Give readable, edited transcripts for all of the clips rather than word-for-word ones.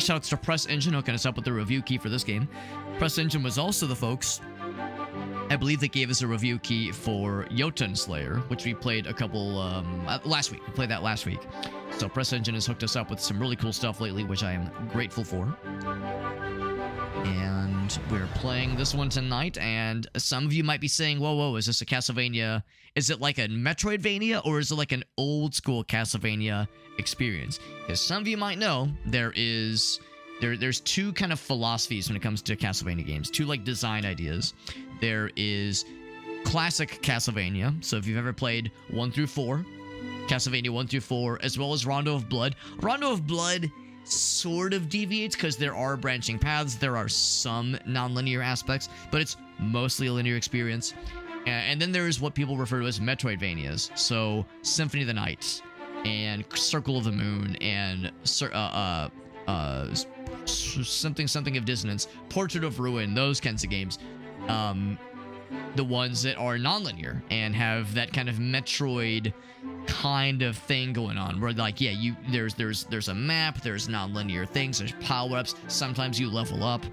Shoutouts to Press Engine hooking us up with the review key for this game. Press Engine was also the folks, I believe, that gave us a review key for Jotun Slayer, which we played a couple last week. We played that last week. So Press Engine has hooked us up with some really cool stuff lately, which I am grateful for. And we're playing this one tonight, and some of you might be saying, whoa, is this a Castlevania? Is it like a Metroidvania, or is it like an old school Castlevania experience? Because some of you might know there's two kind of philosophies when it comes to Castlevania games, two like design ideas. There is classic Castlevania, so if you've ever played 1 through 4, Castlevania 1 through 4, as well as Rondo of Blood. Rondo of Blood sort of deviates because there are branching paths, there are some non-linear aspects, but it's mostly a linear experience. And then there's what people refer to as Metroidvanias, so Symphony of the Night and Circle of the Moon and something of Dissonance, Portrait of Ruin, those kinds of games. The ones that are non-linear and have that kind of Metroid kind of thing going on, where like, yeah, there's a map, there's non-linear things, there's power-ups, sometimes you level up.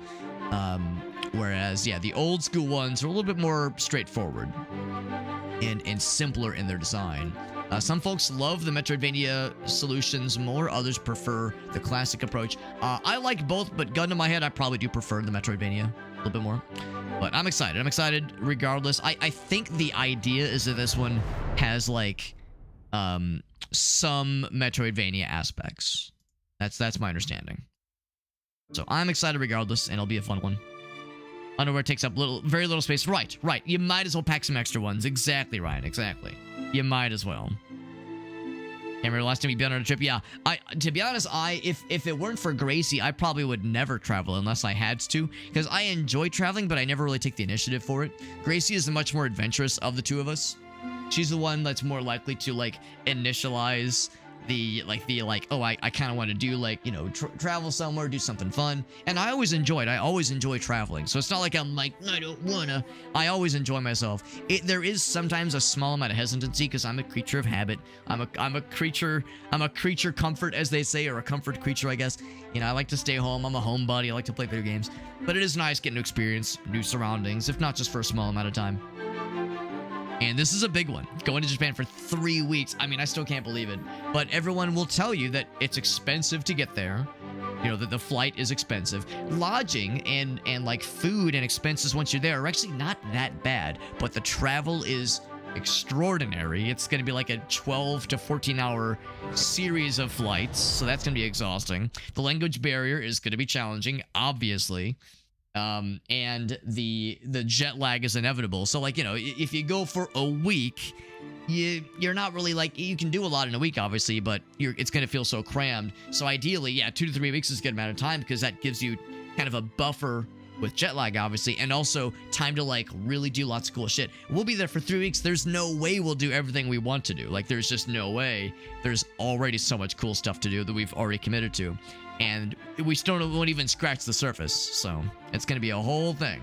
Whereas, yeah, the old school ones are a little bit more straightforward and simpler in their design. Some folks love the Metroidvania solutions more, others prefer the classic approach. I like both, but gun to my head, I probably do prefer the Metroidvania a little bit more. But I'm excited. I'm excited regardless. I think the idea is that this one has like some Metroidvania aspects. That's my understanding. So I'm excited regardless, and it'll be a fun one. Underwear takes up very little space. Right. You might as well pack some extra ones. Exactly, Ryan. Exactly. You might as well. Can't remember the last time you've been on a trip. Yeah, to be honest, if it weren't for Gracie, I probably would never travel unless I had to, because I enjoy traveling, but I never really take the initiative for it. Gracie is the much more adventurous of the two of us. She's the one that's more likely to like initialize the oh, I kind of want to do like, you know, travel somewhere, do something fun. And I always enjoy traveling. So it's not like I'm like, I don't wanna. I always enjoy myself. There is sometimes a small amount of hesitancy because I'm a creature of habit. I'm a creature comfort, as they say, or a comfort creature, I guess. You know, I like to stay home. I'm a homebody. I like to play video games. But it is nice getting to experience new surroundings, if not just for a small amount of time. And this is a big one. Going to Japan for 3 weeks. I mean, I still can't believe it. But everyone will tell you that it's expensive to get there. You know, that the flight is expensive. Lodging and like food and expenses once you're there are actually not that bad. But the travel is extraordinary. It's going to be like a 12 to 14 hour series of flights. So that's going to be exhausting. The language barrier is going to be challenging, obviously. And the jet lag is inevitable. So like, you know, if you go for a week, you're not really like, you can do a lot in a week, obviously, but it's going to feel so crammed. So ideally, yeah, 2 to 3 weeks is a good amount of time because that gives you kind of a buffer with jet lag, obviously, and also time to like really do lots of cool shit. We'll be there for 3 weeks. There's no way we'll do everything we want to do. Like, there's just no way. There's already so much cool stuff to do that we've already committed to. And we still won't even scratch the surface, so it's going to be a whole thing.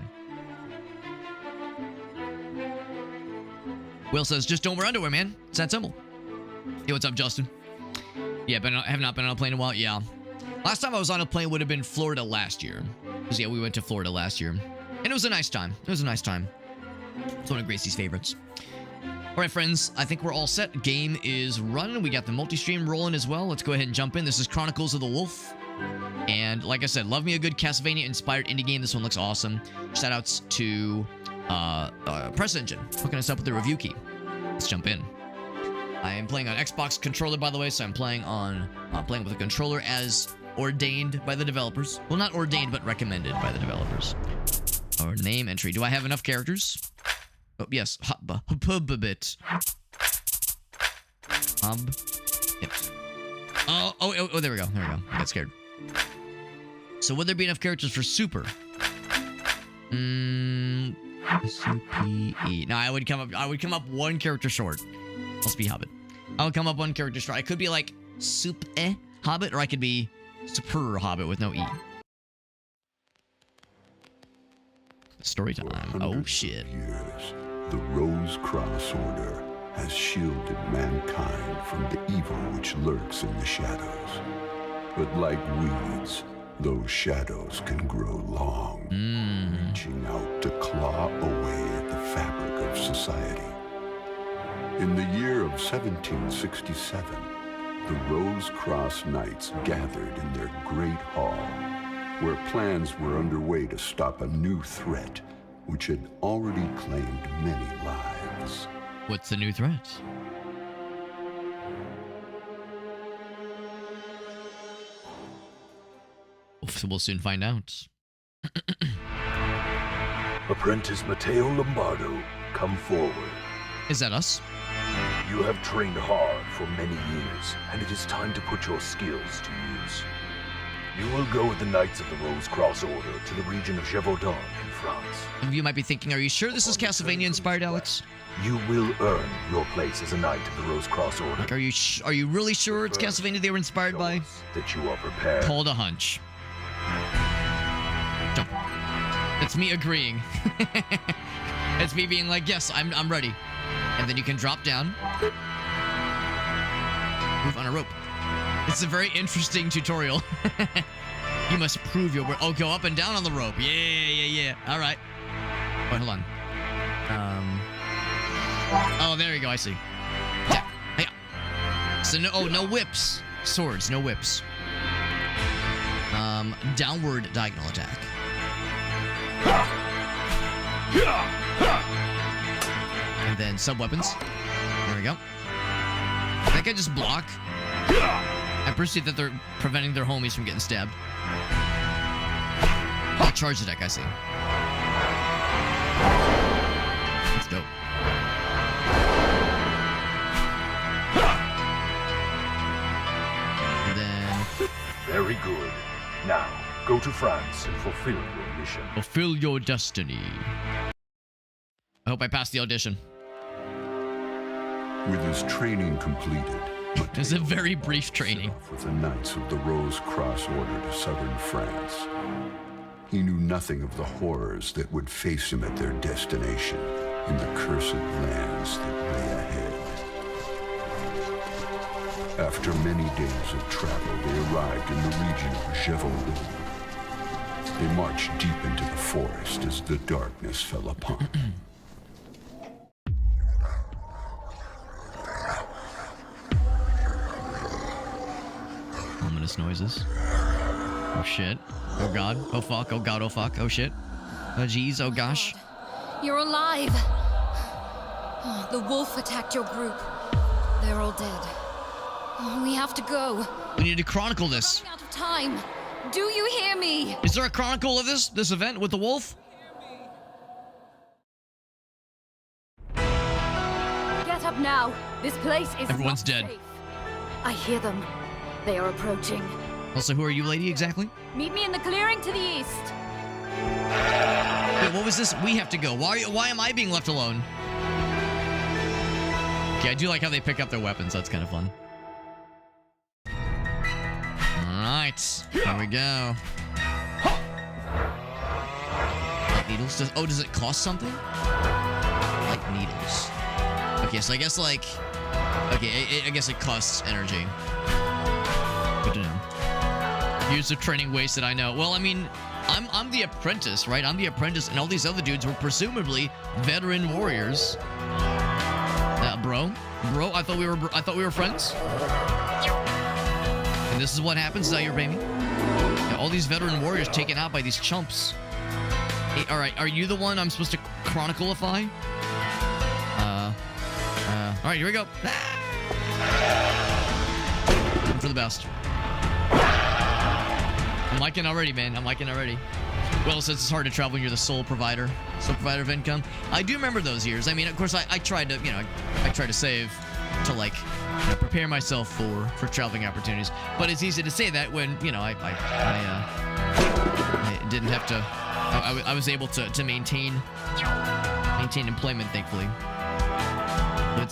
Will says, just don't wear underwear, man. It's that simple. Hey, what's up, Justin? Yeah, but I have not been on a plane in a while. Yeah. Last time I was on a plane would have been Florida last year. Because, yeah, we went to Florida last year. And it was a nice time. It's one of Gracie's favorites. All right, friends, I think we're all set. Game is running. We got the multi-stream rolling as well. Let's go ahead and jump in. This is Chronicles of the Wolf. And like I said, love me a good Castlevania-inspired indie game. This one looks awesome. Shoutouts to Press Engine, hooking us up with the review key. Let's jump in. I am playing on Xbox controller, by the way, so I'm playing with a controller as ordained by the developers. Well, not ordained, but recommended by the developers. Our name entry. Do I have enough characters? Oh, yes. Hub-bit. Yep. Oh, there we go. I got scared. So would there be enough characters for Super? S-U-P-E. No, I would come up one character short. Must be Hobbit. I would come up one character short. I could be like Hobbit, or I could be Super Hobbit with no E. Story time. Oh shit. Years, the Rose Cross Order has shielded mankind from the evil which lurks in the shadows. But like weeds, those shadows can grow long, reaching out to claw away at the fabric of society. In the year of 1767, the Rose Cross Knights gathered in their great hall, where plans were underway to stop a new threat which had already claimed many lives. What's the new threat? We'll soon find out. Apprentice Matteo Lombardo, come forward. Is that us? You have trained hard for many years, and it is time to put your skills to use. You will go with the Knights of the Rose Cross Order to the region of Gévaudan in France. Some of you might be thinking, are you sure this is Castlevania-inspired, Alex? You will earn your place as a Knight of the Rose Cross Order. Like, are you really sure it's Castlevania they were inspired by? That you are prepared. Called a hunch. That's me agreeing. It's me being like, yes, I'm ready. And then you can drop down. Move on a rope. It's a very interesting tutorial. You must prove your worth. Oh, go up and down on the rope. Yeah. All right. Wait, hold on. Oh, there you go. I see. Hey. So no whips. Swords, no whips. Downward diagonal attack. And then sub-weapons. There we go. I think I just block. I perceive that they're preventing their homies from getting stabbed. Oh, charge attack, I see. Let's go. And then... Very good. Now, go to France and fulfill your mission. Fulfill your destiny. I hope I passed the audition. With his training completed, It was a very brief training. with the Knights of the Rose Cross Order to southern France. He knew nothing of the horrors that would face him at their destination in the cursed lands that lay ahead. After many days of travel, they arrived in the region of Gévaudan. They marched deep into the forest as the darkness fell upon them. Ominous noises. Oh shit. Oh god. Oh fuck. Oh god. Oh fuck. Oh shit. Oh jeez. Oh gosh. You're alive! Oh, the wolf attacked your group. They're all dead. Oh, we have to go. We need to chronicle this. Running out of time. Do you hear me? Is there a chronicle of this event with the wolf? Get up now. This place is Everyone's not dead. safe. I hear them. They are approaching. Also, who are you, lady, exactly? Meet me in the clearing to the east. Wait, what was this? We have to go. Why am I being left alone? Okay, I do like how they pick up their weapons. That's kind of fun. Alright. Here we go. Like needles? Does it cost something? Like needles. Okay, so I guess like... Okay, I guess it costs energy. Good to know. Years of training wasted, I know. Well, I mean, I'm the apprentice, right? I'm the apprentice, and all these other dudes were presumably veteran warriors. Bro, I thought we were friends. And this is what happens. Is that your baby? Yeah, all these veteran warriors taken out by these chumps. Hey, all right, are you the one I'm supposed to chronicleify? All right, here we go. Hope for the best. I'm liking already, man. I'm liking already. Well, since it's hard to travel when you're the sole provider of income. I do remember those years. I mean, of course, I tried to, I tried to save to like prepare myself for traveling opportunities. But it's easy to say that when, I didn't have to. I was able to maintain employment, thankfully.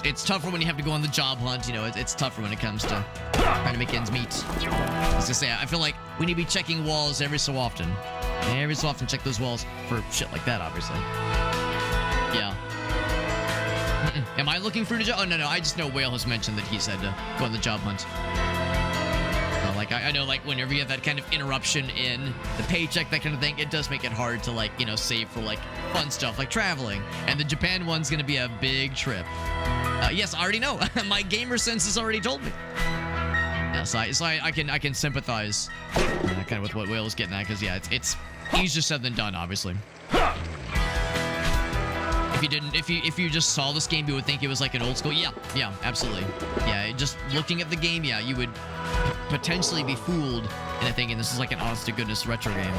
It's tougher when you have to go on the job hunt. It's tougher when it comes to trying to make ends meet. As I say, I feel like we need to be checking walls every so often. Every so often, check those walls for shit like that, obviously. Yeah. Am I looking for a job? Oh, no. I just know Whale has mentioned that he said to go on the job hunt. I know, like, whenever you have that kind of interruption in the paycheck, that kind of thing, it does make it hard to, like, you know, save for, like, fun stuff like traveling. And the Japan one's gonna be a big trip. Yes, I already know. My gamer sense has already told me. Yeah, so I can sympathize kind of with what Will is getting at, because yeah, it's easier said than done, obviously. If you just saw this game, you would think it was like an old school. Yeah, absolutely. Yeah, just looking at the game, yeah, you would potentially be fooled into thinking this is like an honest to goodness retro game.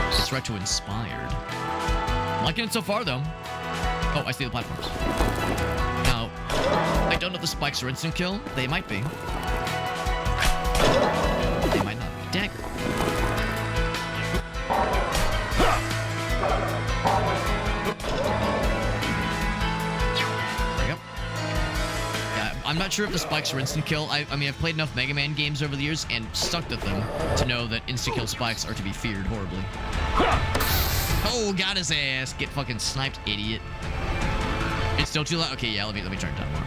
It's retro inspired. I'm liking it so far though. Oh, I see the platforms. Now, I don't know if the spikes are instant kill. They might be. They might not be. Dagger. I'm not sure if the spikes are instant kill. I mean, I've played enough Mega Man games over the years and stuck with them to know that instant kill spikes are to be feared horribly. Oh, got his ass. Get fucking sniped, idiot. It's still too loud. Okay, yeah, let me turn it down more.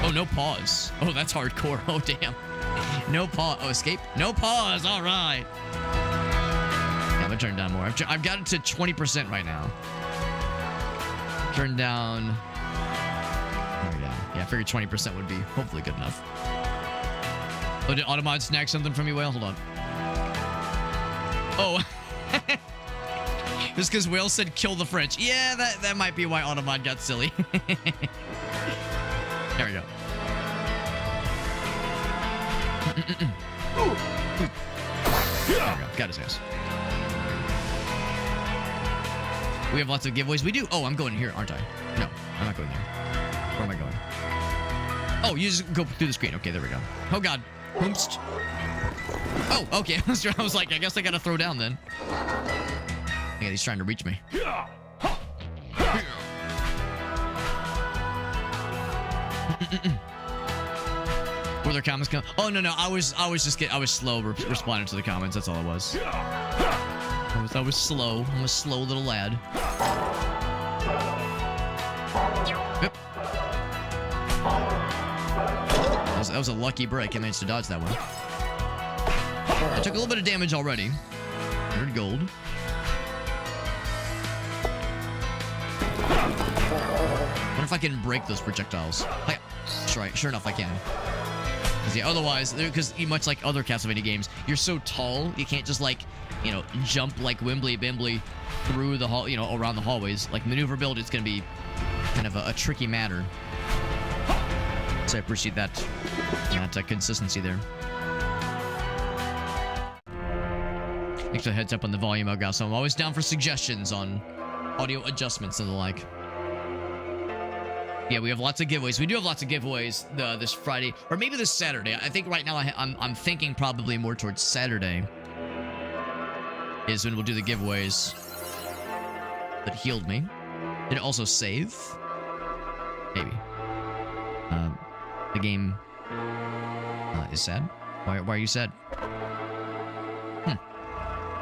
Oh, no pause. Oh, that's hardcore. Oh, damn. No pause. Oh, escape. No pause. All right. Yeah, I'm gonna turn it down more. I've got it to 20% right now. Turn down. There we go. Yeah, I figured 20% would be hopefully good enough. Oh, did Automod snag something from you, Whale? Hold on. Oh. Just because Whale said kill the French. Yeah, that might be why Automod got silly. There we go. There we go. Got his ass. We have lots of giveaways. We do. Oh, I'm going here, aren't I? No, I'm not going there. Where am I going? Oh, you just go through the screen. Okay, there we go. Oh, God. Oomst. Oh, okay. I was like, I guess I gotta throw down then. Yeah, he's trying to reach me. Were there comments come? Oh, no. I was slow responding to the comments. That's all it was. I was slow. I'm a slow little lad. Yep. That was a lucky break. I managed to dodge that one. I took a little bit of damage already. 100 gold. What if I can break those projectiles? Sure enough, I can. Yeah, otherwise, because much like other Castlevania games, you're so tall, you can't just, like, you know, jump like Wimbly Bimbly through the hall, you know, around the hallways. Like, maneuverability is going to be kind of a tricky matter. So I appreciate that consistency there. Thanks for the heads up on the volume, Elgaso. I'm always down for suggestions on audio adjustments and the like. Yeah, we have lots of giveaways. We do have lots of giveaways this Friday, or maybe this Saturday. I think right now I'm thinking probably more towards Saturday is when we'll do the giveaways. That healed me. Did it also save? Maybe. The game is sad. Why are you sad?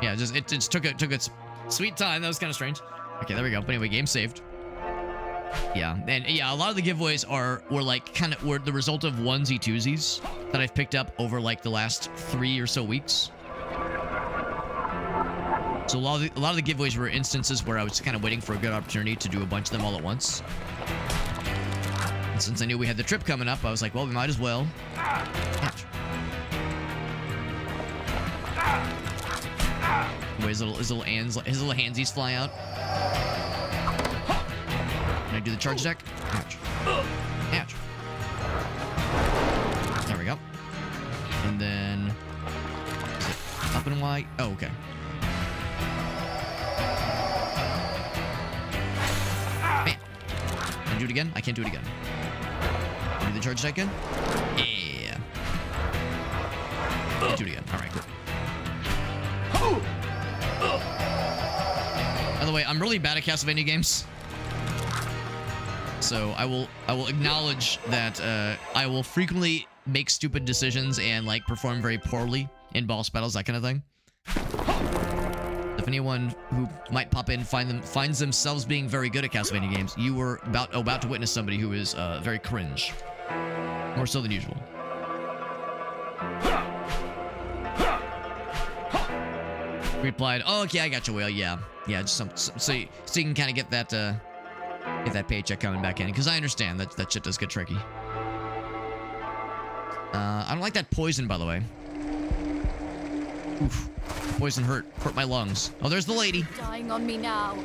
Yeah, it just took its sweet time. That was kind of strange. Okay, there we go. But anyway, game saved. Yeah, and yeah, a lot of the giveaways were the result of onesie twosies that I've picked up over like the last 3 or so weeks. So a lot of the giveaways were instances where I was kind of waiting for a good opportunity to do a bunch of them all at once. And since I knew we had the trip coming up, I was like, well, we might as well. Wait, his little handsies fly out. Can I do the charge deck? Ouch. Ouch. There we go. And then... is it up and Y? Oh, okay. Man. Can I do it again? I can't do it again. Can I do the charge deck again? Yeah. Can't do it again. Alright, cool. By the way, I'm really bad at Castlevania games. So I will acknowledge that I will frequently make stupid decisions and like perform very poorly in boss battles, that kind of thing. If anyone who might pop in finds themselves being very good at Castlevania games, you were about to witness somebody who is very cringe, more so than usual. Replied, oh, okay, I got you, Will. Yeah. Yeah, just so you can kind of get that paycheck coming back in. Because I understand that shit does get tricky. I don't like that poison, by the way. Oof. Poison hurt my lungs. Oh, there's the lady. Dying on me now.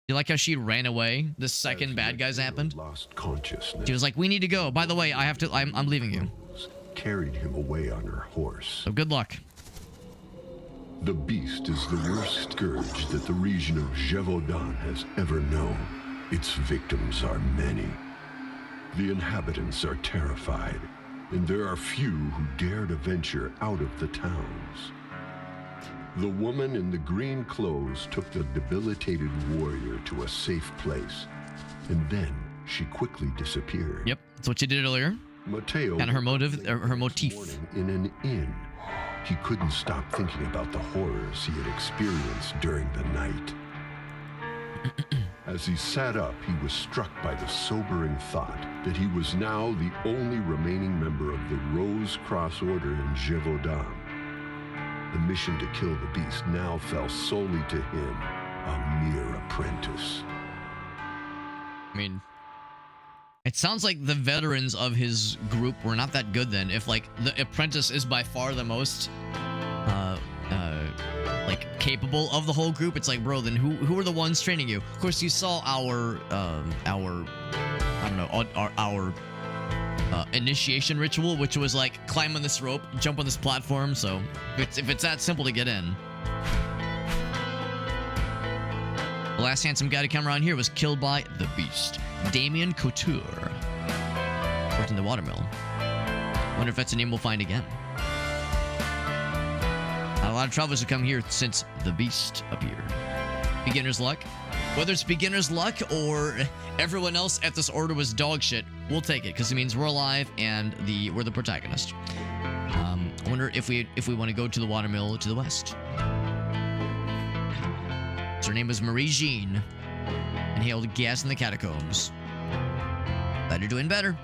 You like how she ran away the second bad guys happened? Lost consciousness. She was like, we need to go. By the way, I'm leaving you. Carried him away on her horse. So good luck. The beast is the worst scourge that the region of Gévaudan has ever known. Its victims are many. The inhabitants are terrified, and there are few who dare to venture out of the towns. The woman in the green clothes took the debilitated warrior to a safe place, and then she quickly disappeared. Yep, that's what you did earlier. Mateo And her motive, or her motif. in an inn. He couldn't stop thinking about the horrors he had experienced during the night. As he sat up, he was struck by the sobering thought that he was now the only remaining member of the Rose Cross Order in Gévaudan. The mission to kill the beast now fell solely to him, a mere apprentice. I mean, it sounds like the veterans of his group were not that good then. If like the apprentice is by far the most like capable of the whole group, it's like, bro, then who are the ones training you? Of course, you saw our I don't know, our initiation ritual, which was like climb on this rope, jump on this platform. So if it's that simple to get in. The last handsome guy to come around here was killed by the beast, Damien Couture. Worked in the watermill. Wonder if that's a name we'll find again. A lot of travelers have come here since the beast appeared. Beginner's luck. Whether it's beginner's luck or everyone else at this order was dog shit, we'll take it because it means we're alive and we're the protagonist. I wonder if we want to go to the watermill to the west. So her name was Marie Jean, and hailed gas in the catacombs. Glad you're doing better.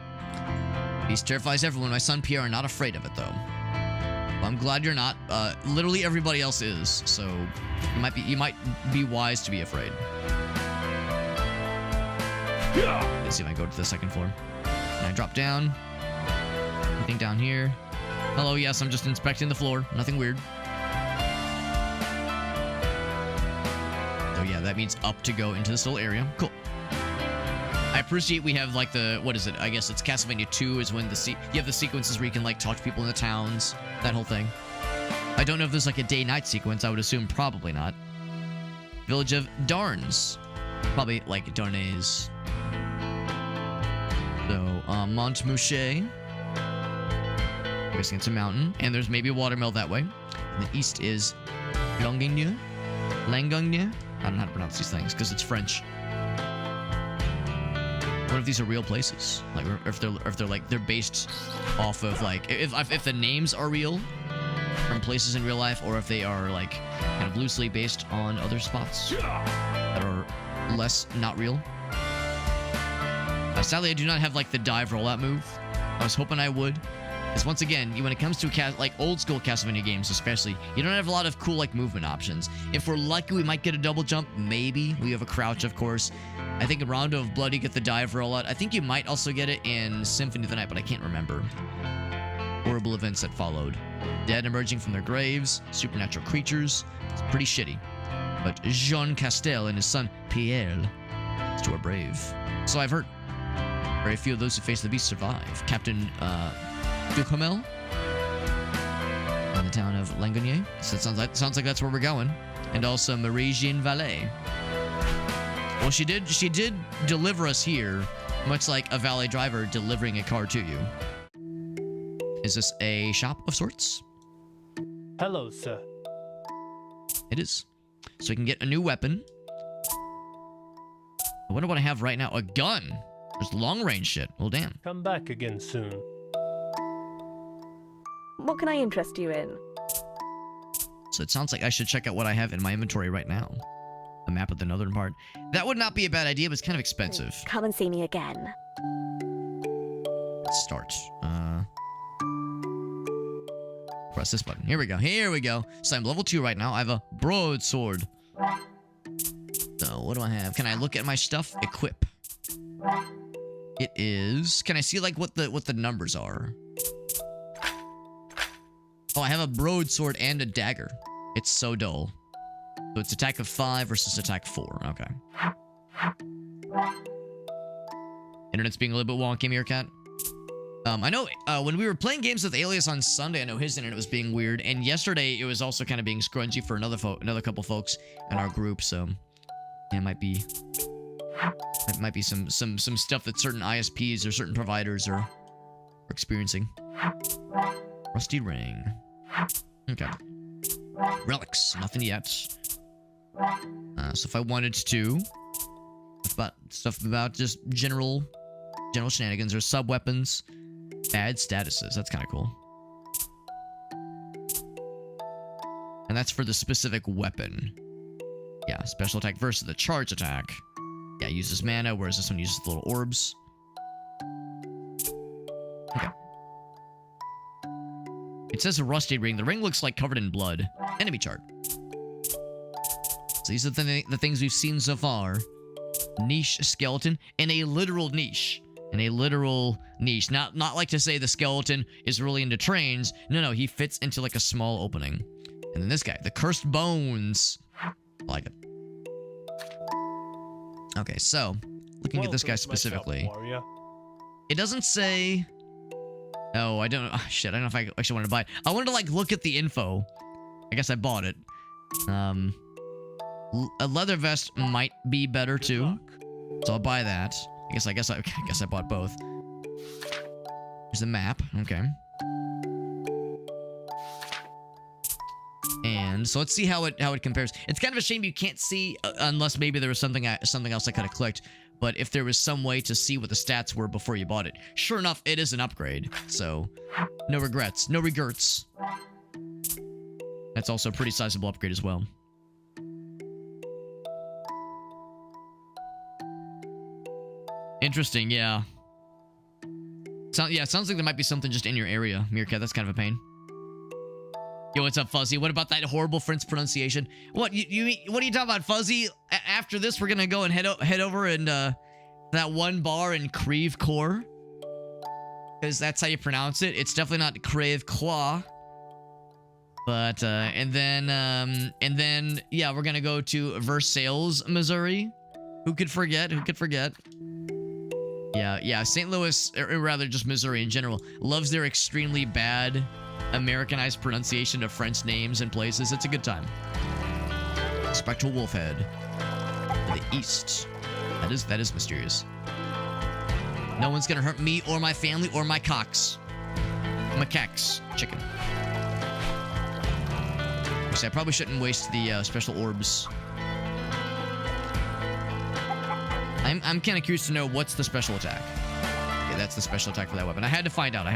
Beast terrifies everyone. My son Pierre are not afraid of it though. Well, I'm glad you're not. Literally everybody else is, so you might be wise to be afraid. Let's see if I go to the second floor. Can I drop down? Anything down here? Hello, yes, I'm just inspecting the floor. Nothing weird. So yeah, that means up to go into this little area. Cool. I appreciate we have like the, what is it? I guess it's Castlevania 2 is when you have the sequences where you can like talk to people in the towns. That whole thing. I don't know if there's like a day-night sequence. I would assume probably not. Village of Darnes. Probably like Darnay's. So, Montmouche. I'm guessing it's a mountain. And there's maybe a watermill that way. And the east is Langogne. Langogne? I don't know how to pronounce these things because it's French. What if these are real places? Like, if they're like they're based off of like if the names are real from places in real life, or if they are like kind of loosely based on other spots that are less not real. Sadly, I do not have like the dive rollout move. I was hoping I would. Because once again, when it comes to like old school Castlevania games especially, you don't have a lot of cool like movement options. If we're lucky, we might get a double jump. Maybe. We have a crouch, of course. I think in Rondo of Blood, you get the dive rollout. I think you might also get it in Symphony of the Night, but I can't remember. Horrible events that followed. Dead emerging from their graves. Supernatural creatures. It's pretty shitty. But Jean Castel and his son Pierre still are brave. So I've heard. Very few of those who face the beast survive. Captain Duhamel in the town of Langogne. So it sounds like that's where we're going. And also Marie-Jeanne Valet. Well, she did deliver us here, much like a valet driver delivering a car to you. Is this a shop of sorts? Hello, sir. It is. So we can get a new weapon. I wonder what I have right now. A gun. There's long range shit. Well, damn. Come back again soon. What can I interest you in? So it sounds like I should check out what I have in my inventory right now. The map of the northern part. That would not be a bad idea, but it's kind of expensive. Come and see me again. Let's start. Press this button. Here we go. Here we go. So I'm level 2 right now. I have a broadsword. So what do I have? Can I look at my stuff? Equip. It is. Can I see like what the numbers are? Oh, I have a broadsword and a dagger. It's so dull. So it's attack of 5 versus attack 4. Okay. Internet's being a little bit wonky, Meerkat. I know when we were playing games with Alias on Sunday, I know his internet was being weird, and yesterday it was also kind of being scrunchy for another couple folks in our group. So yeah, it might be some stuff that certain ISPs or certain providers are experiencing. Rusty ring. Okay. Relics. Nothing yet. So if I wanted to, stuff about just general shenanigans or sub weapons. Bad statuses. That's kind of cool. And that's for the specific weapon. Yeah, special attack versus the charge attack. Yeah, uses mana, whereas this one uses the little orbs. Okay. It says a rusty ring. The ring looks like covered in blood. Enemy chart. So these are the things we've seen so far. Niche skeleton in a literal niche. In a literal niche. Not like to say the skeleton is really into trains. No, he fits into like a small opening. And then this guy, the cursed bones. I like it. Okay, so looking at this guy specifically. It doesn't say. Oh, I don't know. Oh, shit, I don't know if I actually wanted to buy it. I wanted to like look at the info. I guess I bought it. A leather vest might be better too. So I'll buy that. I guess I bought both. Here's the map. Okay. And so let's see how it compares. It's kind of a shame you can't see unless maybe there was something else I could have clicked. But if there was some way to see what the stats were before you bought it, sure enough, it is an upgrade. So no regrets, no regrets. That's also a pretty sizable upgrade as well. Interesting, yeah. It sounds like there might be something just in your area, Meerkat. That's kind of a pain. Yo, what's up, Fuzzy? What about that horrible French pronunciation? What what are you talking about, Fuzzy? After this, we're gonna go and head over and that one bar in Creve Coeur, because that's how you pronounce it. It's definitely not Creve Claw. But and then yeah, we're gonna go to Versailles, Missouri. Who could forget? Who could forget? Yeah, St. Louis, or rather just Missouri in general, loves their extremely bad Americanized pronunciation of French names and places. It's a good time. Spectral wolf head. To the east. That is mysterious. No one's gonna hurt me or my family or my cocks. Macaques. Chicken. Actually, I probably shouldn't waste the special orbs. I'm kind of curious to know what's the special attack. Okay, that's the special attack for that weapon. I had to find out.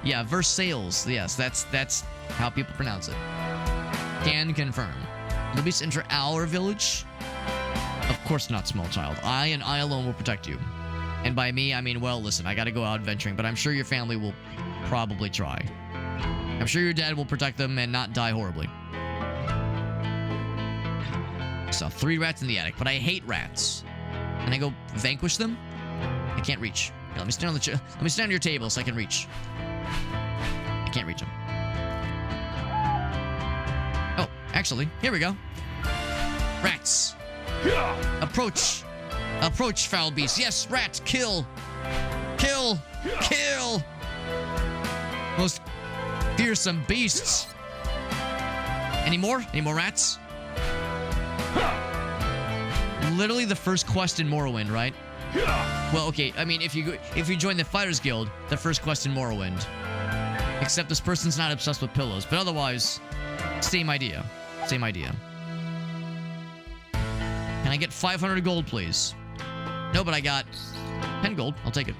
Yeah, Versailles. Yes, that's how people pronounce it. Can confirm. Luis enter our village? Of course not, small child. I and I alone will protect you. And by me, I mean, well, listen, I gotta go out adventuring, but I'm sure your family will probably try. I'm sure your dad will protect them and not die horribly. So 3 rats in the attic, but I hate rats. Can I go vanquish them? I can't reach. Here, let me stand on your table so I can reach. I can't reach them. Oh, actually, here we go. Rats. Approach. Approach, foul beast. Yes, rat, kill. Kill. Kill. Most fearsome beasts. Any more? Any more rats? Literally the first quest in Morrowind, right? Well, okay. I mean, if you join the Fighters Guild, the first quest in Morrowind. Except this person's not obsessed with pillows, but otherwise, same idea. Same idea. Can I get 500 gold, please? No, but I got 10 gold. I'll take it.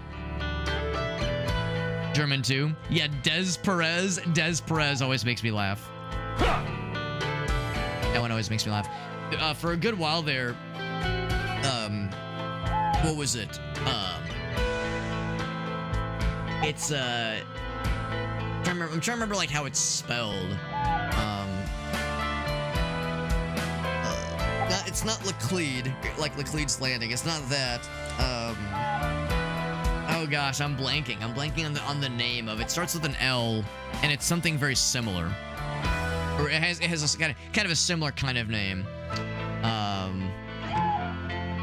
German 2. Yeah, Des Perez. Des Perez always makes me laugh. That one always makes me laugh. For a good while there, what was it? It's I'm trying to remember like how it's spelled. It's not Laclede, like Laclede's Landing. It's not that. Oh gosh, I'm blanking. I'm blanking on the name of it. It starts with an L, and it's something very similar. Or it has a kind of a similar kind of name.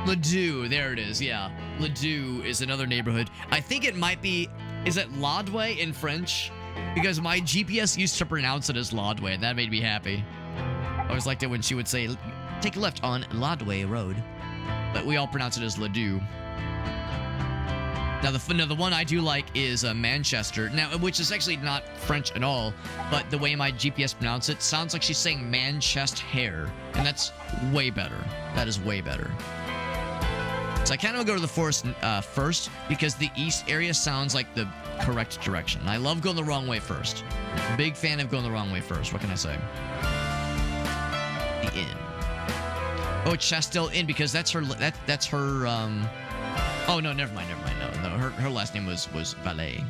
Ladue, there it is. Yeah, Ladue is another neighborhood. I think it might be. Is it Lodway in French? Because my GPS used to pronounce it as Lodway, and that made me happy. I always liked it when she would say, "Take a left on Lodway Road," but we all pronounce it as Ladue. Now the one I do like is Manchester. Now, which is actually not French at all, but the way my GPS pronounces it sounds like she's saying Manchester hair, and that's way better. That is way better. So I kind of go to the forest first because the east area sounds like the correct direction. I love going the wrong way first. Big fan of going the wrong way first. What can I say? The inn. Oh, Chastel Inn because that's her. That's her. Oh no, never mind. No, her last name was Valet.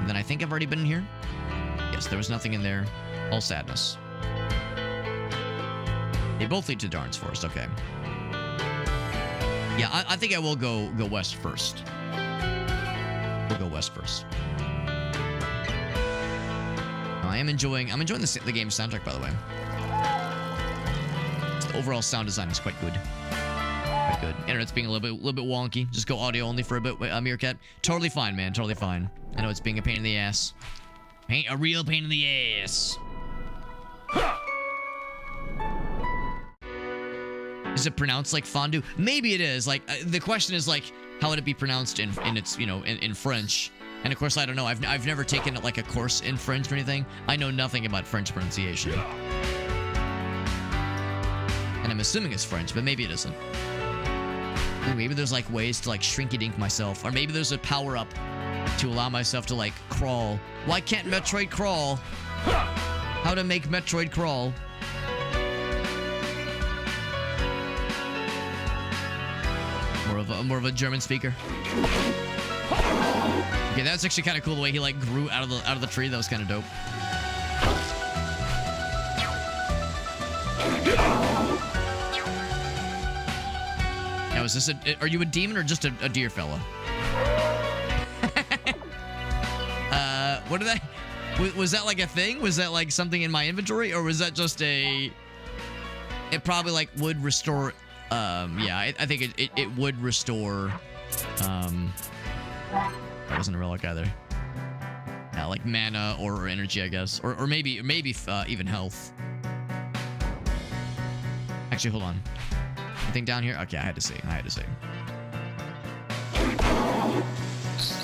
And then I think I've already been in here. Yes, there was nothing in there. All sadness. They both lead to Darn's Forest. Okay. Yeah, I think I will go west first. We'll go west first. I'm enjoying the game's soundtrack, by the way. The overall sound design is quite good. Quite good. Internet's being a little bit wonky. Just go audio only for a bit, Meerkat. Totally fine, man. Totally fine. I know it's being a pain in the ass. A real pain in the ass. Is it pronounced like fondue? Maybe it is. Like the question is like, how would it be pronounced in its in French? And of course, I don't know. I've never taken like a course in French or anything. I know nothing about French pronunciation. And I'm assuming it's French, but maybe it isn't. Ooh, maybe there's like ways to like shrinky-dink myself, or maybe there's a power-up to allow myself to like crawl. Why can't Metroid crawl? How to make Metroid crawl? More of a German speaker. Okay, that's actually kind of cool the way he like grew out of the tree. That was kind of dope. Now, is this are you a demon or just a deer fella? What did I? Was that like a thing? Was that like something in my inventory, or was that just a? It probably like would restore. Yeah, I think it would restore. That wasn't a relic either. Yeah, like mana or energy, I guess, or maybe even health. Actually, hold on. Anything down here? Okay, I had to see.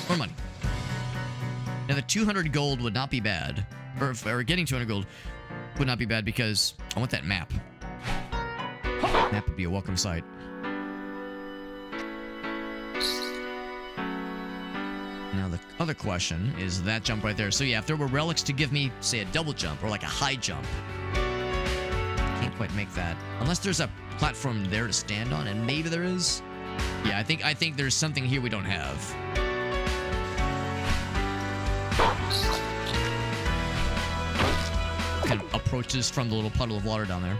More money. Now the 200 gold would not be bad, or getting 200 gold would not be bad because I want that map. That would be a welcome sight. Now the other question is that jump right there. So yeah, if there were relics to give me, say, a double jump or like a high jump, can't quite make that unless there's a platform there to stand on, and maybe there is. Yeah, I think there's something here we don't have. Kind of approaches from the little puddle of water down there.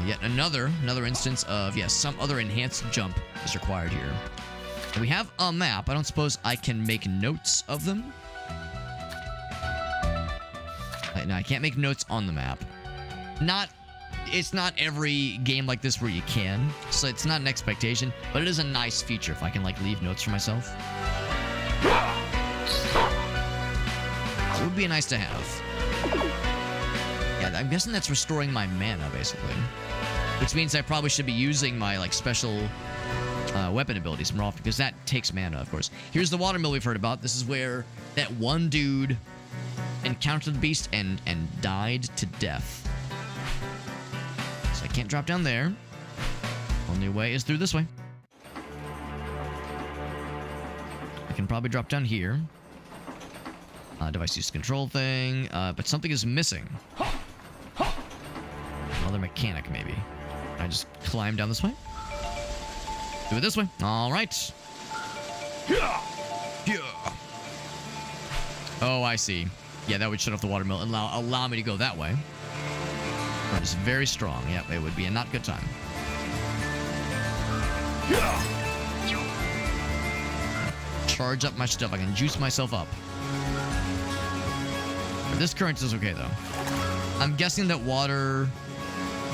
Yet another instance of, yes, some other enhanced jump is required here. And we have a map. I don't suppose I can make notes of them. No, I can't make notes on the map. It's not every game like this where you can, so it's not an expectation, but it is a nice feature if I can, like, leave notes for myself. It would be nice to have. Yeah, I'm guessing that's restoring my mana, basically. Which means I probably should be using my, like, special weapon abilities more often, because that takes mana, of course. Here's the watermill we've heard about. This is where that one dude encountered the beast and died to death. So I can't drop down there. Only way is through this way. I can probably drop down here. Device use control thing, but something is missing. Another mechanic, maybe. I just climb down this way. Do it this way. All right. Yeah. Oh, I see. Yeah, that would shut off the watermill and allow me to go that way. That is very strong. Yep, it would be a not good time. Charge up my stuff. I can juice myself up. But this current is okay, though. I'm guessing that water...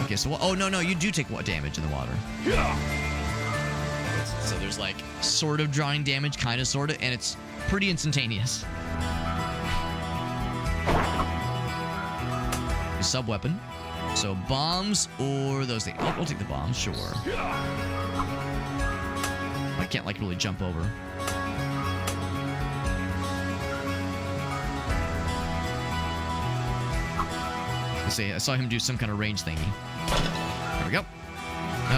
Okay, so... Oh, no, you do take damage in the water. So there's, like, sort of drowning damage, kind of, sort of, and it's pretty instantaneous. Sub-weapon. So bombs or those things. We'll take the bombs, sure. I can't, like, really jump over. Let's see, I saw him do some kind of range thingy. There we go.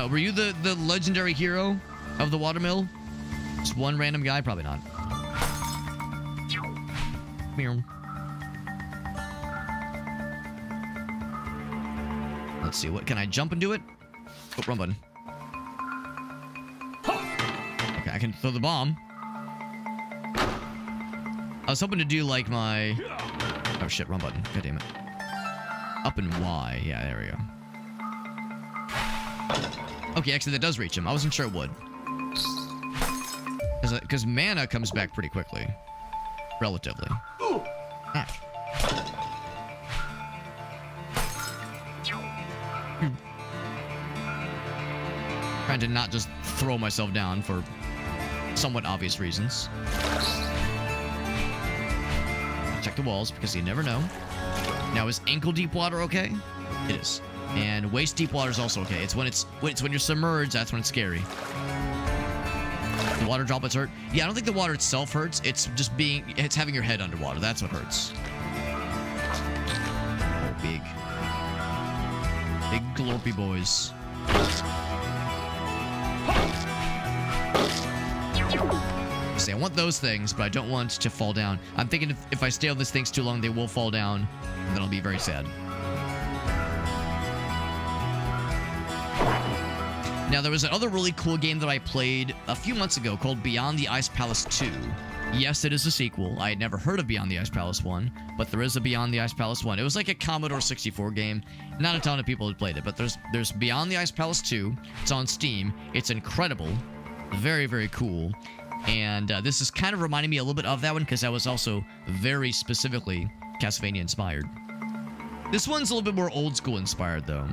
Were you the legendary hero of the watermill? Just one random guy? Probably not. Meow. Let's see, what can I jump and do it? Oh, wrong button. Okay, I can throw the bomb. I was hoping to do like my... Oh shit, wrong button. God damn it. Up and Y. Yeah, there we go. Okay, actually that does reach him. I wasn't sure it would. Because mana comes back pretty quickly. Relatively. Ah. Trying to not just throw myself down for somewhat obvious reasons. Check the walls because you never know. Now, is ankle deep water okay? It is. And waist deep water is also okay. It's when you're submerged, that's when it's scary. The water droplets hurt. Yeah, I don't think the water itself hurts. It's just it's having your head underwater. That's what hurts. Oh, big glorpy boys. See, I want those things, but I don't want to fall down. I'm thinking if I stay on these things too long, they will fall down, and then I'll be very sad. Now, there was another really cool game that I played a few months ago called Beyond the Ice Palace 2. Yes, it is a sequel. I had never heard of Beyond the Ice Palace 1, but there is a Beyond the Ice Palace 1. It was like a Commodore 64 game. Not a ton of people had played it, but there's Beyond the Ice Palace 2. It's on Steam. It's incredible. Very, very cool. And this is kind of reminding me a little bit of that one because that was also very specifically Castlevania-inspired. This one's a little bit more old school inspired, though.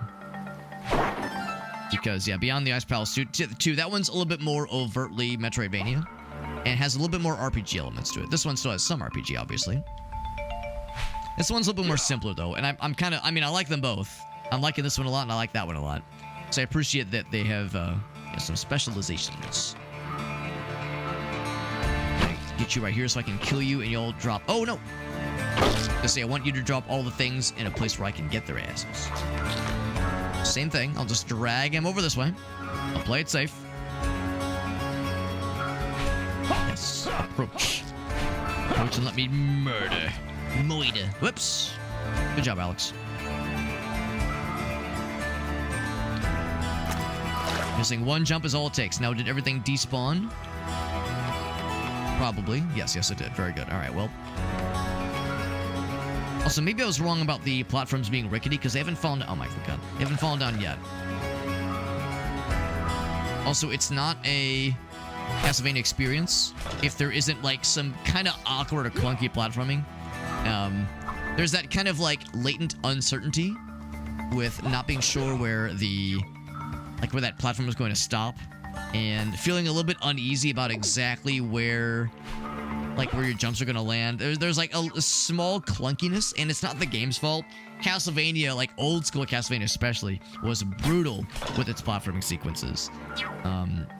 Because, yeah, Beyond the Ice Palace 2, that one's a little bit more overtly Metroidvania. And has a little bit more RPG elements to it. This one still has some RPG, obviously. This one's a little bit more simpler, though. And I'm kind of... I mean, I like them both. I'm liking this one a lot, and I like that one a lot. So I appreciate that they have some specializations. Get you right here so I can kill you, and you'll drop... Oh, no! I say I want you to drop all the things in a place where I can get their asses. Same thing. I'll just drag him over this way. I'll play it safe. Yes. Approach. Approach and let me murder. Moida. Whoops. Good job, Alex. Missing one jump is all it takes. Now, did everything despawn? Probably. Yes, it did. Very good. All right, well. Also, maybe I was wrong about the platforms being rickety because they haven't fallen... Oh my god. They haven't fallen down yet. Also, it's not a Castlevania experience if there isn't, like, some kind of awkward or clunky platforming. There's that kind of, like, latent uncertainty with not being sure where where that platform is going to stop. And feeling a little bit uneasy about exactly where your jumps are going to land. There's like a small clunkiness, and it's not the game's fault. Castlevania, like old school Castlevania especially, was brutal with its platforming sequences.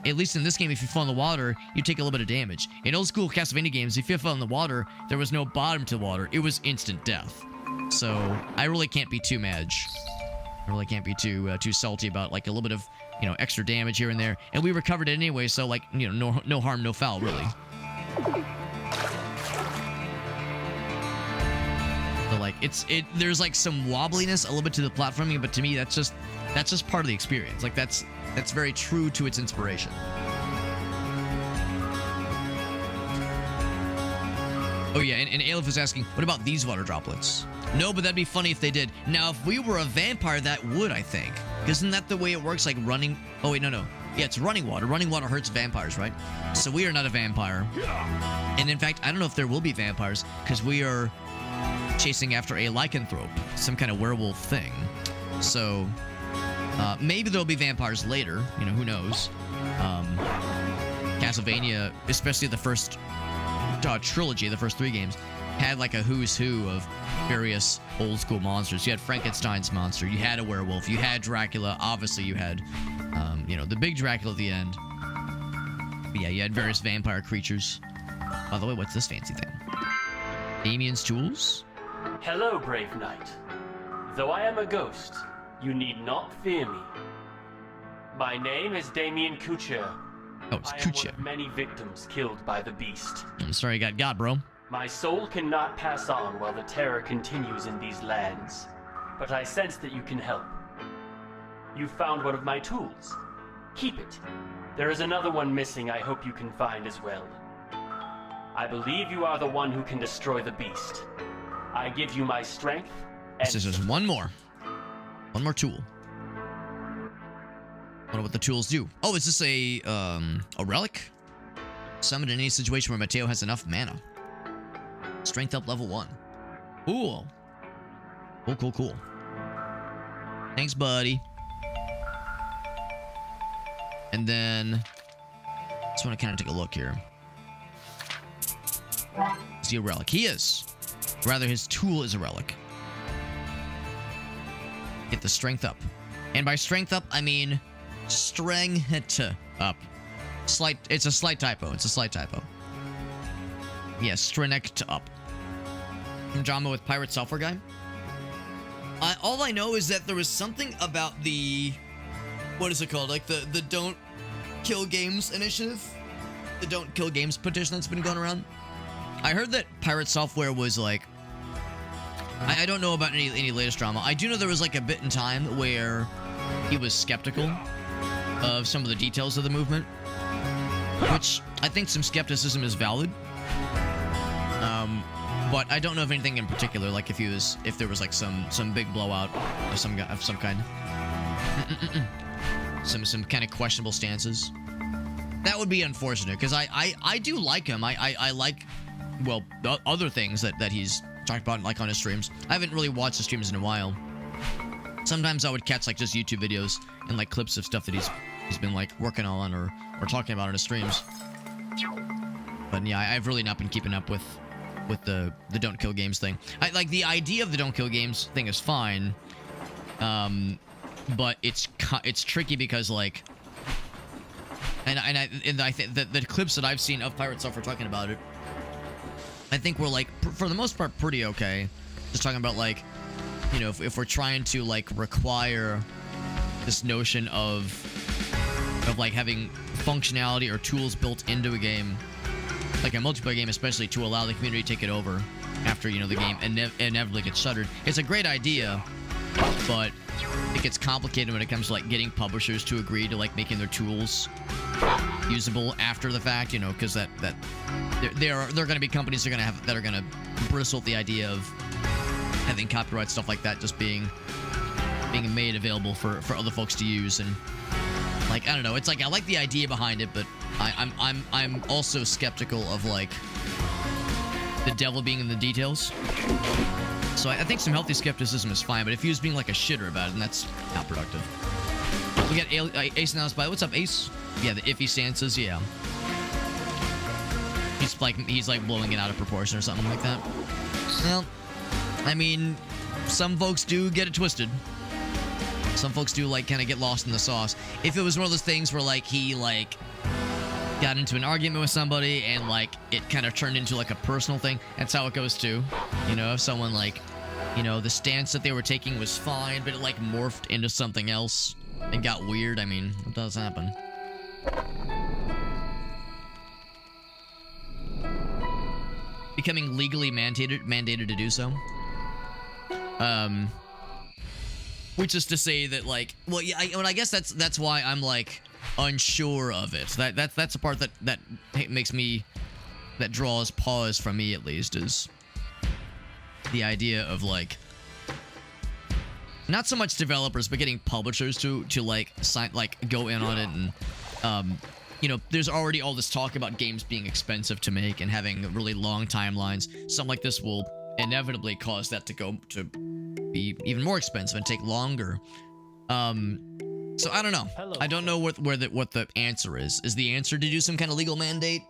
At least in this game, if you fall in the water, you take a little bit of damage. In old school Castlevania games, if you fell in the water, there was no bottom to the water. It was instant death. So I really can't be too mad. I really can't be too salty about like a little bit of extra damage here and there. And we recovered it anyway, so like no harm, no foul, really. So like there's like some wobbliness a little bit to the platforming, but to me that's just That's just part of the experience. Like, that's very true to its inspiration. Oh yeah, and Aleph was asking, what about these water droplets? No, but that'd be funny if they did. Now, if we were a vampire, that would, I think. Isn't that the way it works? Like running... Oh, wait, no. Yeah, it's running water. Running water hurts vampires, right? So we are not a vampire. And in fact, I don't know if there will be vampires, because we are chasing after a lycanthrope, some kind of werewolf thing. So, maybe there'll be vampires later. You know, who knows? Castlevania, especially the first trilogy, the first 3 games, had like a who's who of various old school monsters. You had Frankenstein's monster, you had a werewolf, you had Dracula, obviously you had, you know, the big Dracula at the end. But yeah, you had various vampire creatures. By the way, what's this fancy thing? Damien's tools? Hello, brave knight. Though I am a ghost, you need not fear me. My name is Damien Couture. Oh, it's I am Kucha. one of many victims killed by the beast. I'm sorry you got, bro. My soul cannot pass on while the terror continues in these lands, but I sense that you can help. You found one of my tools. Keep it. There is another one missing I hope you can find as well. I believe you are the one who can destroy the beast. I give you my strength and... This is just one more. One more tool. Wonder what the tools do. Oh, is this a relic? Summoned in any situation where Mateo has enough mana. Strength up level 1. Cool. Cool. Thanks, buddy. And then... just want to kind of take a look here. Is he a relic? He is. Rather, his tool is a relic. Get the strength up. And by strength up, I mean... strength up. It's a slight typo. Yeah, strength up. Drama with Pirate Software Guy. All I know is that there was something about the... what is it called? Like the Don't Kill Games initiative? The Don't Kill Games petition that's been going around? I heard that Pirate Software was like... I don't know about any latest drama. I do know there was like a bit in time where he was skeptical of some of the details of the movement, which I think some skepticism is valid. But I don't know of anything in particular, like if there was like some big blowout of some kind, some kind of questionable stances. That would be unfortunate because I do like him. I like, well, other things that he's talked about like on his streams. I haven't really watched the streams in a while. Sometimes I would catch like just YouTube videos and like clips of stuff that he's been like working on or talking about on his streams. But yeah, I've really not been keeping up with the Don't Kill Games thing. I like the idea of the Don't Kill Games thing is fine. But it's tricky because like and I think the clips that I've seen of Pirate Software talking about it, I think we're like for the most part pretty okay. Just talking about like, you know, if we're trying to like require this notion of like having functionality or tools built into a game, like a multiplayer game especially, to allow the community to take it over after, you know, the game inevitably gets shuttered. It's a great idea, but it gets complicated when it comes to like getting publishers to agree to like making their tools usable after the fact, you know, because that there are going to be companies that are going to bristle at the idea of having copyright stuff like that just being made available for other folks to use. And like, I don't know, it's like I like the idea behind it, but I'm also skeptical of like the devil being in the details. So I think some healthy skepticism is fine, but if he was being like a shitter about it, then that's not productive. We got Ace announced by, what's up, Ace? Yeah, the iffy stances, yeah. He's like blowing it out of proportion or something like that. Well, I mean, some folks do get it twisted. Some folks do like kind of get lost in the sauce. If it was one of those things where like he like got into an argument with somebody and like it kind of turned into like a personal thing, that's how it goes too. You know, if someone like, you know, the stance that they were taking was fine, but it like morphed into something else and got weird. I mean, it does happen. Becoming legally mandated to do so. Which is to say that, like, well, yeah, I guess that's why I'm like unsure of it. That's the part that makes me, that draws pause from me at least, is the idea of like not so much developers but getting publishers to like sign, like go in on it. And you know, there's already all this talk about games being expensive to make and having really long timelines. Something like this will inevitably cause that to be even more expensive and take longer. So I don't know. I don't know what the answer is. Is the answer to do some kind of legal mandate?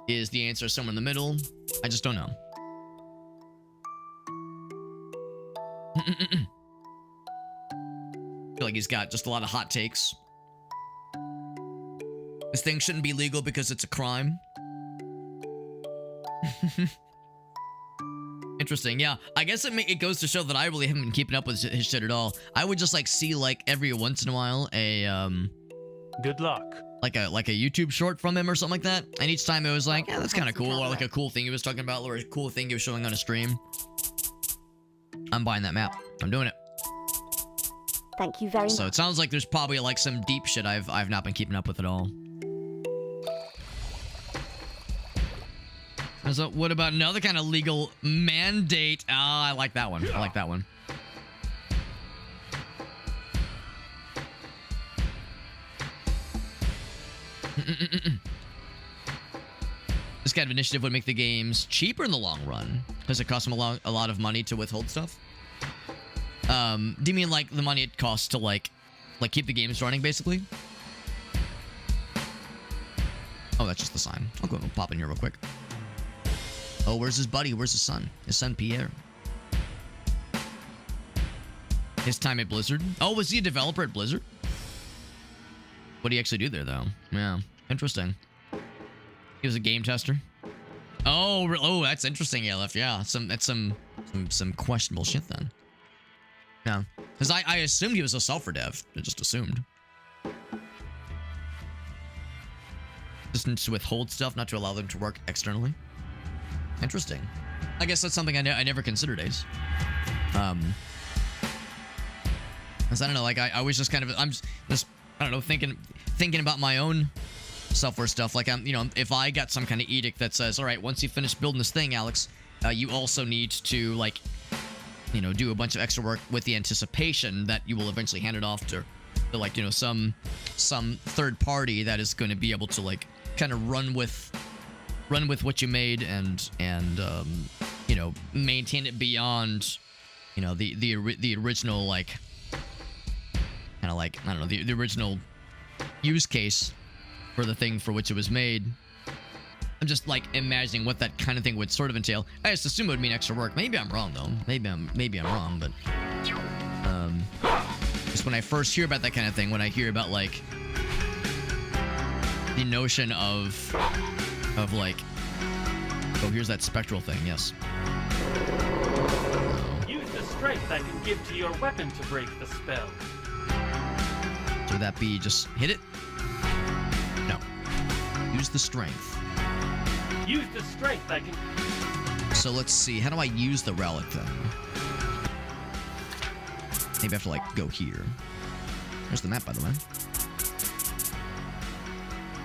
Is the answer somewhere in the middle? I just don't know. I feel like he's got just a lot of hot takes. This thing shouldn't be legal because it's a crime. Interesting. Yeah, I guess it goes to show that I really haven't been keeping up with his shit at all. I would just like see like every once in a while a Good luck. like a YouTube short from him or something like that, and each time it was like, yeah, that's kind of cool, or like a cool thing he was talking about, or a cool thing he was showing on a stream. I'm buying that map. I'm doing it. Thank you very much. So it sounds like there's probably like some deep shit I've not been keeping up with at all. So what about another kind of legal mandate? I like that one. I like that one. This kind of initiative would make the games cheaper in the long run because it costs them a lot of money to withhold stuff. Do you mean like the money it costs to like keep the games running, basically? Oh, that's just the sign. I'll go pop in here real quick. Oh, where's his buddy? Where's his son? His son, Pierre. His time at Blizzard. Oh, was he a developer at Blizzard? What did he actually do there, though? Yeah, interesting. He was a game tester. Oh, that's interesting, Aleph. Yeah, that's some questionable shit then. Yeah, because I assumed he was a software dev. I just assumed. Just to withhold stuff, not to allow them to work externally. Interesting. I guess that's something I never considered, Ace. Because I don't know, like I was just kind of, I'm just I don't know, thinking about my own software stuff. Like I'm, you know, if I got some kind of edict that says, all right, once you finish building this thing, Alex, you also need to like, you know, do a bunch of extra work with the anticipation that you will eventually hand it off to like, you know, some third party that is going to be able to like kind of run with what you made and you know, maintain it beyond, you know, the original, like kind of like, I don't know, the original use case for the thing for which it was made. I'm just like imagining what that kind of thing would sort of entail. I just assume it would mean extra work. Maybe I'm wrong though. Maybe I'm wrong, but just when I first hear about that kind of thing, when I hear about like the notion of like, oh, here's that spectral thing. Yes. Use the strength I can give to your weapon to break the spell. So would that be just hit it? No. Use the strength. Use the strength I can. So let's see. How do I use the relic then? Maybe I have to like go here. There's the map, by the way.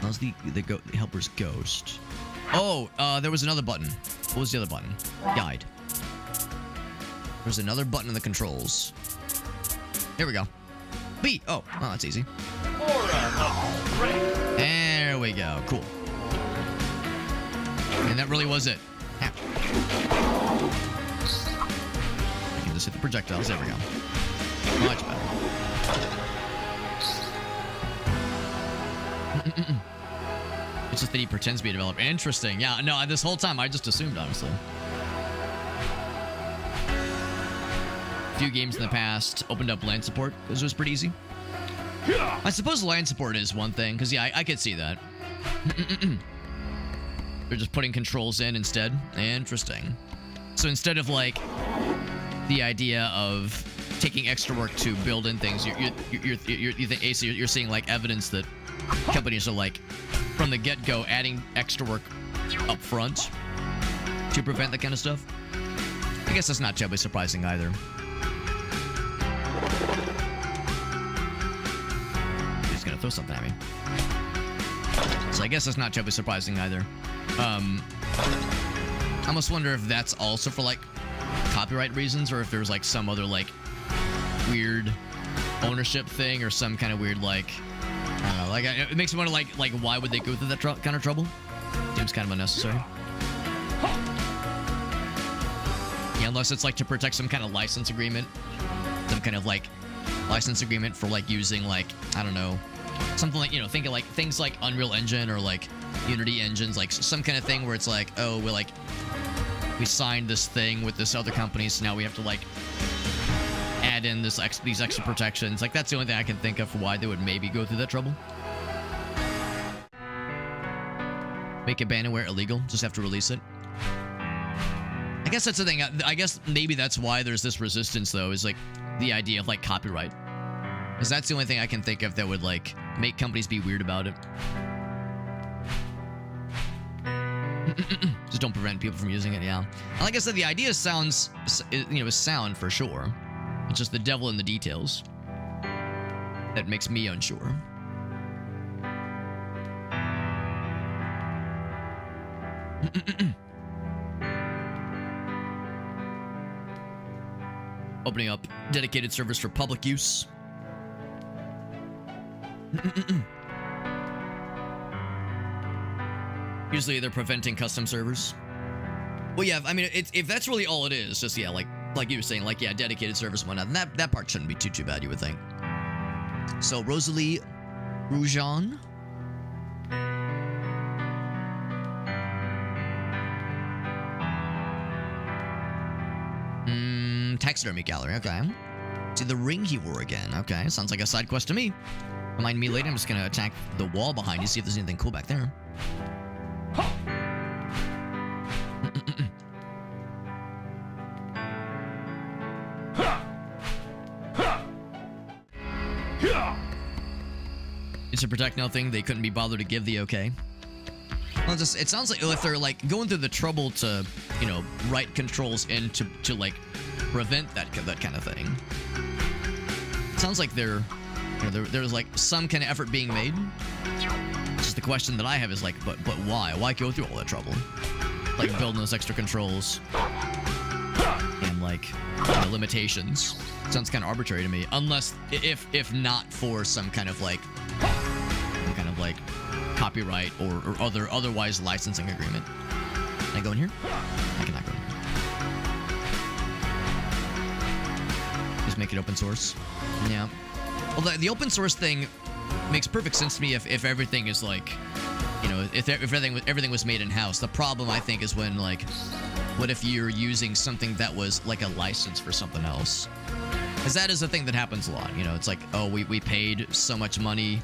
How's the helper's ghost? Oh, there was another button. What was the other button? Guide. There's another button in the controls. Here we go. B. Oh, that's easy. There we go. Cool. And that really was it. I can just hit the projectiles. There we go. Much better. It's just that he pretends to be a developer. Interesting. Yeah, no, this whole time I just assumed, honestly. A few games in the past opened up land support because it was pretty easy. I suppose land support is one thing, because yeah, I could see that. They're just putting controls in instead. Interesting. So instead of like the idea of taking extra work to build in things, you think, Ace, you're seeing like evidence that companies are like from the get-go adding extra work up front to prevent that kind of stuff. I guess that's not terribly surprising either. throw something at me. So I guess that's not terribly surprising either. I almost wonder if that's also for like copyright reasons, or if there's like some other like weird ownership thing, or some kind of weird like, I don't know, like it makes me wonder like why would they go through that kind of trouble? Seems kind of unnecessary. Yeah, unless it's like to protect some kind of license agreement, some kind of like license agreement for like using like, I don't know, something like, you know, thinking like things like Unreal Engine or like Unity engines, like some kind of thing where it's like, oh, we signed this thing with this other company, so now we have to like add in these extra protections. Like that's the only thing I can think of for why they would maybe go through that trouble. Make Abandonware illegal, just have to release it. I guess that's the thing. I guess maybe that's why there's this resistance, though, is like the idea of like copyright. Because that's the only thing I can think of that would like make companies be weird about it. Just don't prevent people from using it, yeah. And like I said, the idea sounds, you know, is sound for sure. It's just the devil in the details that makes me unsure. Opening up dedicated servers for public use. Usually they're preventing custom servers. Well, yeah, I mean, if that's really all it is, just, yeah, like you were saying, like, yeah, dedicated servers and whatnot, and that part shouldn't be too bad, you would think. So, Rosalie Roujon. Taxidermy gallery, okay. See the ring he wore again, okay. Sounds like a side quest to me. Remind me later, I'm just gonna attack the wall behind you, see if there's anything cool back there. It's a protect nothing, they couldn't be bothered to give the okay. Well, it sounds like if they're like going through the trouble to, you know, write controls in to like prevent that kind of thing. It sounds like there's like some kind of effort being made. Just the question that I have is like, but why? Why go through all that trouble? Like building those extra controls and like, you know, limitations. Sounds kind of arbitrary to me, unless if not for some kind of like copyright or otherwise licensing agreement. Can I go in here? I cannot go in here. Just make it open source. Yeah. Well, the open source thing makes perfect sense to me if everything is like, you know, if everything was made in-house. The problem, I think, is when, like, what if you're using something that was like a license for something else? Because that is a thing that happens a lot. You know, it's like, oh, we paid so much money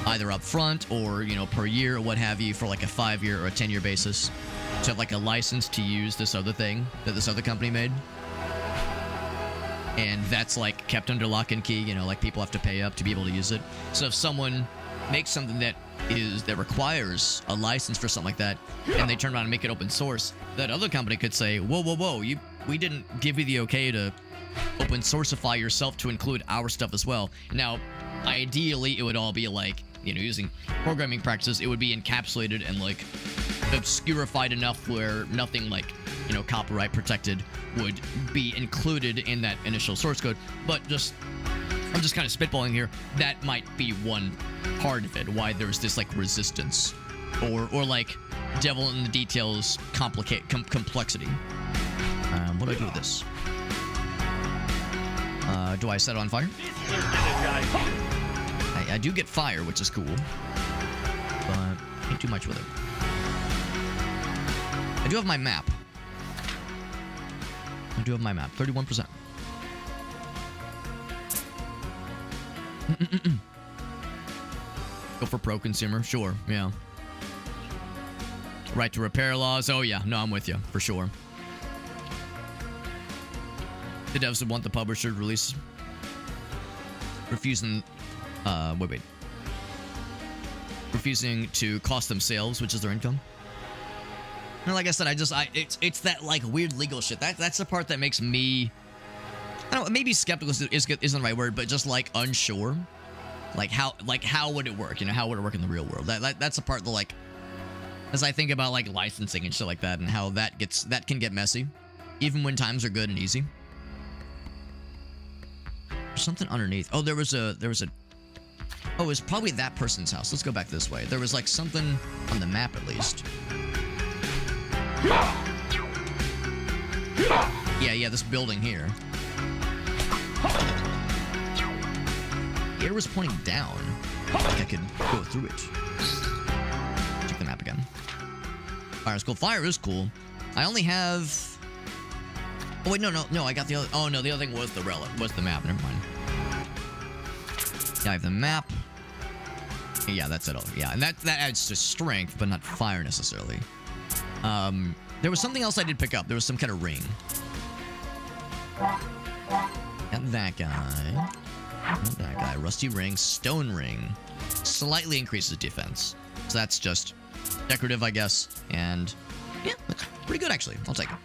either up front or, you know, per year or what have you for like a 5-year or a 10-year basis to have like a license to use this other thing that this other company made. And that's like kept under lock and key, you know, like people have to pay up to be able to use it. So if someone makes something that requires a license for something like that, and they turn around and make it open source, that other company could say, whoa, we didn't give you the okay to open sourceify yourself to include our stuff as well. Now, ideally, it would all be like, you know, using programming practices, it would be encapsulated and like obscurified enough where nothing like, you know, copyright protected would be included in that initial source code. But I'm just kind of spitballing here. That might be one part of it, why there's this like resistance or like devil in the details complexity. What do I do with this? Do I set it on fire? I do get fire, which is cool, but can't do much with it. I do have my map. 31%. Go for pro consumer, sure, yeah. Right to repair laws, oh yeah, no, I'm with you, for sure. The devs would want the publisher to release. Refusing to cost them sales, which is their income. And like I said, it's that like weird legal shit. That's the part that makes me, I don't know, maybe skeptical isn't the right word, but just like unsure. Like how would it work? You know, how would it work in the real world? That's the part that, like, as I think about like licensing and shit like that, and how that can get messy, even when times are good and easy. There's something underneath. Oh, there was a. Oh, it was probably that person's house. Let's go back this way. There was like something on the map at least. Yeah, this building here. The arrow was pointing down. Like I could go through it. Check the map again. Fire is cool. Fire is cool. I only have... Oh, wait, no. I got the other... Oh, no, the other thing was the relic. Was the map. Never mind. Yeah, I have the map. Yeah, that's it. Yeah, and that adds to strength, but not fire necessarily. There was something else I did pick up. There was some kind of ring. Got that guy. Not that guy. Rusty ring. Stone ring. Slightly increases defense. So that's just decorative, I guess. And yeah, pretty good actually. I'll take it.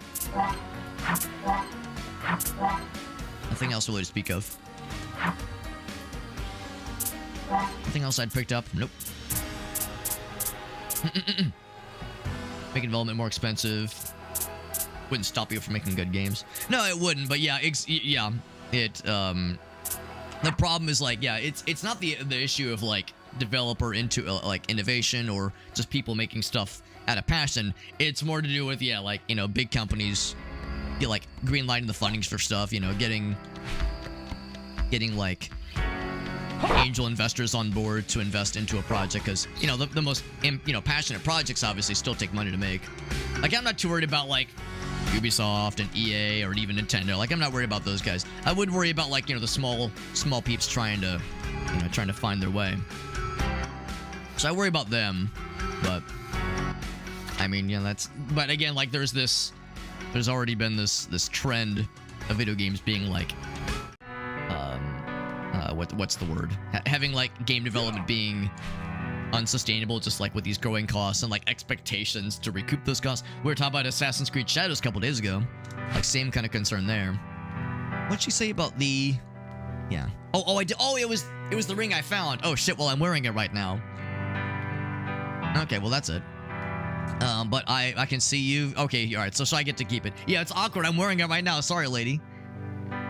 Nothing else really to speak of. Nothing else I'd picked up. Nope. Making development more expensive. Wouldn't stop you from making good games. No, it wouldn't. But yeah, the problem is like, yeah, it's not the issue of like developer into like innovation or just people making stuff out of passion. It's more to do with, yeah, like, you know, big companies get like greenlighting the fundings for stuff, you know, getting like angel investors on board to invest into a project, because, you know, the most, you know, passionate projects obviously still take money to make. Like, I'm not too worried about like Ubisoft and EA or even Nintendo. Like, I'm not worried about those guys. I would worry about, like, you know, the small peeps trying to find their way. So I worry about them, but I mean, yeah, but again, like, there's already been this trend of video games being like, what's the word? Having like game development being unsustainable, just like with these growing costs and like expectations to recoup those costs. We were talking about Assassin's Creed Shadows a couple days ago. Like, same kind of concern there. What'd she say about the... Yeah. Oh, I did. Oh, it was the ring I found. Oh, shit. Well, I'm wearing it right now. Okay, well, that's it. But I can see you. Okay, all right. So I get to keep it. Yeah, it's awkward. I'm wearing it right now. Sorry, lady.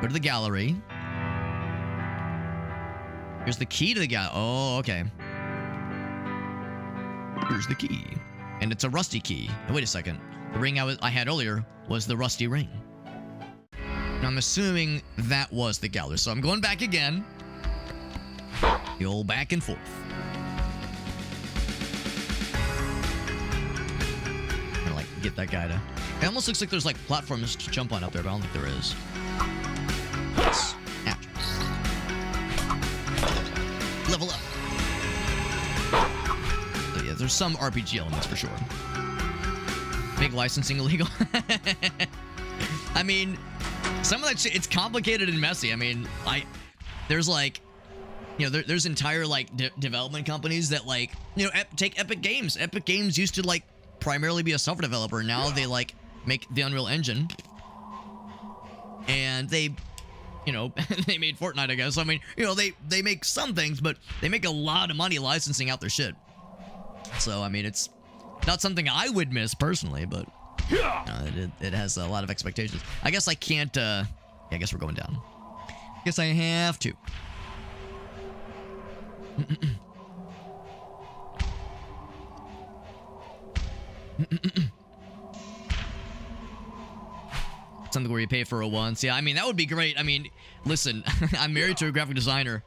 Go to the gallery. Here's the key to the gallery. Oh, okay. Here's the key. And it's a rusty key. Now, wait a second. The ring I had earlier was the rusty ring. Now, I'm assuming that was the gallery. So I'm going back again. The old back and forth. I'm gonna, like, get that guy to... It almost looks like there's, like, platforms to jump on up there, but I don't think there is. Yes. Yeah. Level up. So yeah, there's some RPG elements for sure. Make licensing illegal. I mean, some of that shit, it's complicated and messy. I mean, there's like, you know, there's entire like development companies that, like, you know, take Epic Games. Epic Games used to like primarily be a software developer. Now they like make the Unreal Engine, and they, you know, they made Fortnite, I guess. I mean, you know, they make some things, but they make a lot of money licensing out their shit. So, I mean, it's not something I would miss personally, but it has a lot of expectations. I guess I can't, yeah, I guess we're going down. I guess I have to. Something where you pay for it once. Yeah, I mean, that would be great. I mean, listen, I'm married to a graphic designer,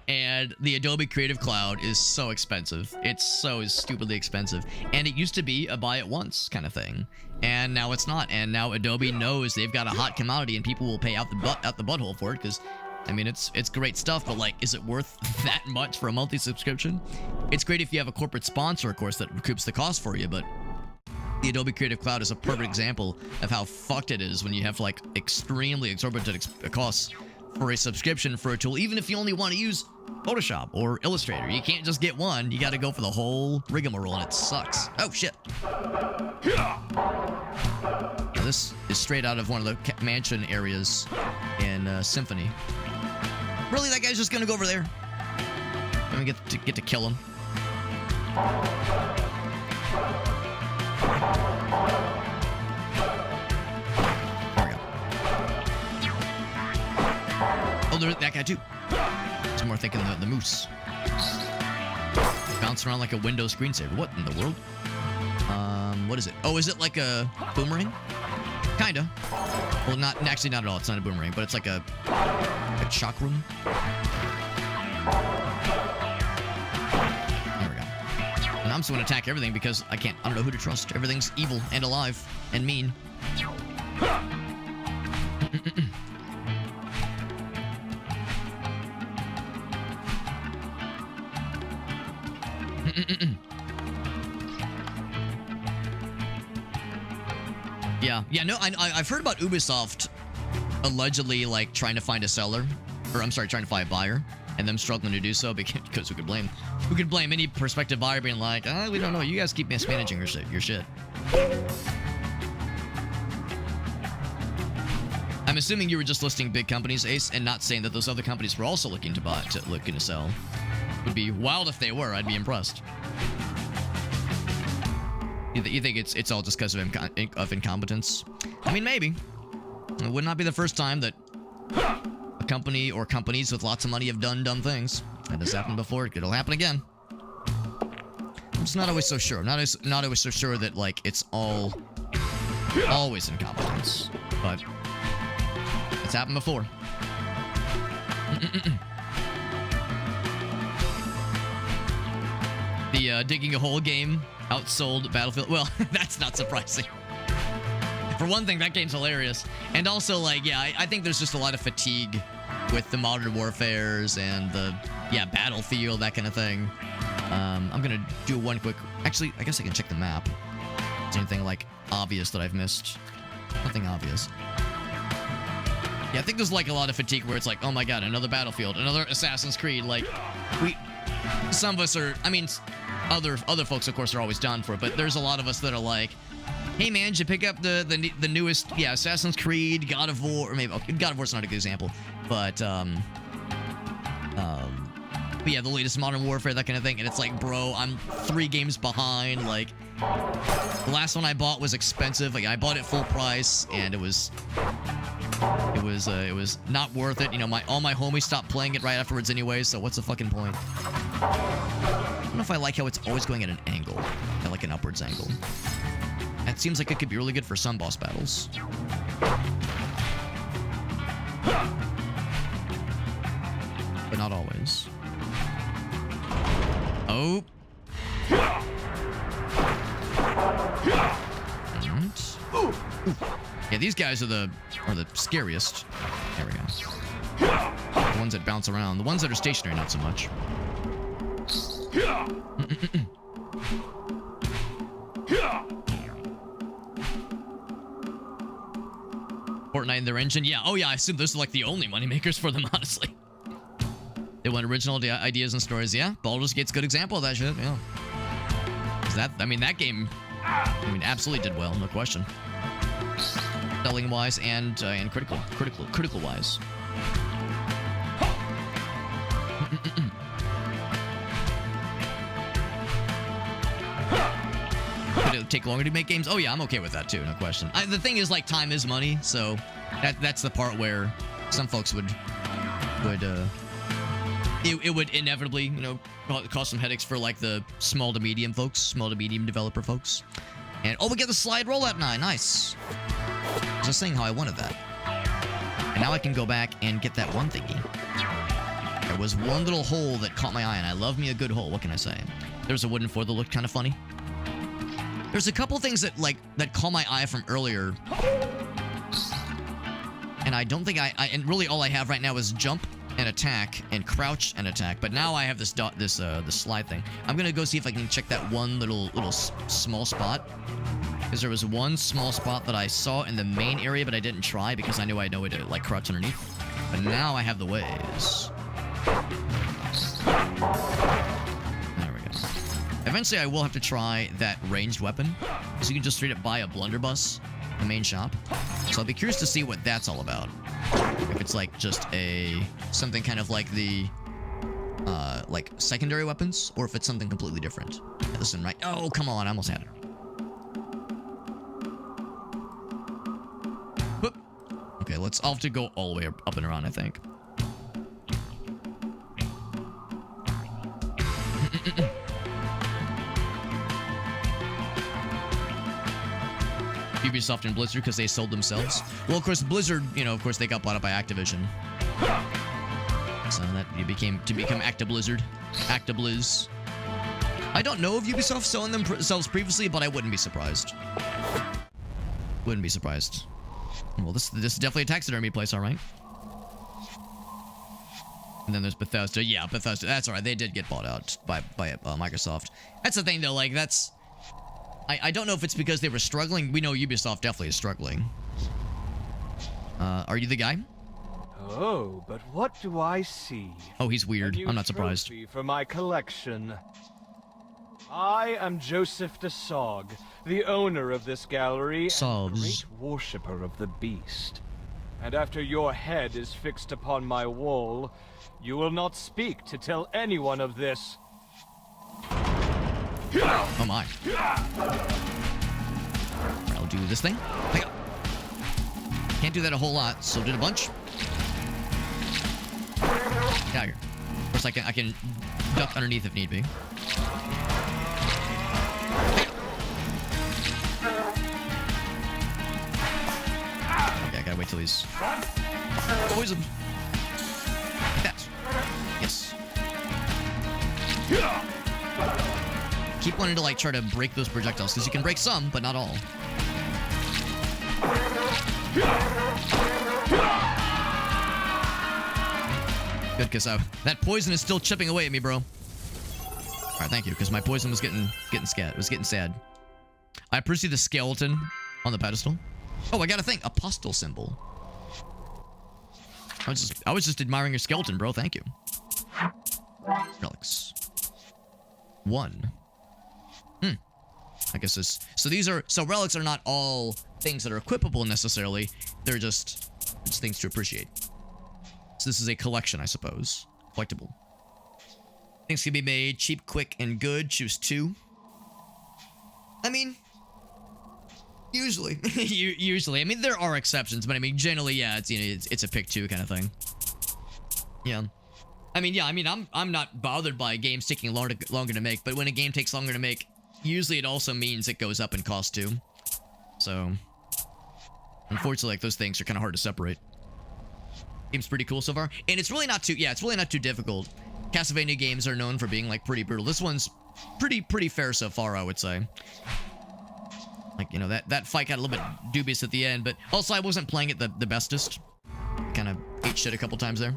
and the Adobe Creative Cloud is so expensive. It's so stupidly expensive. And it used to be a buy it once kind of thing. And now it's not. And now Adobe knows they've got a hot commodity and people will pay out the butthole for it, because, I mean, it's great stuff, but, like, is it worth that much for a monthly subscription? It's great if you have a corporate sponsor, of course, that recoups the cost for you, but the Adobe Creative Cloud is a perfect example of how fucked it is when you have, like, extremely exorbitant costs for a subscription for a tool, even if you only want to use Photoshop or Illustrator. You can't just get one. You got to go for the whole rigmarole, and it sucks. Oh, shit. Now, this is straight out of one of the mansion areas in Symphony. Really? That guy's just going to go over there? Then we get to kill him. There we go. Oh, there's that guy too. There's more thinking the moose. Bounce around like a Windows screensaver. What in the world? What is it? Oh, is it like a boomerang? Kinda. Well, actually not at all. It's not a boomerang, but it's like a chakram. There we go. And I'm just going to attack everything because I don't know who to trust. Everything's evil and alive and mean. Yeah, no, I've heard about Ubisoft allegedly, like, trying to find a seller. Or, I'm sorry, trying to find a buyer. And them struggling to do so because who could blame any prospective buyer being like, we don't know, you guys keep mismanaging your shit. I'm assuming you were just listing big companies, Ace, and not saying that those other companies were also looking to sell. Would be wild if they were. I'd be impressed. You think it's all just because of incompetence? I mean, maybe. It would not be the first time that a company or companies with lots of money have done dumb things. That has happened before. It'll happen again. I'm just not always so sure. Not always so sure that, like, it's always incompetence. But it's happened before. The digging a hole game outsold Battlefield. Well, that's not surprising. For one thing, that game's hilarious. And also, like, yeah, I think there's just a lot of fatigue with the Modern Warfares and the, Battlefield, that kind of thing. I'm gonna do one quick... Actually, I guess I can check the map. Is there anything, like, obvious that I've missed? Nothing obvious. Yeah, I think there's, like, a lot of fatigue where it's like, oh my god, another Battlefield, another Assassin's Creed. Like, some of us are... I mean... Other folks, of course, are always down for it, but there's a lot of us that are like, hey man, did you pick up the newest, Assassin's Creed, God of War, or maybe God of War's not a good example, but yeah, the latest Modern Warfare, that kind of thing, and it's like, bro, I'm 3 games behind. Like, the last one I bought was expensive. Like, I bought it full price, and it was not worth it. You know, all my homies stopped playing it right afterwards anyway, so what's the fucking point? I don't know if I like how it's always going at an angle, at like an upwards angle. That seems like it could be really good for some boss battles. But not always. Oh. And... yeah, these guys are the scariest. There we go. The ones that bounce around. The ones that are stationary, not so much. Fortnite and their engine? Yeah. Oh, yeah. I assume those are like the only moneymakers for them, honestly. They want original ideas and stories. Yeah. Baldur's Gate's a good example of that shit. Yeah. That game, absolutely did well. No question. Selling wise and critical wise. Could it take longer to make games? Oh yeah, I'm okay with that too, no question. The thing is, like, time is money, so that's the part where some folks would it would inevitably, you know, cause some headaches for like the small to medium developer folks. And oh, we get the slide rollout now, nice. I was just saying how I wanted that. And now I can go back and get that one thingy. There was one little hole that caught my eye, and I love me a good hole, what can I say? There's a wooden floor that looked kind of funny. There's a couple things that caught my eye from earlier. And I don't think and really all I have right now is jump and attack and crouch and attack. But now I have this slide thing. I'm gonna go see if I can check that one little small spot. Because there was one small spot that I saw in the main area, but I didn't try because I knew I had no way to, like, crouch underneath. But now I have the ways. There we go. Eventually I will have to try that ranged weapon. So you can just straight up buy a blunderbuss in the main shop. So I'll be curious to see what that's all about. If it's like just something kind of like the like secondary weapons, or if it's something completely different. Listen, right? Oh, come on, I almost had it. Whoop. Okay, I'll have to go all the way up and around, I think. Ubisoft and Blizzard because they sold themselves. Well, of course, Blizzard, you know, of course, they got bought up by Activision. So that you become Actiblizzard. Actiblizz. I don't know if Ubisoft selling themselves previously, but I wouldn't be surprised. Wouldn't be surprised. Well, this is definitely a taxidermy place, all right. And then there's Bethesda. Yeah, Bethesda. That's all right. They did get bought out by Microsoft. That's the thing, though. Like, that's... I don't know if it's because they were struggling. We know Ubisoft definitely is struggling. Are you the guy? Oh, but what do I see? Oh, he's weird. I'm not surprised. Trophy for my collection. I am Joseph de Sog, the owner of this gallery and great worshipper of the beast. And after your head is fixed upon my wall, you will not speak to tell anyone of this. Oh my. I'll do this thing. Can't do that a whole lot, so did a bunch. Get out here. Of course, I can duck underneath if need be. Okay, I gotta wait till he's poisoned. Like that. Yes. Keep wanting to, like, try to break those projectiles, because you can break some, but not all. Good, because that poison is still chipping away at me, bro. Alright, thank you, because my poison was getting scared. It was getting sad. I appreciate the skeleton on the pedestal. Oh, I got a thing. Apostle symbol. I was just admiring your skeleton, bro. Thank you. Relics. 1. I guess this... So relics are not all things that are equipable necessarily. They're just things to appreciate. So this is a collection, I suppose. Collectible. Things can be made cheap, quick, and good. Choose 2. I mean... Usually. Usually. I mean, there are exceptions, but I mean, generally, yeah, it's, you know, it's a pick 2 kind of thing. Yeah. I mean, yeah, I mean, I'm not bothered by games taking longer to make, but when a game takes longer to make, usually it also means it goes up in cost too. So, unfortunately, like, those things are kind of hard to separate. Game's pretty cool so far, and it's really not too, yeah, it's really not too difficult. Castlevania games are known for being, like, pretty brutal. This one's pretty fair so far, I would say. Like, you know, that fight got a little bit dubious at the end, but also I wasn't playing it the bestest. Kind of ate shit a couple times there.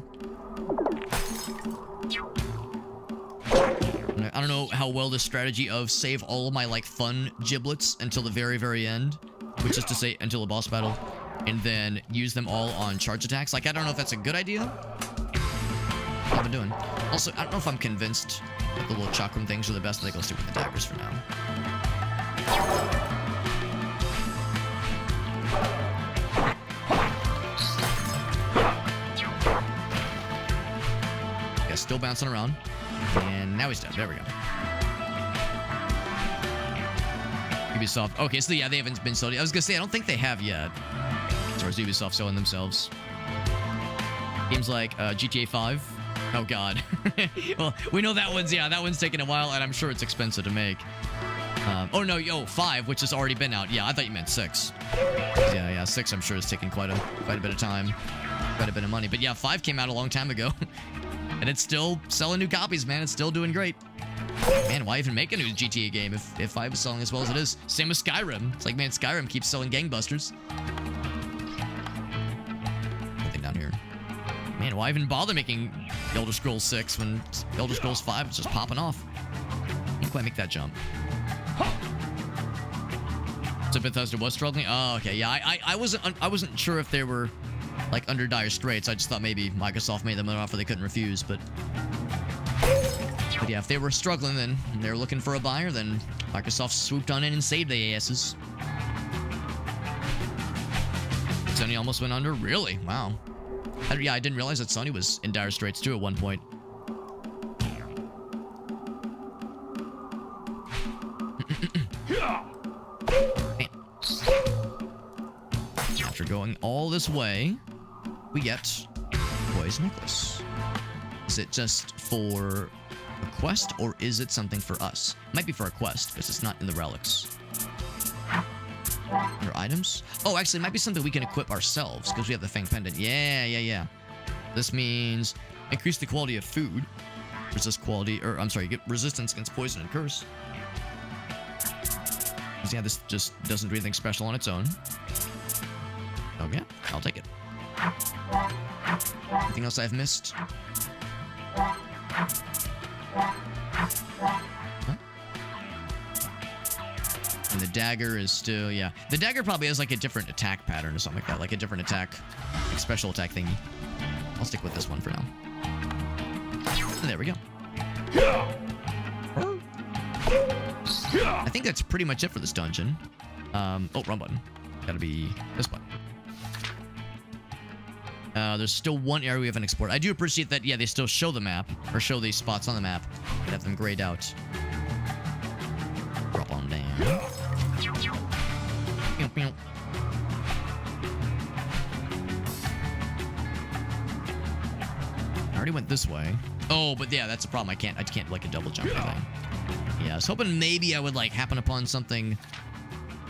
I don't know how well this strategy of save all of my, like, fun giblets until the very, very end, which is to say until a boss battle, and then use them all on charge attacks. Like, I don't know if that's a good idea. What I've been doing. Also, I don't know if I'm convinced that the little chakram things are the best. I think I'll stick with the daggers for now. Yeah, still bouncing around. And now he's dead. There we go. Ubisoft. Okay, so yeah, they haven't been sold. I was gonna say, I don't think they have yet. As far as Ubisoft selling themselves. Games like GTA 5. Oh god. Well, we know that one's taking a while, and I'm sure it's expensive to make. Oh no, 5, which has already been out. Yeah, I thought you meant 6. Yeah, 6 I'm sure is taking quite a bit of time. Quite a bit of money. But yeah, 5 came out a long time ago. And it's still selling new copies, man. It's still doing great. Man, why even make a new GTA game if 5 is selling as well as it is? Same with Skyrim. It's like, man, Skyrim keeps selling gangbusters. Nothing down here. Man, why even bother making Elder Scrolls 6 when Elder Scrolls 5 is just popping off? Can't quite make that jump. So Bethesda was struggling? Oh, okay. Yeah, I wasn't sure if they were, like, under dire straits. I just thought maybe Microsoft made them an offer they couldn't refuse, but yeah, if they were struggling, then they were looking for a buyer, then Microsoft swooped on in and saved the asses. Sony almost went under? Really? Wow. Yeah, I didn't realize that Sony was in dire straits too at one point. after going all this way, we get Boy's Necklace. Is it just for a quest, or is it something for us? Might be for a quest, because it's not in the relics. Under items? Oh, actually, it might be something we can equip ourselves, because we have the Fang Pendant. Yeah. This means increase the quality of food. Get resistance against poison and curse. Yeah, this just doesn't do anything special on its own. Okay, I'll take it. Anything else I've missed? Huh? And the dagger is still, yeah. The dagger probably has like a different attack pattern or something like that. Like a different attack, like special attack thingy. I'll stick with this one for now. And there we go. I think that's pretty much it for this dungeon. Oh, wrong button. Gotta be this button. There's still one area we haven't explored. I do appreciate that, yeah, they still show the map, or show these spots on the map, but have them grayed out. Drop on down. Pew, pew. I already went this way. Oh, but yeah, that's a problem. I can't like a double jump thing. Yeah, I was hoping maybe I would like happen upon something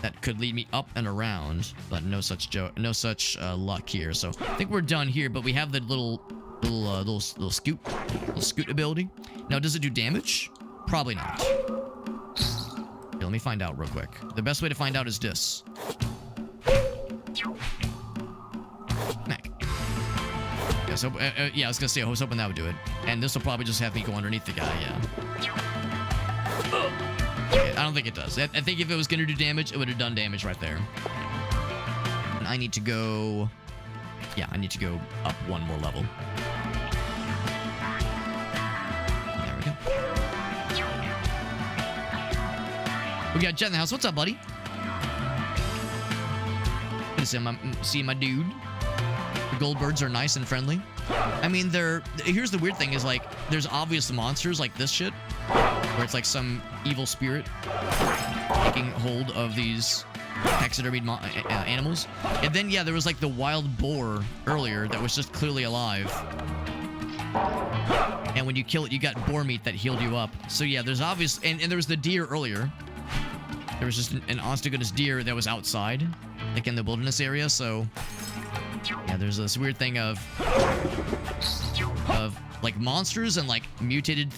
that could lead me up and around, but no such luck here. So I think we're done here, but we have the little scoot ability. Now, does it do damage? Probably not. Okay, let me find out real quick. The best way to find out is this. Mac. Yeah, so, yeah, I was gonna say I was hoping that would do it, and this will probably just have me go underneath the guy. Yeah. Okay, I don't think it does. I think if it was gonna do damage, it would have done damage right there. And I need to go... Yeah, I need to go up one more level. There we go. We got Jet in the house. What's up, buddy? Good to see my dude. The Goldbirds are nice and friendly. I mean, here's the weird thing is, like, there's obvious monsters like this shit, where it's like some evil spirit taking hold of these taxidermied animals. And then, yeah, there was like the wild boar earlier that was just clearly alive. And when you kill it, you got boar meat that healed you up. So yeah, there's obvious... And there was the deer earlier. There was just an honest-to-goodness deer that was outside, like in the wilderness area, so... Yeah, there's this weird thing of like monsters and like mutated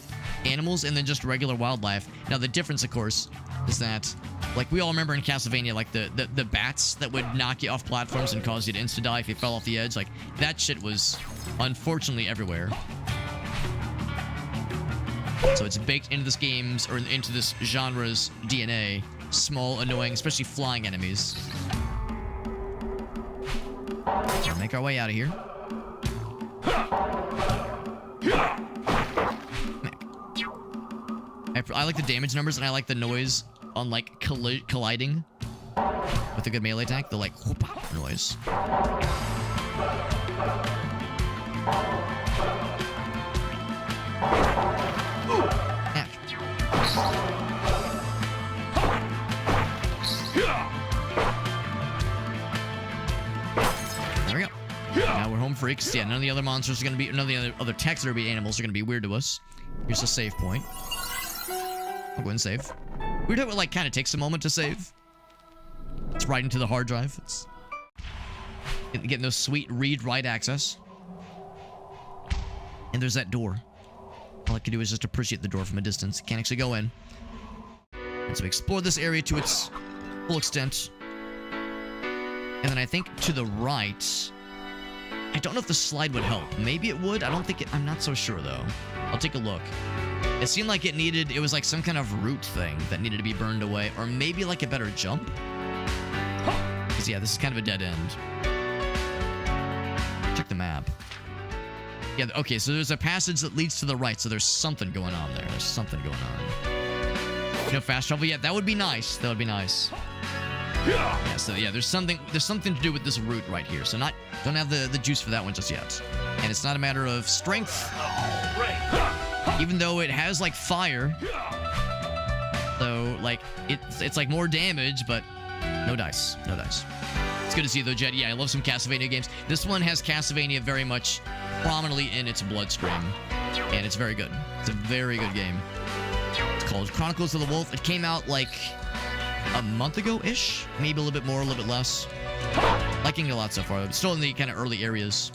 animals and then just regular wildlife. Now the difference, of course, is that like we all remember in Castlevania, like the bats that would knock you off platforms and cause you to insta-die if you fell off the edge. Like that shit was unfortunately everywhere. So it's baked into this game's or into this genre's DNA. Small, annoying, especially flying enemies. So make our way out of here. I like the damage numbers and I like the noise on like colliding with a good melee attack. The like whoop noise. There we go. Now we're home freaks. Yeah, none of the other monsters are gonna be, none of the other taxidermy animals are gonna be weird to us. Here's a save point. I'll go and save. Weird how it like kind of takes a moment to save. It's right into the hard drive. It's getting those sweet read-write access. And there's that door. All I can do is just appreciate the door from a distance. Can't actually go in. And so explore this area to its full extent. And then I think to the right, I don't know if the slide would help. Maybe it would. I don't think it, I'm not so sure though. I'll take a look. It seemed like it was like some kind of root thing that needed to be burned away, or maybe like a better jump. Because yeah, this is kind of a dead end. Check the map. Yeah, okay, so there's a passage that leads to the right, so there's something going on there. There's something going on. No fast travel yet? That would be nice. That would be nice. Yeah, so yeah, there's something to do with this route right here. So don't have the juice for that one just yet. And it's not a matter of strength. Even though it has like fire. So like it's like more damage, but no dice. No dice. It's good to see you though, Jed. Yeah, I love some Castlevania games. This one has Castlevania very much prominently in its bloodstream, and it's very good. It's a very good game. It's called Chronicles of the Wolf. It came out like a month ago-ish, maybe a little bit more, a little bit less. Liking it a lot so far. Still in the kind of early areas.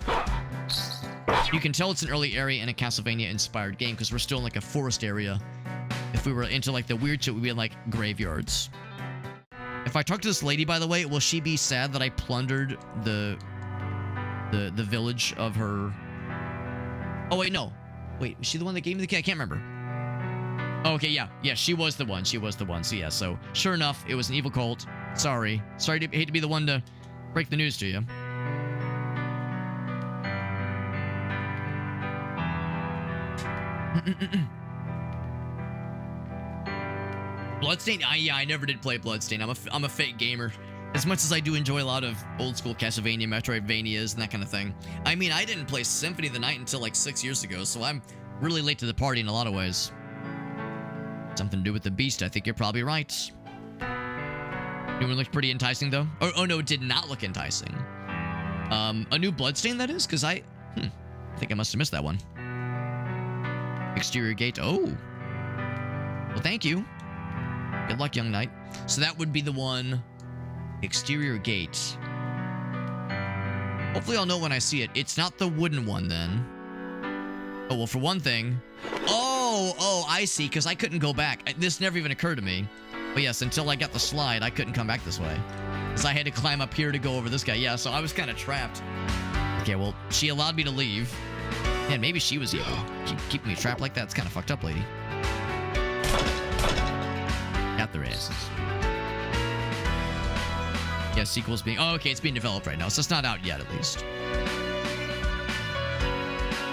You can tell it's an early area in a Castlevania-inspired game because we're still in like a forest area. If we were into like the weird shit, we'd be in like graveyards. If I talk to this lady, by the way, will she be sad that I plundered the village of her? Oh wait, no. Wait, was she the one that gave me the key? I can't remember. Oh, okay, yeah, she was the one. She was the one. So yeah, so sure enough, it was an evil cult. Sorry to hate to be the one to break the news to you. Bloodstained? Yeah, I never did play Bloodstained. I'm a fake gamer. As much as I do enjoy a lot of old school Castlevania, Metroidvanias, and that kind of thing. I mean, I didn't play Symphony of the Night until like 6 years ago, so I'm really late to the party in a lot of ways. Something to do with the beast, I think you're probably right. New one looked pretty enticing, though. Oh no, it did not look enticing. A new Bloodstained, that is? Because I think I must have missed that one. Exterior gate. Oh. Well, thank you. Good luck, young knight. So that would be the one. Exterior gate. Hopefully I'll know when I see it. It's not the wooden one, then. Oh, well, for one thing. Oh, I see, because I couldn't go back. This never even occurred to me. But yes, until I got the slide, I couldn't come back this way. Because I had to climb up here to go over this guy. Yeah, so I was kind of trapped. Okay, well, she allowed me to leave. Man, maybe she was evil. Keeping me trapped like that. It's kind of fucked up, lady. Got their asses. Yeah, sequel's being... Oh, okay, it's being developed right now, so it's not out yet, at least.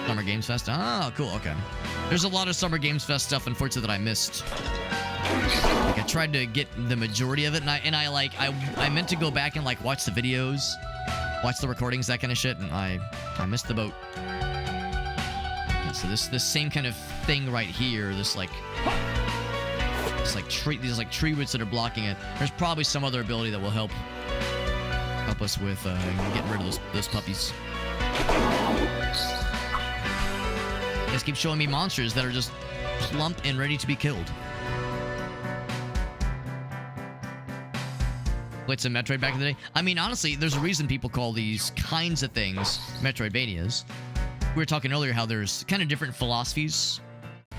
Summer Games Fest? Oh, cool, okay. There's a lot of Summer Games Fest stuff, unfortunately, that I missed. Like, I tried to get the majority of it, and I meant to go back and, like, watch the videos, watch the recordings, that kind of shit, and I missed the boat. So this same kind of thing right here, these tree roots that are blocking it. There's probably some other ability that will help us with getting rid of those puppies. Just keep showing me monsters that are just plump and ready to be killed. Played some Metroid back in the day. I mean, honestly, there's a reason people call these kinds of things Metroidvanias. We were talking earlier how there's kind of different philosophies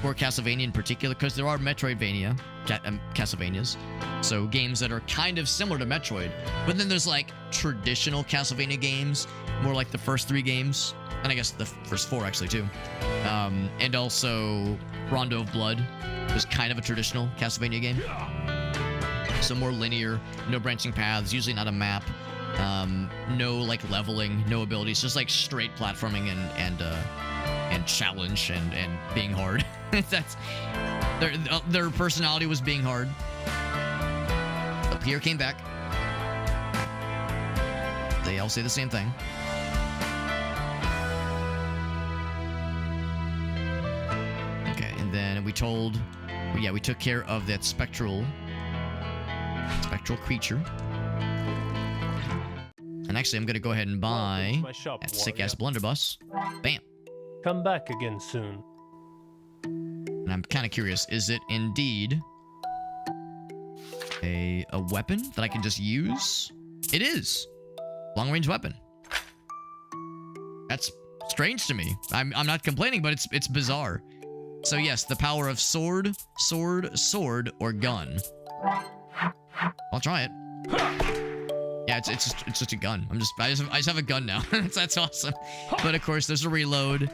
for Castlevania in particular, because there are Metroidvania Castlevanias, so games that are kind of similar to Metroid, but then there's like traditional Castlevania games, more like the first 3 games, and I guess the first 4 actually too, and also Rondo of Blood was kind of a traditional Castlevania game, so more linear, no branching paths, usually not a map, no like leveling, no abilities, just like straight platforming and challenge and being hard. That's their personality was being hard. But Pierre came back. They all say the same thing. Okay, and then we took care of that spectral creature. And actually, I'm gonna go ahead and buy that sick-ass blunderbuss. Bam. Come back again soon. And I'm kind of curious, is it indeed a weapon that I can just use? It is. Long-range weapon. That's strange to me. I'm not complaining, but it's bizarre. So yes, the power of sword, or gun. I'll try it. Yeah, it's just a gun. I just have a gun now. That's awesome. But of course, there's a reload,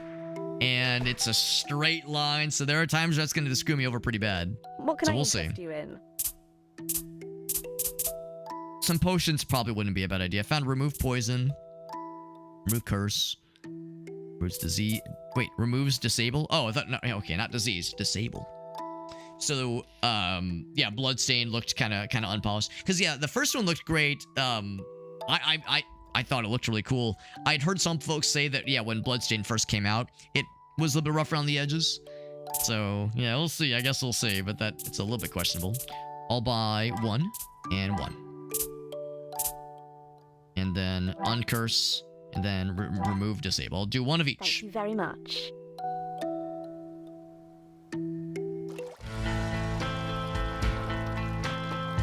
and it's a straight line. So there are times that's going to screw me over pretty bad. What can so I we'll see. you in? Some potions probably wouldn't be a bad idea. I found remove poison, remove curse, removes disease. Wait, removes disable. Oh, I thought no. Okay, not disease, disable. So, yeah, Bloodstain looked kind of unpolished. Because, yeah, the first one looked great. I thought it looked really cool. I'd heard some folks say that, yeah, when Bloodstain first came out, it was a little bit rough around the edges. So, yeah, we'll see. I guess we'll see. But it's a little bit questionable. I'll buy 1 and 1. and then uncurse, and then remove disable. I'll do one of each. Thank you very much.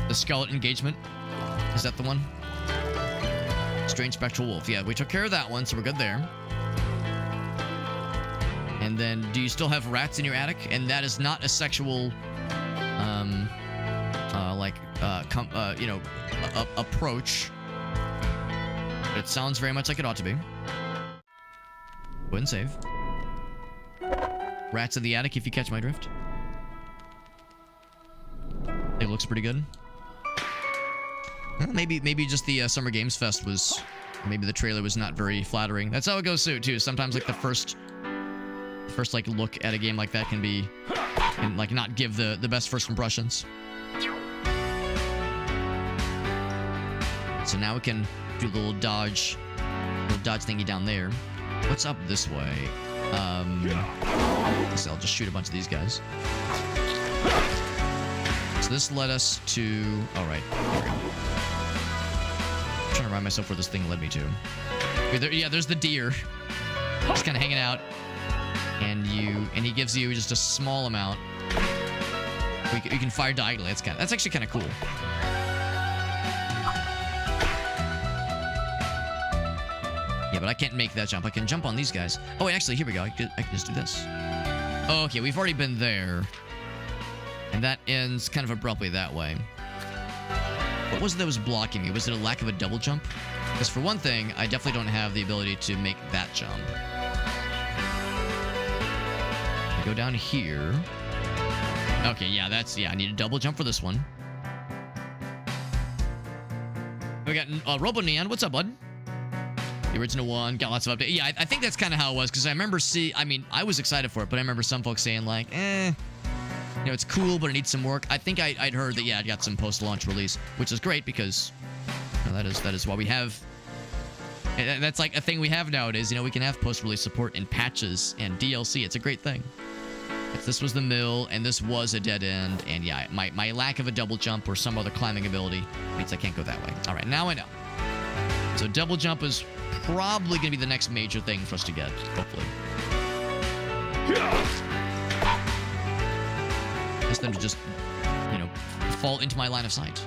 The skeleton engagement. Is that the one? Strange spectral wolf. Yeah, we took care of that one, so we're good there. And then, do you still have rats in your attic? And that is not a sexual, approach. But it sounds very much like it ought to be. Go ahead and save. Rats in the attic, if you catch my drift. It looks pretty good. Well, maybe just the Summer Games Fest was... Maybe the trailer was not very flattering. That's how it goes too. Sometimes, like, the first like look at a game like that can like not give the best first impressions. So now we can do a little dodge thingy down there. What's up this way? So I'll just shoot a bunch of these guys. So this led us to... All right, here we go. I'm trying to remind myself where this thing led me to. Yeah, there's the deer. Just kind of hanging out. And he gives you just a small amount. You can fire diagonally. That's actually kind of cool. Yeah, but I can't make that jump. I can jump on these guys. Oh, wait, actually, here we go. I can just do this. Oh, okay, we've already been there. And that ends kind of abruptly that way. What was it that was blocking me? Was it a lack of a double jump? Because for one thing, I definitely don't have the ability to make that jump. I go down here. Okay, yeah, I need a double jump for this one. We got Robo Neon. What's up, bud? The original one. Got lots of updates. Yeah, I think that's kind of how it was, because I remember I was excited for it, but I remember some folks saying, like, you know, it's cool, but it needs some work. I think I'd heard that, yeah, it got some post-launch release, which is great because, you know, that is why we have... And that's like a thing we have nowadays. You know, we can have post-release support and patches and DLC. It's a great thing. This was the mill, and this was a dead end. And yeah, my lack of a double jump or some other climbing ability means I can't go that way. All right, now I know. So double jump is probably going to be the next major thing for us to get, hopefully. Ask them to just, you know, fall into my line of sight.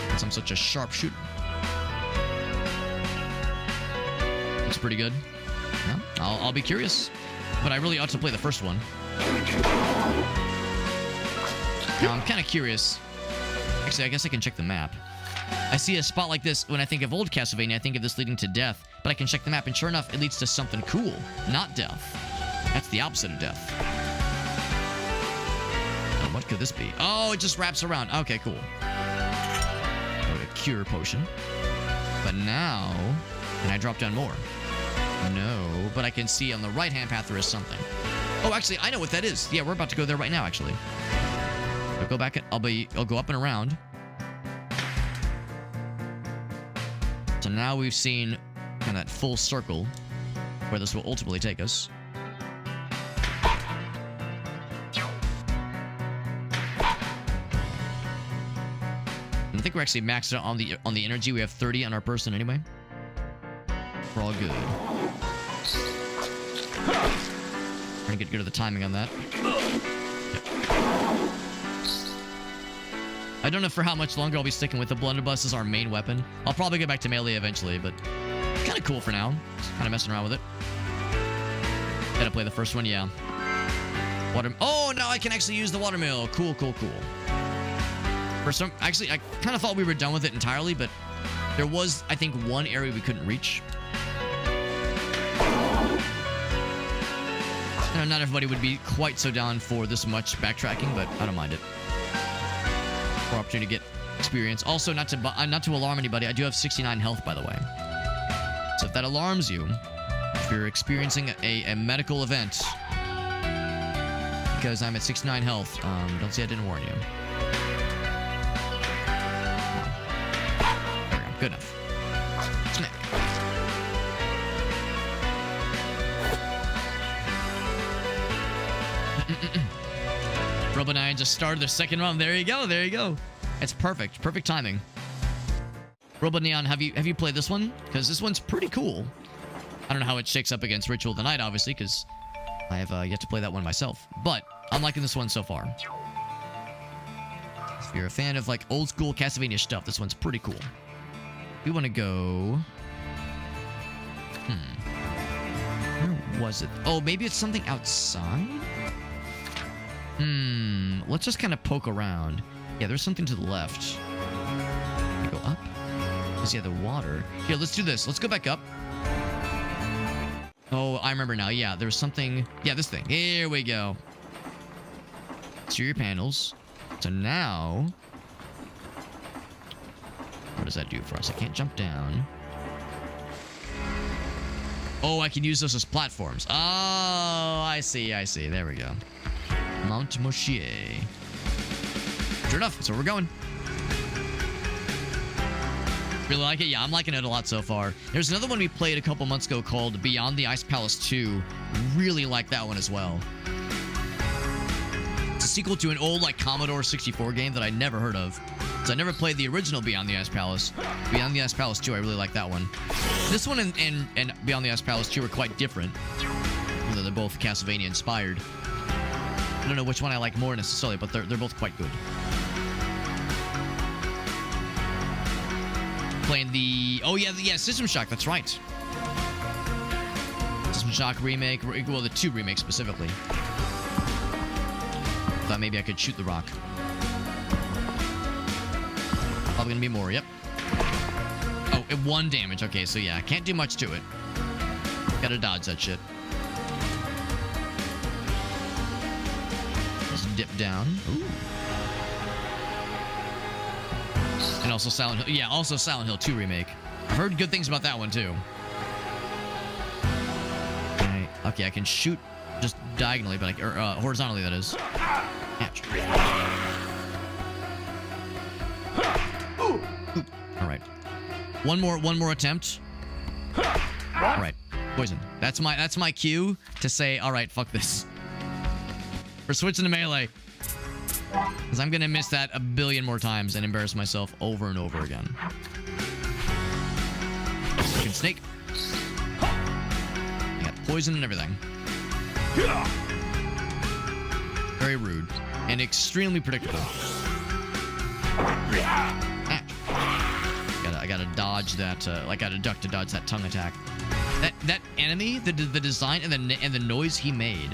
Because I'm such a sharp shooter. Looks pretty good. Yeah, I'll be curious. But I really ought to play the first one. Now, I'm kind of curious. Actually, I guess I can check the map. I see a spot like this when I think of old Castlevania. I think of this leading to death. But I can check the map, and sure enough, it leads to something cool. Not death. That's the opposite of death. Oh, what could this be? Oh, it just wraps around. Okay, cool. Oh, a cure potion. But now... Can I drop down more? No, but I can see on the right-hand path there is something. Oh, actually, I know what that is. Yeah, we're about to go there right now, actually. I'll go back. I'll go up and around. So now we've seen kind of that full circle where this will ultimately take us. And I think we're actually maxed out on the energy. We have 30 on our person anyway. We're all good. Trying to get good at the timing on that. I don't know for how much longer I'll be sticking with the blunderbuss as our main weapon. I'll probably go back to melee eventually, but kind of cool for now. Just kind of messing around with it. Gotta play the first one, yeah. Oh, now I can actually use the watermill. Cool, cool, cool. Actually, I kind of thought we were done with it entirely, but there was, I think, one area we couldn't reach. I know not everybody would be quite so down for this much backtracking, but I don't mind it. For opportunity to get experience. Also, not to alarm anybody, I do have 69 health, by the way. So if that alarms you, if you're experiencing a medical event, because I'm at 69 health, don't say I didn't warn you. There we go. Good enough. Smack. Robo9 just started their second run. There you go. There you go. It's perfect. Perfect timing. Robot Neon, have you played this one? Because this one's pretty cool. I don't know how it shakes up against Ritual of the Night, obviously, because I have yet to play that one myself. But I'm liking this one so far. If you're a fan of like old school Castlevania stuff, this one's pretty cool. We want to go. Where was it? Oh, maybe it's something outside? Let's just kind of poke around. Yeah, there's something to the left. Can I go up? Because, yeah, the water. Here, let's do this. Let's go back up. Oh, I remember now. Yeah, there's something. Yeah, this thing. Here we go. Exterior panels. So now, what does that do for us? I can't jump down. Oh, I can use those as platforms. Oh, I see. There we go. Mount Moshier. Sure enough, that's where we're going. Really like it? Yeah, I'm liking it a lot so far. There's another one we played a couple months ago called Beyond the Ice Palace 2. Really like that one as well. It's a sequel to an old like Commodore 64 game that I never heard of. So I never played the original Beyond the Ice Palace. Beyond the Ice Palace 2, I really like that one. This one and Beyond the Ice Palace 2 are quite different. Although they're both Castlevania-inspired. I don't know which one I like more necessarily, but they're both quite good. Playing the... Oh, yeah, System Shock, that's right. System Shock remake, well, the 2 remakes specifically. Thought maybe I could shoot the rock. Probably gonna be more, yep. Oh, 1 damage, okay, so yeah, can't do much to it. Gotta dodge that shit. Just dip down. Ooh. And also Silent Hill. Yeah, also Silent Hill 2 remake. I've heard good things about that one too. Okay, I can shoot just diagonally, but horizontally, that is. Ouch. All right. One more attempt. All right. Poison. That's my cue to say, all right, fuck this. We're switching to melee. Because I'm going to miss that a billion more times and embarrass myself over and over again. Good snake. I got poison and everything. Very rude. And extremely predictable. I gotta dodge that, I gotta duck to dodge that tongue attack. That enemy, the design and the noise he made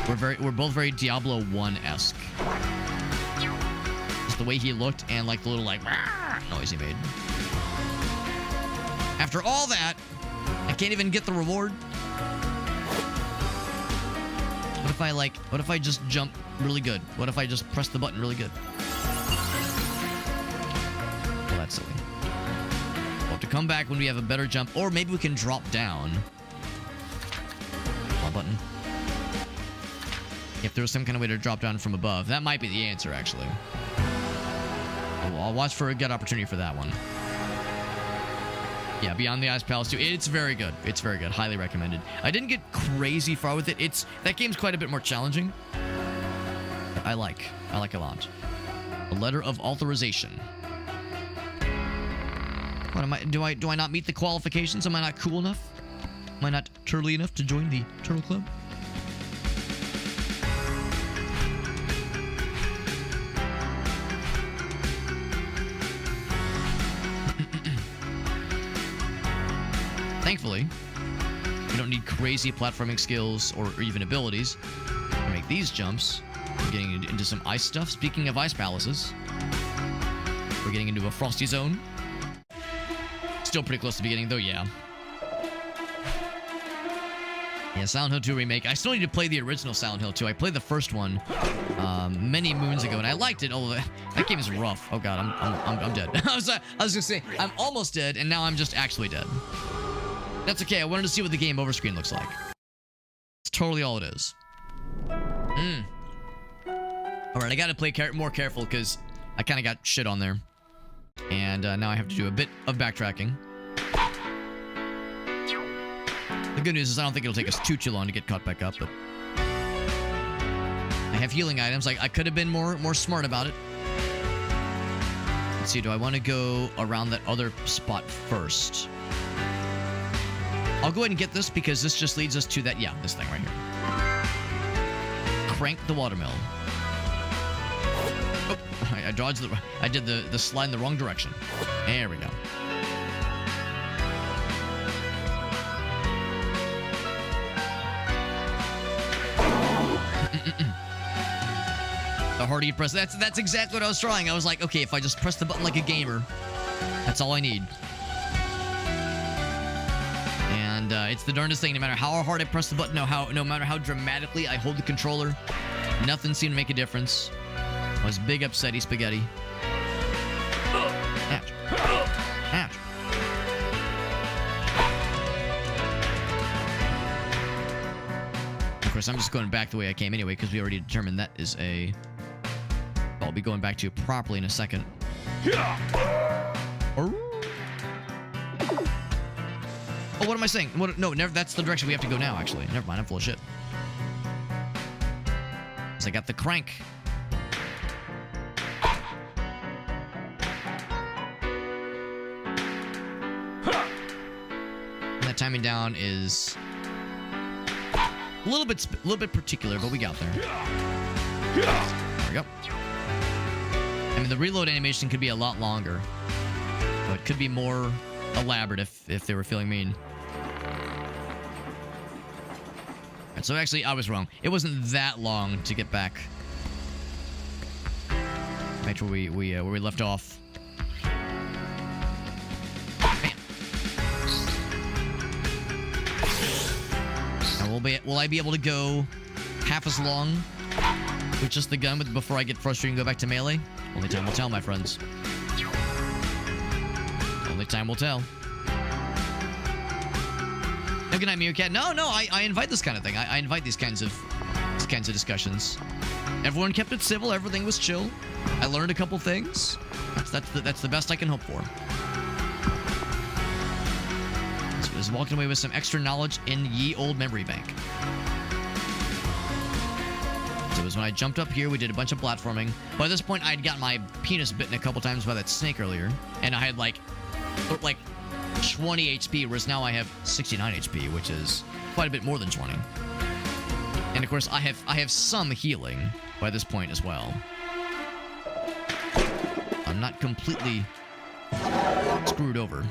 were both very Diablo 1-esque. Just the way he looked and like the little like noise he made. After all that, I can't even get the reward. What if I just jump really good? What if I just press the button really good? Well, that's silly. We'll have to come back when we have a better jump, or maybe we can drop down. Wrong button. If there's some kind of way to drop down from above, that might be the answer, actually. I'll watch for a good opportunity for that one. Yeah, Beyond the Ice Palace 2. It's very good. It's very good. Highly recommended. I didn't get crazy far with it. That game's quite a bit more challenging. But I like a lot. A letter of authorization. What am I? Do I not meet the qualifications? Am I not cool enough? Am I not turtly enough to join the Turtle Club? Thankfully, we don't need crazy platforming skills or even abilities to make these jumps. We're getting into some ice stuff. Speaking of ice palaces, we're getting into a frosty zone. Still pretty close to the beginning, though, yeah. Yeah, Silent Hill 2 remake. I still need to play the original Silent Hill 2. I played the first one many moons ago, and I liked it. Although that game is rough. Oh god, I'm dead. I was gonna say I'm almost dead, and now I'm just actually dead. That's okay. I wanted to see what the game over screen looks like. It's totally all it is. All right, I got to play more careful because I kind of got shit on there, and now I have to do a bit of backtracking. The good news is I don't think it'll take us too long to get caught back up, but I have healing items. I could have been more smart about it. Let's see, do I want to go around that other spot first? I'll go ahead and get this because this just leads us to that, yeah, this thing right here. Crank the watermill. Oh, I dodged the, I did the slide in the wrong direction. There we go. The harder you press, that's exactly what I was trying. I was like, okay, if I just press the button like a gamer, that's all I need. And it's the darndest thing. No matter how hard I press the button, no matter how dramatically I hold the controller, nothing seemed to make a difference. I was big upsetty spaghetti. Ouch. Ouch. Of course, I'm just going back the way I came anyway, because we already determined that is a... I'll be going back to properly in a second. Oh, what am I saying? What? No, never. That's the direction we have to go now, actually. Never mind, I'm full of shit. So I got the crank. And that timing down is a little bit particular, but we got there. There we go. I mean, the reload animation could be a lot longer, but it could be more elaborate if they were feeling mean. Right, so actually, I was wrong. It wasn't that long to get back where we left off. Bam. Now will I be able to go half as long with just the gun before I get frustrated and go back to melee? Only time will tell, my friends. Only time will tell. No, good night, Meerkat. No, I invite this kind of thing. I invite these kinds of discussions. Everyone kept it civil. Everything was chill. I learned a couple things. That's the best I can hope for. So I was walking away with some extra knowledge in ye old memory bank. So it was when I jumped up here, we did a bunch of platforming. By this point, I'd got my penis bitten a couple times by that snake earlier, and I had like 20 HP, whereas now I have 69 HP, which is quite a bit more than 20. And of course, I have some healing by this point as well. I'm not completely screwed over.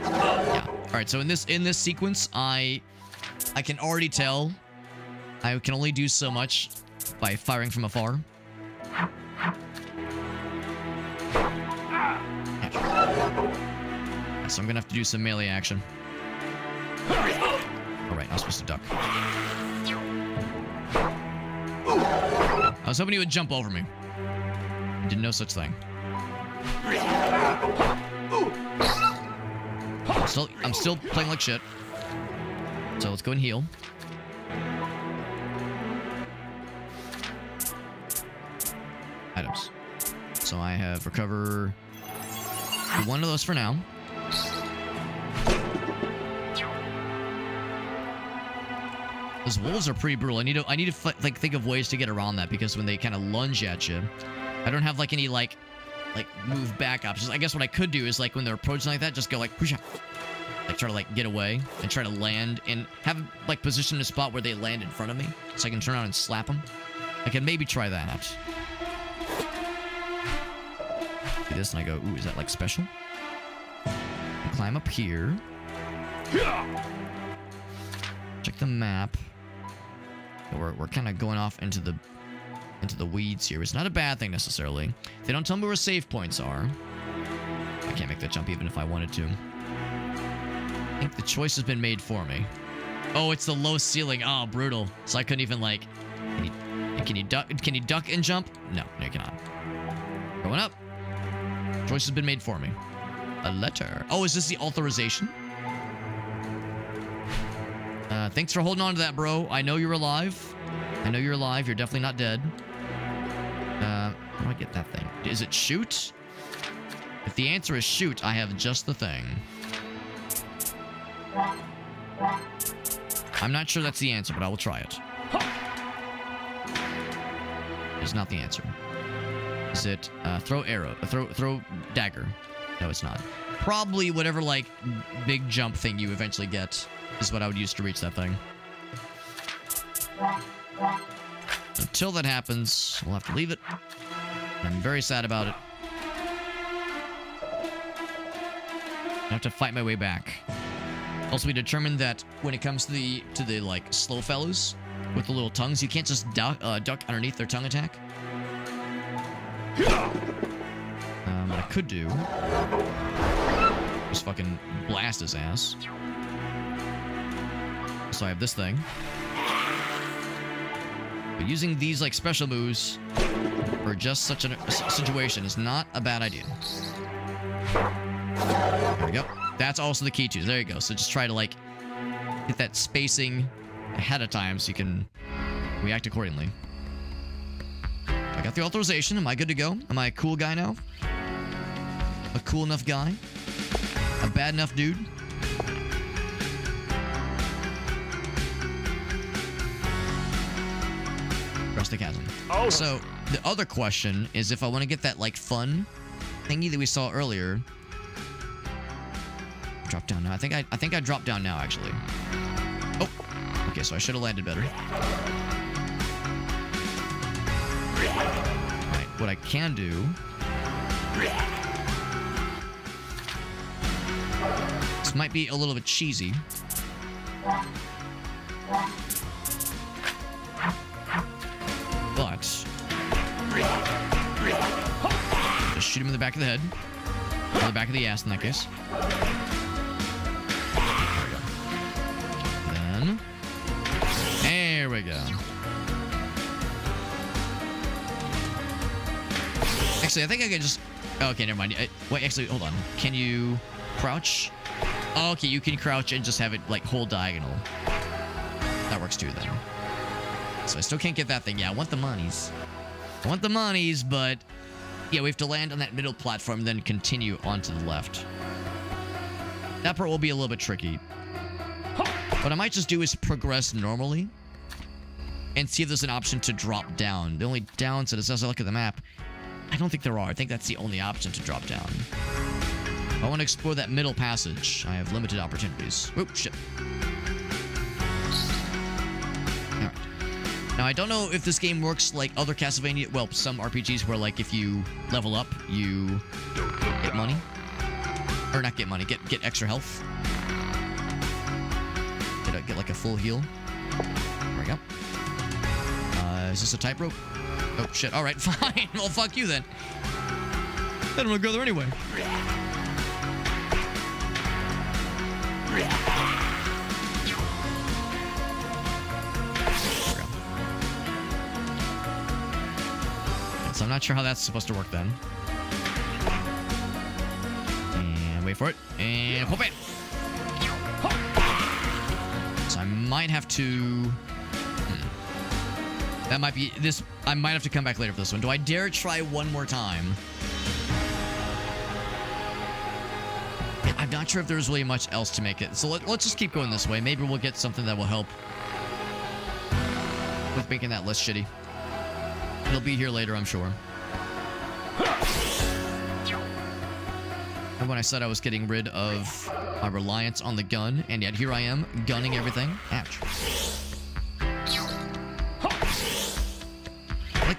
Yeah. All right. So in this sequence, I can already tell I can only do so much by firing from afar. So I'm gonna have to do some melee action. Alright, I was supposed to duck. I was hoping he would jump over me. Did no such thing. I'm still playing like shit. So let's go and heal. Items. So I have recover one of those for now. Those wolves are pretty brutal. I need to think of ways to get around that, because when they kind of lunge at you, I don't have any move back options. I guess what I could do is when they're approaching like that, just go push up, try to get away and try to land and have position in a spot where they land in front of me, so I can turn around and slap them. I can maybe try that. Do this and I go, ooh, is that special? Climb up here. Check the map. We're kind of going off into the weeds here. It's not a bad thing necessarily. They don't tell me where save points are. I can't make that jump even if I wanted to. I think the choice has been made for me. Oh, it's the low ceiling. Oh, brutal. So I couldn't even Can you duck and jump? No, you cannot. Going up. Choice has been made for me. A letter. Oh, is this the authorization? Thanks for holding on to that, bro. I know you're alive. You're definitely not dead. How do I get that thing? Is it shoot? If the answer is shoot, I have just the thing. I'm not sure that's the answer, but I will try it. It's not the answer. Is it throw arrow? Throw dagger? No, it's not. Probably whatever like big jump thing you eventually get is what I would use to reach that thing. Until that happens, we'll have to leave it. I'm very sad about it. I have to fight my way back. Also, we determined that when it comes to the like slow fellows with the little tongues, you can't just duck underneath their tongue attack. What I could do is fucking blast his ass. So I have this thing. But using these like special moves for just such a situation is not a bad idea. There we go. That's also the key too. There you go. So just try to like get that spacing ahead of time so you can react accordingly. I got the authorization. Am I good to go? Am I a cool guy now? A cool enough guy? A bad enough dude? Across the chasm. Oh. So the other question is if I want to get that like fun thingy that we saw earlier. Drop down now. I think I dropped down now actually. Oh. Okay, so I should have landed better. Right, what I can do. This might be a little bit cheesy. But just shoot him in the back of the head. Or the back of the ass in that case. There we go. Actually, I think I can just... Okay, never mind. Wait, actually, hold on. Can you crouch? Oh, okay, you can crouch and just have it, like, hold diagonal. That works too, then. So I still can't get that thing. Yeah, I want the monies. I want the monies, but... Yeah, we have to land on that middle platform, then continue on to the left. That part will be a little bit tricky. What I might just do is progress normally and see if there's an option to drop down. The only downside is as I look at the map, I don't think there are. I think that's the only option to drop down. If I want to explore that middle passage, I have limited opportunities. Oop, shit. Alright. Now, I don't know if this game works like other Castlevania, well, some RPGs where, like, if you level up, you get money. Or not get money, get extra health. Get like a full heal. There we go. Is this a tight rope? Oh, shit. All right, fine. Well, fuck you then. I don't want to go there anyway. There we go. So I'm not sure how that's supposed to work then. And wait for it. And whoop it. So I might have to... That might be... This... I might have to come back later for this one. Do I dare try one more time? I'm not sure if there's really much else to make it. So let's just keep going this way. Maybe we'll get something that will help with making that less shitty. It'll be here later, I'm sure. And when I said I was getting rid of my reliance on the gun, and yet here I am, gunning everything. Ouch.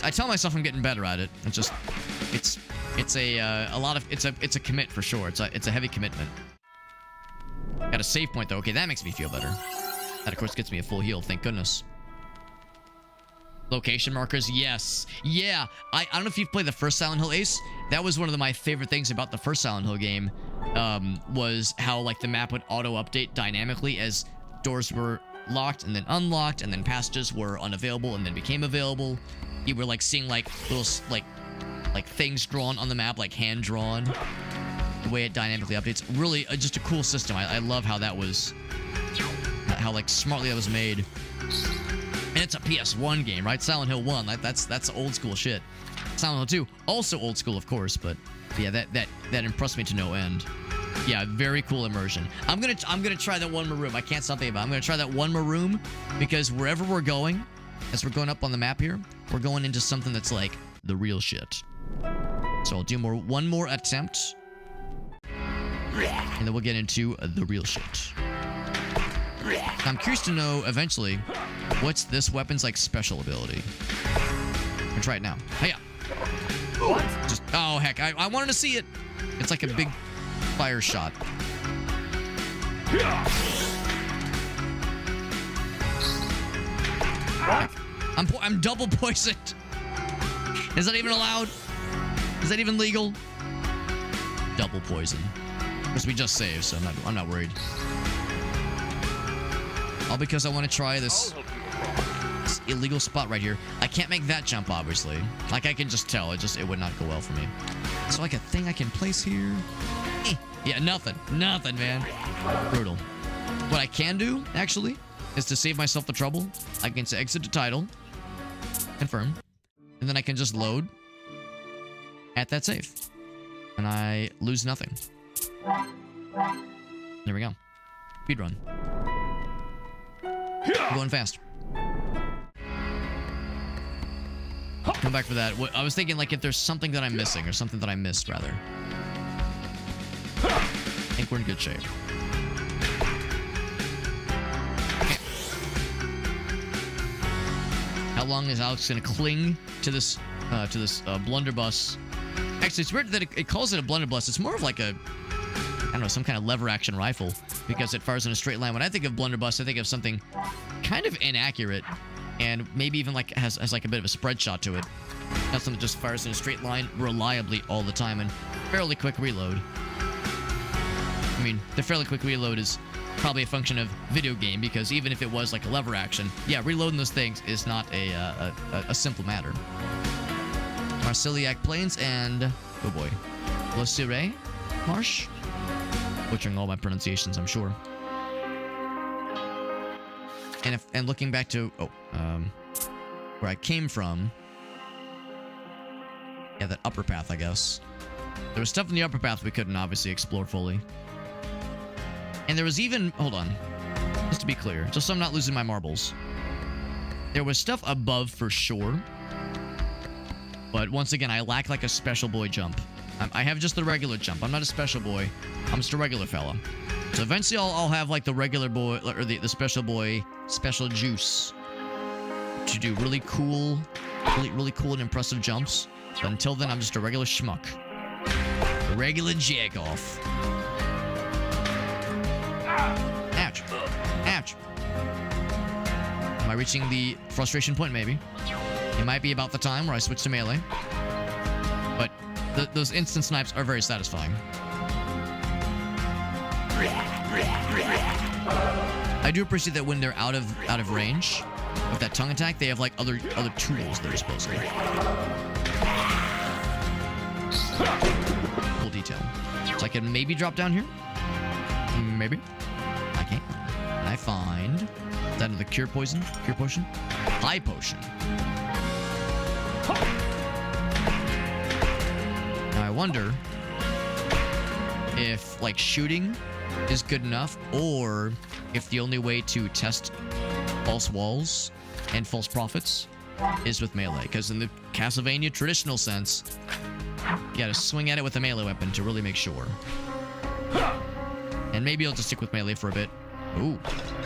I tell myself I'm getting better at it. It's just, it's a commit for sure. It's a heavy commitment. Got a save point though. Okay, that makes me feel better. That of course gets me a full heal. Thank goodness. Location markers, yes. Yeah, I don't know if you've played the first Silent Hill, Ace. That was one of my favorite things about the first Silent Hill game, was how like the map would auto-update dynamically as doors were locked and then unlocked, and then passages were unavailable and then became available. You were like seeing like little like things drawn on the map, like hand drawn. The way it dynamically updates, really just a cool system. I love how that was, how like smartly that was made. And it's a PS1 game, right? Silent Hill 1, like that's old school shit. Silent Hill 2, also old school, of course, but yeah, that impressed me to no end. Yeah, very cool immersion. I'm gonna try that one more room. I can't stop thinking about it. I'm gonna try that one more room because wherever we're going, as we're going up on the map here, we're going into something that's like the real shit. So I'll do one more attempt. And then we'll get into the real shit. I'm curious to know, eventually, what's this weapon's, like, special ability. I'll try it now. Hiya! What? Just, oh, heck, I wanted to see it. It's like a big fire shot. I'm double poisoned. Is that even allowed? Is that even legal? Double poison. Because we just saved, so I'm not worried. All because I want to try this illegal spot right here. I can't make that jump, obviously. Like, I can just tell. It would not go well for me. So, like, a thing I can place here. Yeah, nothing. Nothing, man. Brutal. What I can do, actually, is to save myself the trouble. I can exit the title. Confirm. And then I can just load at that save. And I lose nothing. There we go. Speedrun. I'm going fast. Come back for that. I was thinking, like, if there's something that I'm missing, or something that I missed, rather. I think we're in good shape. Okay. How long is Alex gonna cling to this blunderbuss? Actually, it's weird that it calls it a blunderbuss. It's more of like a, I don't know, some kind of lever action rifle, because it fires in a straight line. When I think of blunderbuss, I think of something kind of inaccurate, and maybe even like has like a bit of a spread shot to it. Not something that just fires in a straight line reliably all the time, and fairly quick reload. I mean, the fairly quick reload is probably a function of video game, because even if it was like a lever action, yeah, reloading those things is not a simple matter. Marceliac Plains and, oh boy, Le Sire Marsh? Butchering all my pronunciations, I'm sure. And looking back to, where I came from, yeah, that upper path, I guess. There was stuff in the upper path we couldn't obviously explore fully. And there was even, hold on, just to be clear, just so I'm not losing my marbles. There was stuff above for sure. But once again, I lack like a special boy jump. I have just the regular jump. I'm not a special boy. I'm just a regular fella. So eventually I'll have like the regular boy, or the special boy, special juice to do really cool, really cool and impressive jumps. But until then, I'm just a regular schmuck. A regular jack-off. Ouch. Ouch. Am I reaching the frustration point? Maybe. It might be about the time where I switch to melee. But those instant snipes are very satisfying. I do appreciate that when they're out of range with that tongue attack, they have like other tools they're supposed to. Cool detail. So I can maybe drop down here. Maybe. I can't. I find that another cure potion. High potion. Now I wonder if like shooting is good enough, or if the only way to test false walls and false prophets is with melee. Because in the Castlevania traditional sense, you gotta swing at it with a melee weapon to really make sure. And maybe I'll just stick with melee for a bit. Ooh,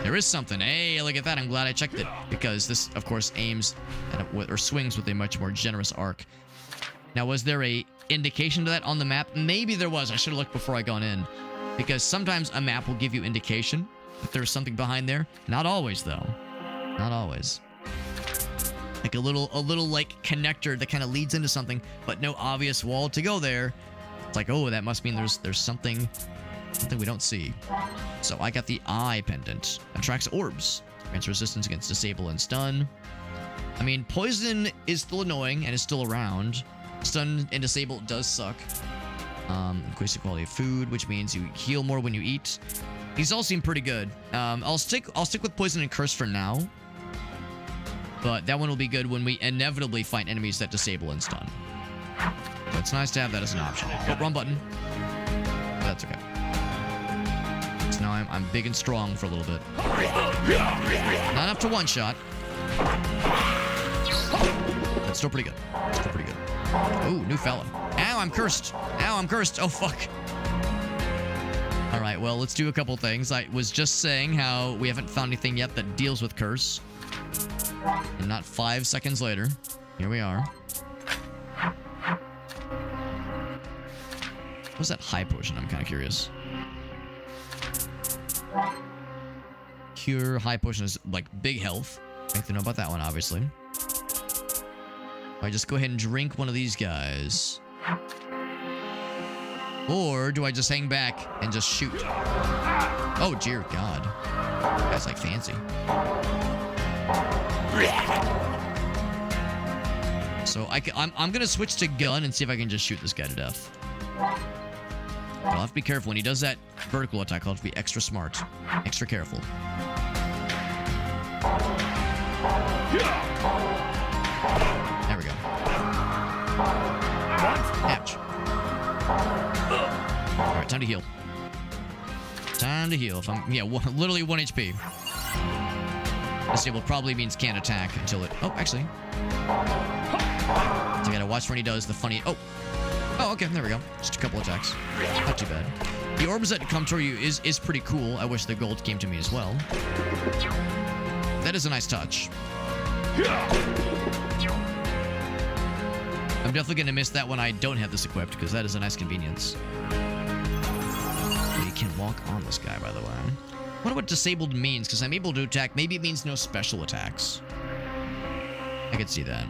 there is something. Hey, look at that. I'm glad I checked it, because this, of course, aims at or swings with a much more generous arc. Now, was there a indication to that on the map? Maybe there was. I should have looked before I gone in, because sometimes a map will give you indication that there's something behind there. Not always, though. Not always. Like a little like connector that kind of leads into something, but no obvious wall to go there. It's like, oh, that must mean there's something we don't see. So I got the eye pendant. Attracts orbs. Grants resistance against disable and stun. I mean, poison is still annoying and is still around. Stun and disable does suck. Increase the quality of food, which means you heal more when you eat. These all seem pretty good. I'll stick with poison and curse for now. But that one will be good when we inevitably fight enemies that disable and stun. But it's nice to have that as an option. Oh, wrong button. But that's okay. So now I'm big and strong for a little bit. Not up to one shot. But still pretty good. Still pretty good. Ooh, new fella. Ow, I'm cursed. Ow, I'm cursed. Oh, fuck. All right, well, let's do a couple things. I was just saying how we haven't found anything yet that deals with curse. And not 5 seconds later, here we are. What's that high potion? I'm kind of curious. Cure high potion is like big health. I have to know about that one, obviously. I just go ahead and drink one of these guys. Or do I just hang back and just shoot? Oh, dear God. That's like fancy. So I'm going to switch to gun and see if I can just shoot this guy to death. But I'll have to be careful. When he does that vertical attack, I'll have to be extra smart. Extra careful. There we go. Ouch. Alright, time to heal. Time to heal. If I'm, yeah, literally 1 HP. Disable probably means can't attack until it... Oh, actually. So I gotta watch when he does the funny... Oh, okay, there we go. Just a couple attacks. Not too bad. The orbs that come toward you is pretty cool. I wish the gold came to me as well. That is a nice touch. I'm definitely going to miss that when I don't have this equipped, because that is a nice convenience. You can walk on this guy, by the way. I wonder what disabled means, because I'm able to attack. Maybe it means no special attacks. I could see that.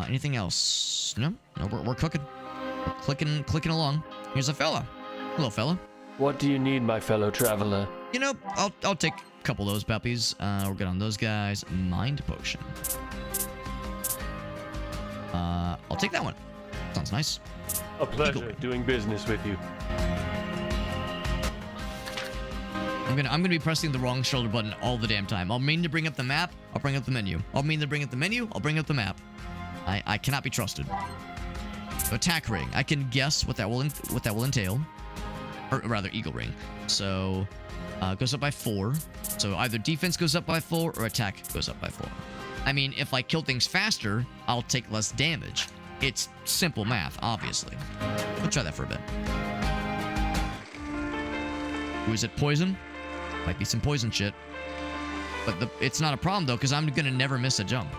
Anything else? No, we're cooking. We're clicking along. Here's a fella. Hello, fella. What do you need, my fellow traveler? You know, I'll take a couple of those puppies. We're good on those guys. Mind potion. I'll take that one. Sounds nice. A pleasure doing business with you. I'm gonna be pressing the wrong shoulder button all the damn time. I'll mean to bring up the map. I'll bring up the menu. I'll mean to bring up the menu. I'll bring up the map. I cannot be trusted. So attack ring. I can guess what that will entail. Or rather, eagle ring. So, goes up by 4. So either defense goes up by 4 or attack goes up by 4. I mean, if I kill things faster, I'll take less damage. It's simple math, obviously. We'll try that for a bit. Ooh, is it poison? Might be some poison shit. But it's not a problem, though, because I'm going to never miss a jump.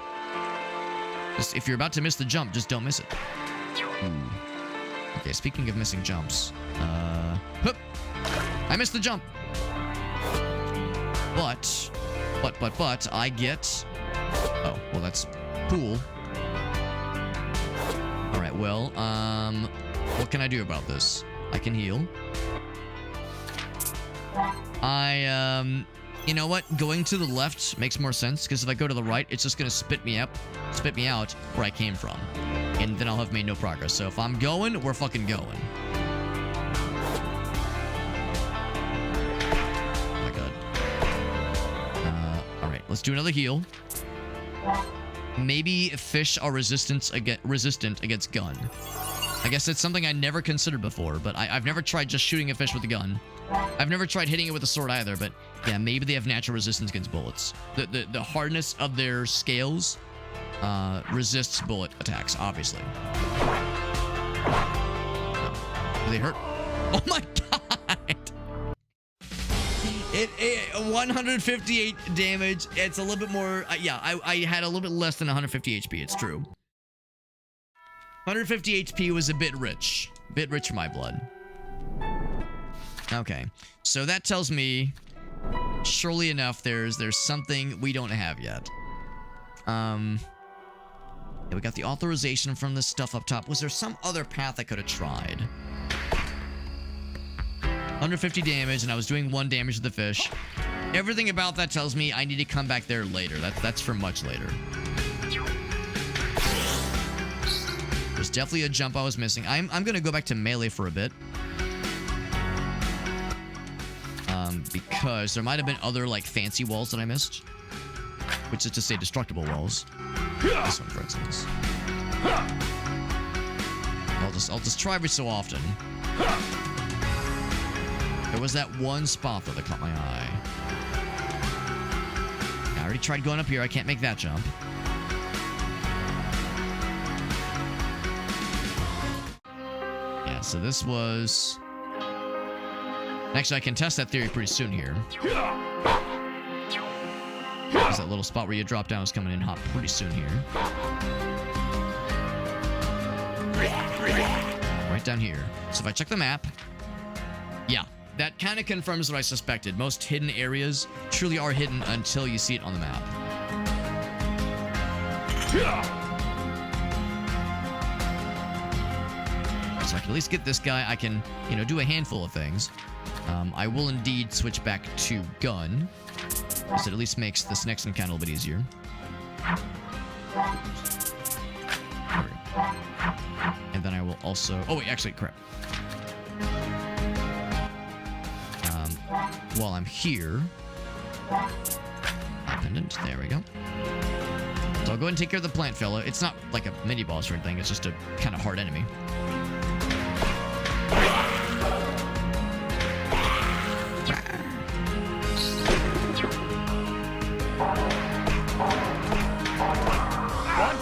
Just, if you're about to miss the jump, just don't miss it. Ooh. Okay, speaking of missing jumps. Hup! I missed the jump! But, I get... Oh, well, that's cool. Alright, well, what can I do about this? I can heal. You know what? Going to the left makes more sense, because if I go to the right, it's just gonna spit me out where I came from. And then I'll have made no progress. So if I'm going, we're fucking going. Oh my god. Alright, let's do another heal. Maybe fish are resistant against gun. I guess it's something I never considered before, but I've never tried just shooting a fish with a gun. I've never tried hitting it with a sword either, but yeah, maybe they have natural resistance against bullets. The hardness of their scales resists bullet attacks, obviously. Do they hurt? Oh my god! It 158 damage. It's a little bit more. Yeah, I had a little bit less than 150 HP. It's true. 150 HP was a bit rich. Bit rich for my blood. Okay, so that tells me, surely enough, there's something we don't have yet. Yeah, we got the authorization from this stuff up top. Was there some other path I could have tried? 150 damage, and I was doing 1 damage to the fish. Everything about that tells me I need to come back there later. That's for much later. There's definitely a jump I was missing. I'm gonna go back to melee for a bit. Because there might have been other, like, fancy walls that I missed. Which is to say destructible walls. This one, for instance. I'll just try every so often. There was that one spot, though, that caught my eye. I already tried going up here. I can't make that jump. so this was... Actually, I can test that theory pretty soon here. Because that little spot where you drop down is coming in hot pretty soon here. Right down here. So if I check the map... Yeah, that kind of confirms what I suspected. Most hidden areas truly are hidden until you see it on the map. So I can at least get this guy. I can, you know, do a handful of things. I will indeed switch back to gun, because it at least makes this next encounter a little bit easier. And then I will also... Oh, wait, actually, crap. While I'm here... Pendant, there we go. So I'll go ahead and take care of the plant fella. It's not like a mini-boss or anything, it's just a kind of hard enemy.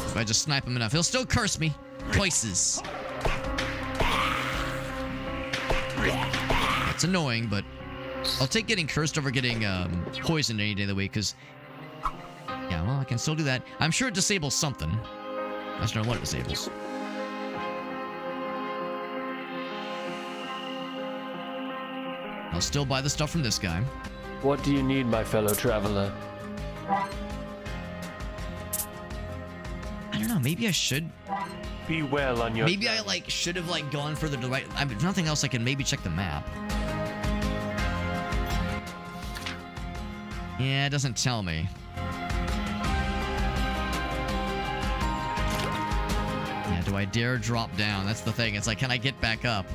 If I just snipe him enough, he'll still curse me. Twices. It's annoying, but I'll take getting cursed over getting poisoned any day of the week, because... Yeah, well, I can still do that. I'm sure it disables something. I just don't know what it disables. I'll still buy the stuff from this guy. What do you need, my fellow traveler? I don't know, maybe I should... Be well on your... Maybe I, like, should have, like, gone further to the right... I mean, if nothing else, I can maybe check the map. Yeah, it doesn't tell me. Yeah, do I dare drop down? That's the thing. It's like, can I get back up?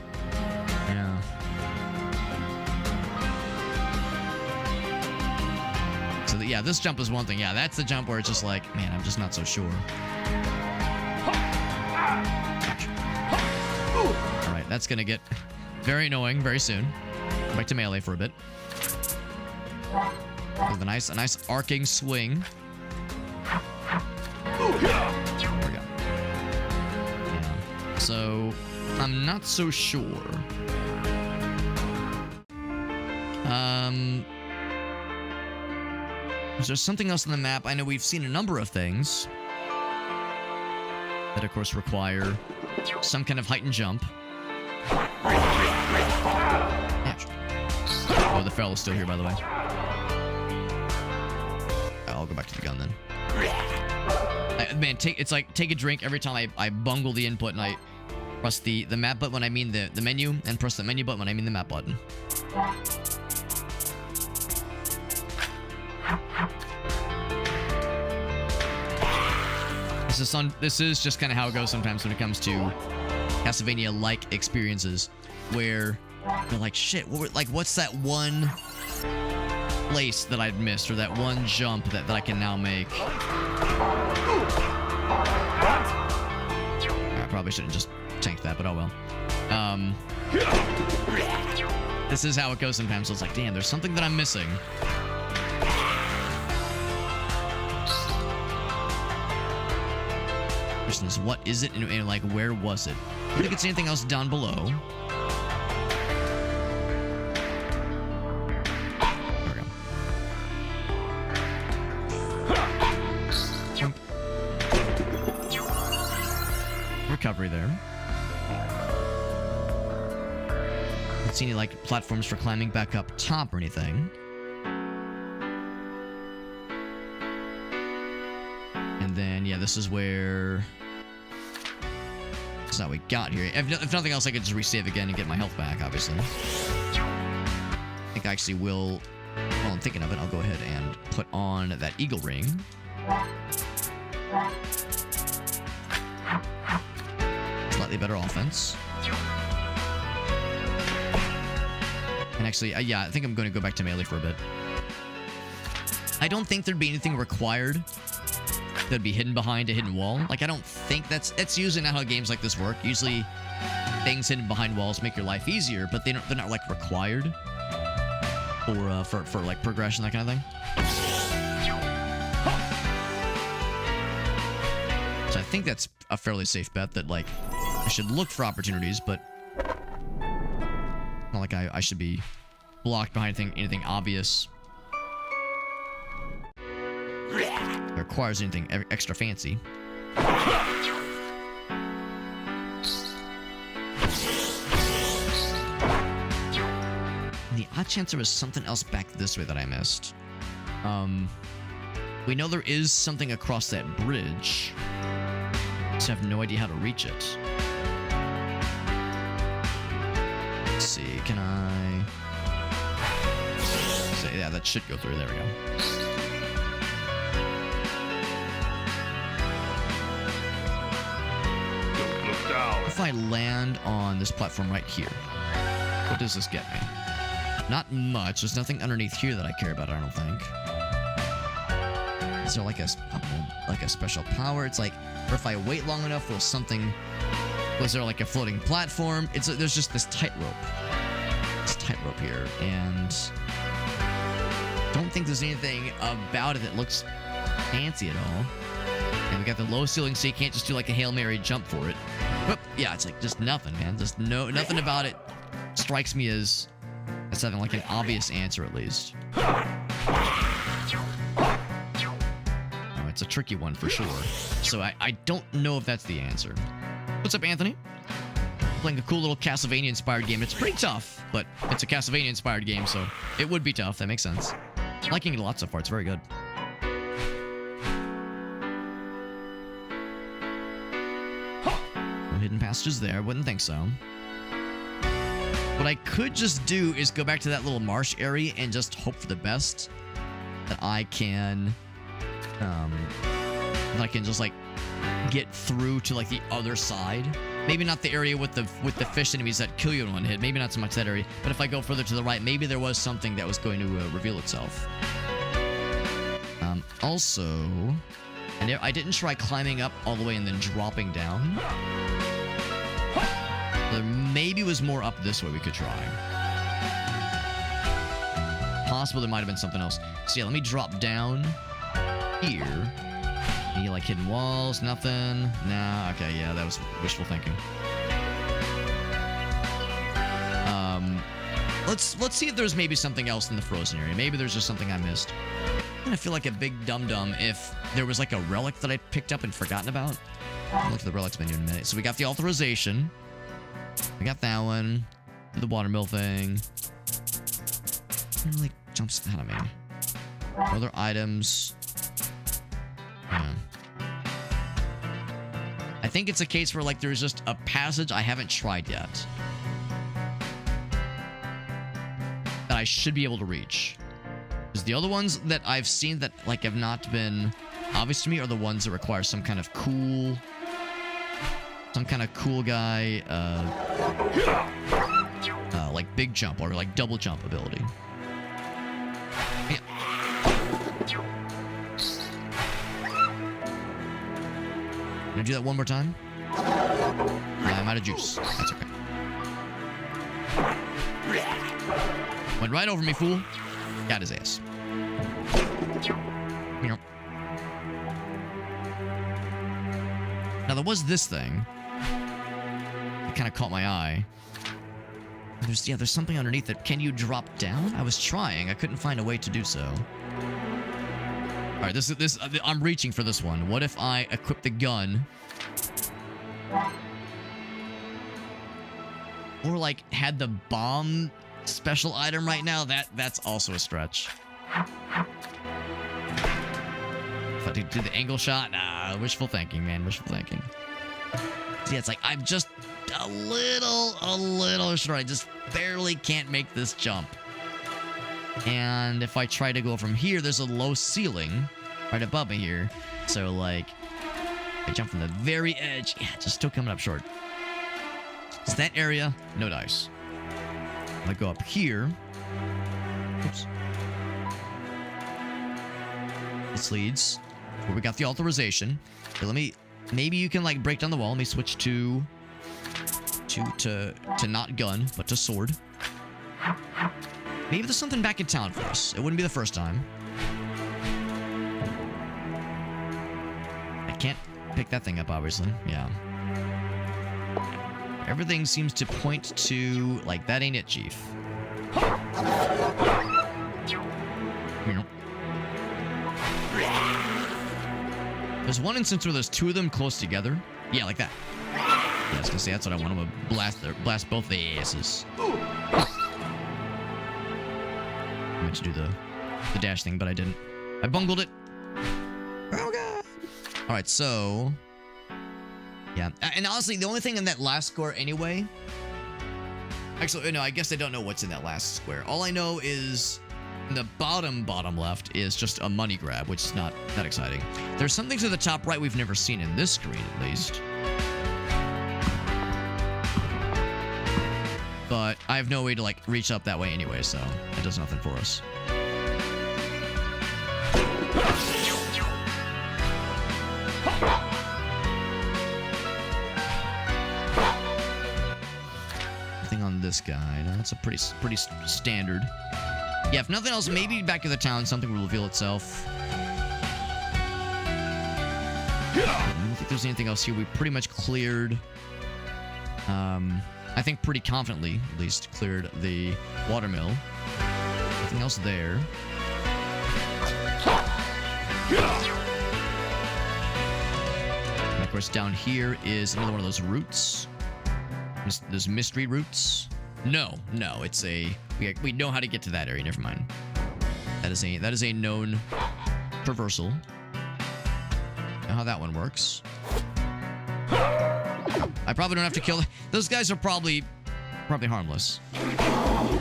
Yeah. So, yeah, this jump is one thing. Yeah, that's the jump where it's just like, man, I'm just not so sure. Alright, that's gonna get very annoying very soon. Go back to melee for a bit. With a nice arcing swing. There we go. Yeah. So, I'm not so sure. Is there something else on the map? I know we've seen a number of things that, of course, require some kind of heightened jump. Yeah. Oh, the fellow's still here, by the way. I'll go back to the gun then. Man, it's like take a drink every time I bungle the input and I press the map button when I mean the menu, and press the menu button when I mean the map button. This is just kind of how it goes sometimes when it comes to Castlevania-like experiences, where you're like, shit, what's that one place that I'd missed, or that one jump that I can now make? I probably shouldn't just tank that, but oh well. This is how it goes sometimes, so it's like, damn, there's something that I'm missing. What is it, and like, where was it? I think it's anything else down below. There we go. Recovery there. Don't see any, like, platforms for climbing back up top or anything. And then, yeah, this is where... That's not what we got here. If nothing else, I could just resave again and get my health back, obviously. I think I actually will... While I'm thinking of it, I'll go ahead and put on that eagle ring. Slightly better offense. And actually, yeah, I think I'm going to go back to melee for a bit. I don't think there'd be anything required that'd be hidden behind a hidden wall. Like, I don't think that's usually not how games like this work. Usually, things hidden behind walls make your life easier, but they're not like required for like progression, that kind of thing. So I think that's a fairly safe bet, that like I should look for opportunities, but Not like I should be blocked behind anything obvious. That requires anything extra fancy. The odd chance there was something else back this way that I missed. We know there is something across that bridge. Just have no idea how to reach it. Let's see, can I... So, yeah, that should go through. There we go. Don't look down. If I land on this platform right here, what does this get me? Not much. There's nothing underneath here that I care about, I don't think. Is there like a special power? It's like, or if I wait long enough, will something... Was there like a floating platform? There's just this tightrope. This tightrope here, and... don't think there's anything about it that looks fancy at all. And we got the low ceiling, so you can't just do like a Hail Mary jump for it. Whoop. Yeah, it's like just nothing, man. Just nothing about it strikes me as having like an obvious answer, at least. Oh, it's a tricky one for sure. So I don't know if that's the answer. What's up, Anthony? Playing a cool little Castlevania-inspired game. It's pretty tough, but it's a Castlevania-inspired game, so it would be tough. That makes sense. Liking it a lot so far. It's very good. No hidden passages there. Wouldn't think so. What I could just do is go back to that little marsh area and just hope for the best. That I can... just, like, get through to, like, the other side. Maybe not the area with the fish enemies that kill you in one hit. Maybe not so much that area. But if I go further to the right, maybe there was something that was going to reveal itself. Also, I didn't try climbing up all the way and then dropping down. There maybe was more up this way we could try. Possible there might have been something else. So yeah, let me drop down here. Any like hidden walls? Nothing? Nah, okay, yeah, that was wishful thinking. Let's see if there's maybe something else in the frozen area. Maybe there's just something I missed. I'm gonna feel like a big dum-dum if there was like a relic that I picked up and forgotten about. I'll look at the relics menu in a minute. So we got the authorization. We got that one. The watermill thing. It like jumps out of me. Other items. Yeah. I think it's a case where like there's just a passage I haven't tried yet that I should be able to reach. Because the other ones that I've seen that like have not been obvious to me are the ones that require some kind of cool guy like big jump or like double jump ability. Yeah. Can I do that one more time? Yeah, I'm out of juice. That's okay. Went right over me, fool. Got his ass. Now, there was this thing. It kind of caught my eye. There's something underneath it. Can you drop down? I was trying. I couldn't find a way to do so. All right, this. I'm reaching for this one. What if I equip the gun? Or like had the bomb special item right now? That's also a stretch. If I do the angle shot, nah, wishful thinking, man, wishful thinking. See, it's like I'm just a little short. I just barely can't make this jump. And if I try to go from here, there's a low ceiling right above me here. So, like, I jump from the very edge. Yeah, just still coming up short. It's that area, no dice. I'm gonna go up here. Oops. This leads where we got the authorization. Okay, maybe you can, like, break down the wall. Let me switch to not gun, but to sword. Maybe there's something back in town for us. It wouldn't be the first time. I can't pick that thing up, obviously. Yeah. Everything seems to point to, like, that ain't it, Chief. There's one instance where there's two of them close together. Yeah, like that. Yeah, I was gonna say, that's what I want. I'm gonna blast both the asses. I meant to do the dash thing, but I didn't. I bungled it. Oh, God. All right, so... yeah, and honestly, the only thing in that last square anyway... actually, no, I guess I don't know what's in that last square. All I know is... in the bottom left is just a money grab, which is not that exciting. There's some things at the top right we've never seen in this screen, at least. But I have no way to, like, reach up that way anyway, so it does nothing for us. Nothing on this guy. No, that's a pretty standard. Yeah, if nothing else, maybe back to the town, something will reveal itself. I don't think there's anything else here. We pretty much cleared, I think pretty confidently, at least, cleared the watermill. Nothing else there. And of course, down here is another one of those roots. Those mystery roots. No, it's a... we know how to get to that area. Never mind. That is a known traversal. Know how that one works. I probably don't have to kill... those guys are probably harmless. And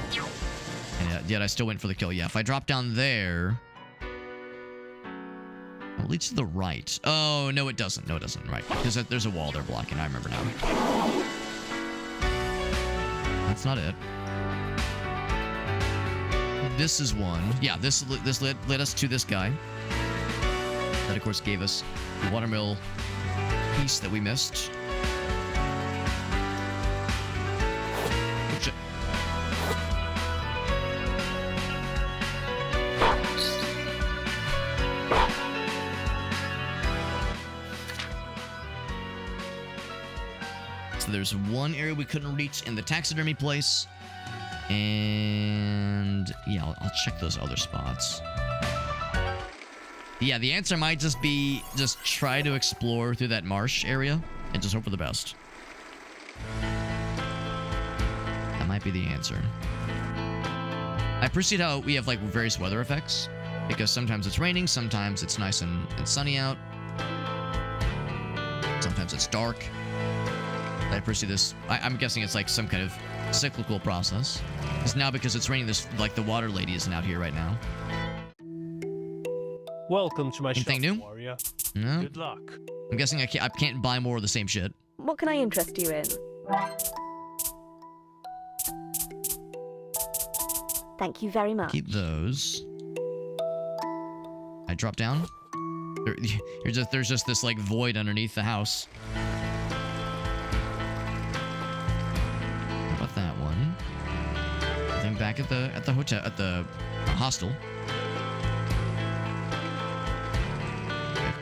yet I still went for the kill. Yeah, if I drop down there... it leads to the right. Oh, no, it doesn't. No, it doesn't. Right. Because there's a wall there blocking. I remember now. That's not it. This is one. Yeah, this led us to this guy. That, of course, gave us the watermill piece that we missed. Oh, shit. So there's one area we couldn't reach in the taxidermy place. And yeah, I'll check those other spots. Yeah, the answer might just be just try to explore through that marsh area and just hope for the best. That might be the answer. I appreciate how we have like various weather effects, because sometimes it's raining, sometimes it's nice and sunny out, sometimes it's dark. I appreciate this. I'm guessing it's like some kind of cyclical process. It's now because it's raining, this like the water lady isn't out here right now. Welcome to my Anything shop, new? warrior. No. Good luck. I'm guessing I can't buy more of the same shit. What can I interest you in? Thank you very much. Keep those. I drop down. There's just this like void underneath the house. How about that one? I think back at the hotel, at the hostel. Okay.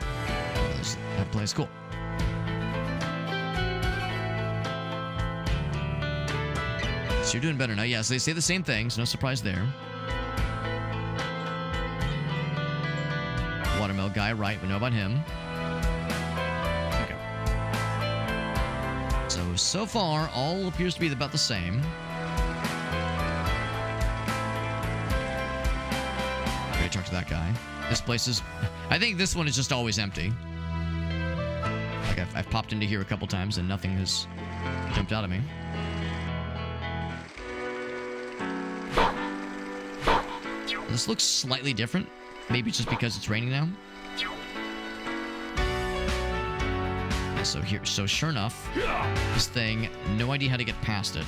That place, cool. So you're doing better now. Yes, they say the same things. No surprise there. Watermill guy, right? We know about him. Okay. So far, all appears to be about the same. Okay, talk to that guy. This place is... I think this one is just always empty. Like, I've popped into here a couple times and nothing has jumped out at me. This looks slightly different. Maybe just because it's raining now. Yeah, so sure enough, this thing, no idea how to get past it.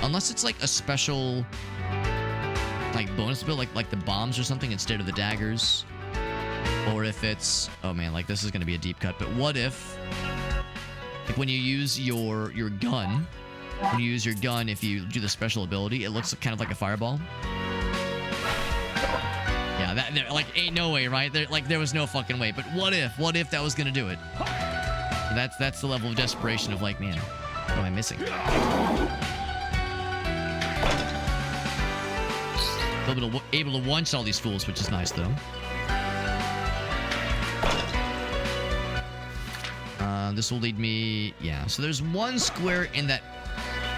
Unless it's like a special, like bonus build, like the bombs or something instead of the daggers. Or if it's, oh man, like this is gonna be a deep cut. But what if, like when you use your gun. When you use your gun, if you do the special ability, it looks kind of like a fireball. Yeah, that like ain't no way, right? There was no fucking way. But what if that was gonna do it? That's the level of desperation of like, man, what am I missing? Able to one-shot all these fools, which is nice though. This will lead me, yeah. So there's one square in that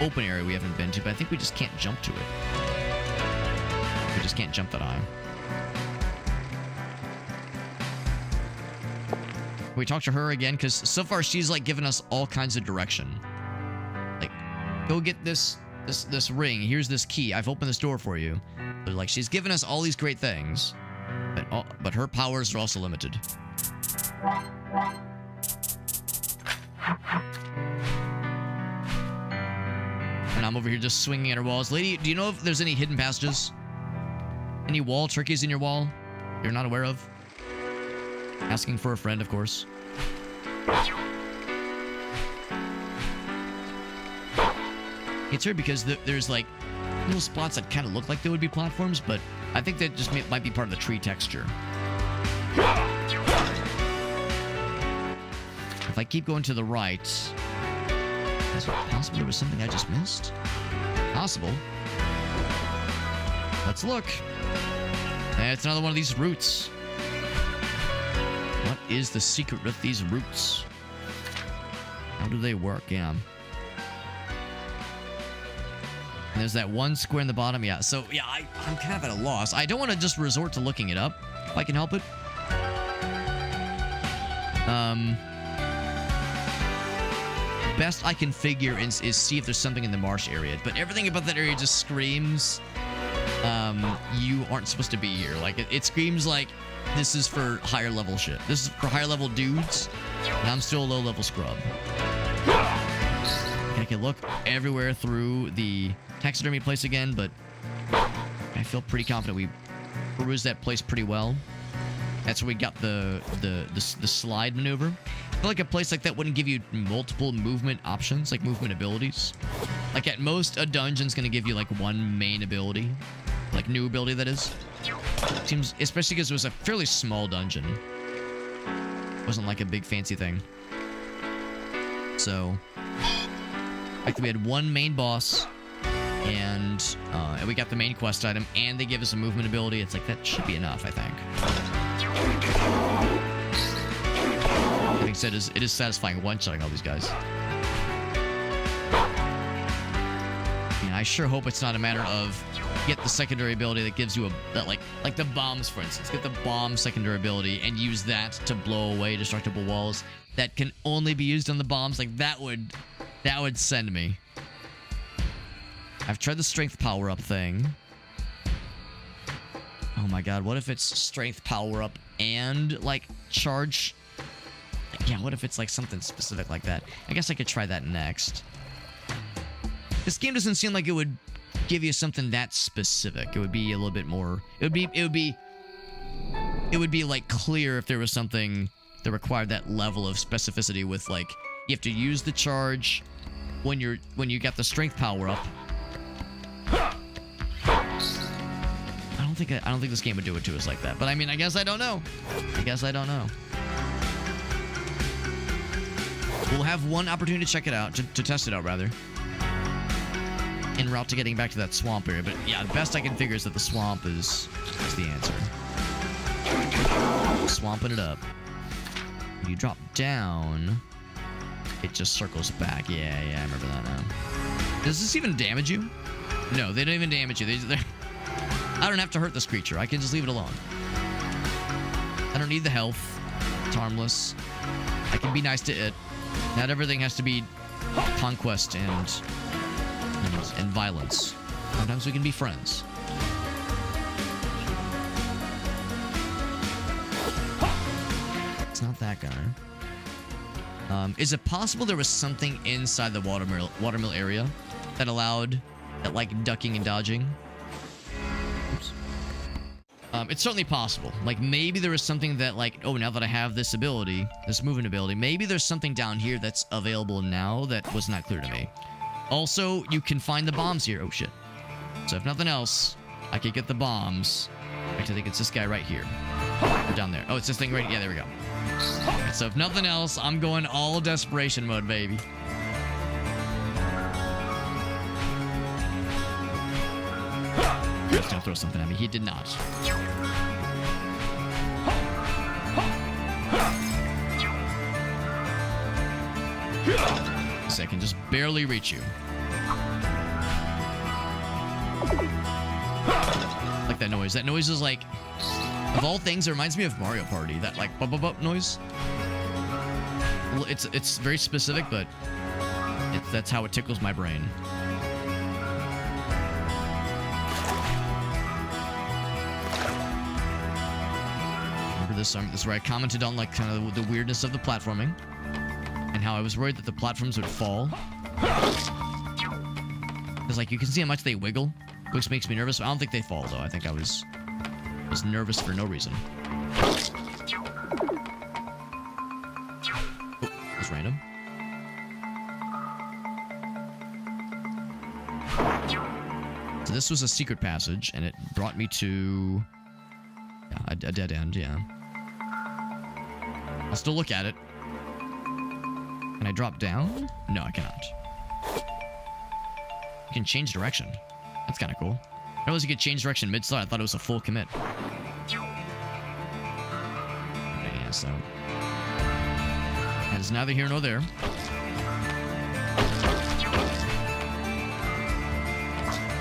open area we haven't been to, but I think we just can't jump to it. We just can't jump that high. Can we talk to her again? Because so far she's like given us all kinds of direction. Like, go get this ring. Here's this key. I've opened this door for you. But like, she's given us all these great things, but her powers are also limited. And I'm over here just swinging at her walls. Lady, do you know if there's any hidden passages? Any wall turkeys in your wall you're not aware of? Asking for a friend, of course. It's weird because there's like little spots that kind of look like they would be platforms, but I think that just might be part of the tree texture. If I keep going to the right, is it possible there was something I just missed? Possible. Let's look. And it's another one of these roots. What is the secret with these roots? How do they work? Yeah. And there's that one square in the bottom. Yeah, so yeah, I'm kind of at a loss. I don't want to just resort to looking it up if I can help it. Best I can figure is see if there's something in the marsh area. But everything about that area just screams you aren't supposed to be here. Like, it screams like this is for higher level shit. This is for higher level dudes, and I'm still a low level scrub. I can look everywhere through the taxidermy place again, but I feel pretty confident we perused that place pretty well. That's where we got the slide maneuver. I feel like a place like that wouldn't give you multiple movement options, like movement abilities. Like at most, a dungeon's gonna give you like one main ability, like new ability that is. Seems, especially because it was a fairly small dungeon. It wasn't like a big fancy thing. So, like we had one main boss, and we got the main quest item, and they give us a movement ability. It's like, that should be enough, I think. Having said, it is satisfying one-shotting all these guys. I sure hope it's not a matter of get the secondary ability that gives you like the bombs, for instance. Get the bomb secondary ability and use that to blow away destructible walls that can only be used on the bombs. Like, that would send me. I've tried the strength power-up thing. Oh my god, what if it's strength power-up and, like, charge? Yeah, what if it's, like, something specific like that? I guess I could try that next. This game doesn't seem like it would give you something that specific. It would be a little bit more... It would be, like, clear if there was something that required that level of specificity with, like, you have to use the charge when you got the strength power-up. I don't think this game would do it to us like that. But I mean, I guess I don't know. We'll have one opportunity to check it out, to test it out rather, en route to getting back to that swamp area. But yeah, the best I can figure is that the swamp is the answer. Swamping it up. When you drop down, it just circles back. Yeah, I remember that now. Does this even damage you? No, they don't even damage you. I don't have to hurt this creature. I can just leave it alone. I don't need the health. It's harmless. I can be nice to it. Not everything has to be conquest and violence. Sometimes we can be friends. It's not that guy. Is it possible there was something inside the watermill area that allowed that, like, ducking and dodging? Oops. It's certainly possible. Like, maybe there was something that, like, oh, now that I have this ability, this movement ability, maybe there's something down here that's available now that was not clear to me. Also, you can find the bombs here. Oh, shit. So if nothing else, I could get the bombs. Actually, I think it's this guy right here. Or down there. Oh, it's this thing right... Yeah, there we go. So if nothing else, I'm going all desperation mode, baby. He was gonna throw something at me. He did not. So I can just barely reach you. Like that noise. That noise is like, of all things, it reminds me of Mario Party. That like bop bop bop noise. It's very specific, but that's how it tickles my brain. Remember this? This is where I commented on like kind of the weirdness of the platforming and how I was worried that the platforms would fall. Because like you can see how much they wiggle, which makes me nervous. I don't think they fall though. I think I was nervous for no reason. It's random. So this was a secret passage, and it brought me to a dead end. Yeah. I'll still look at it. Can I drop down? No, I cannot. You can change direction. That's kind of cool. I didn't realize you could change direction mid-start. I thought it was a full commit. Okay, yeah, so... that is neither here nor there.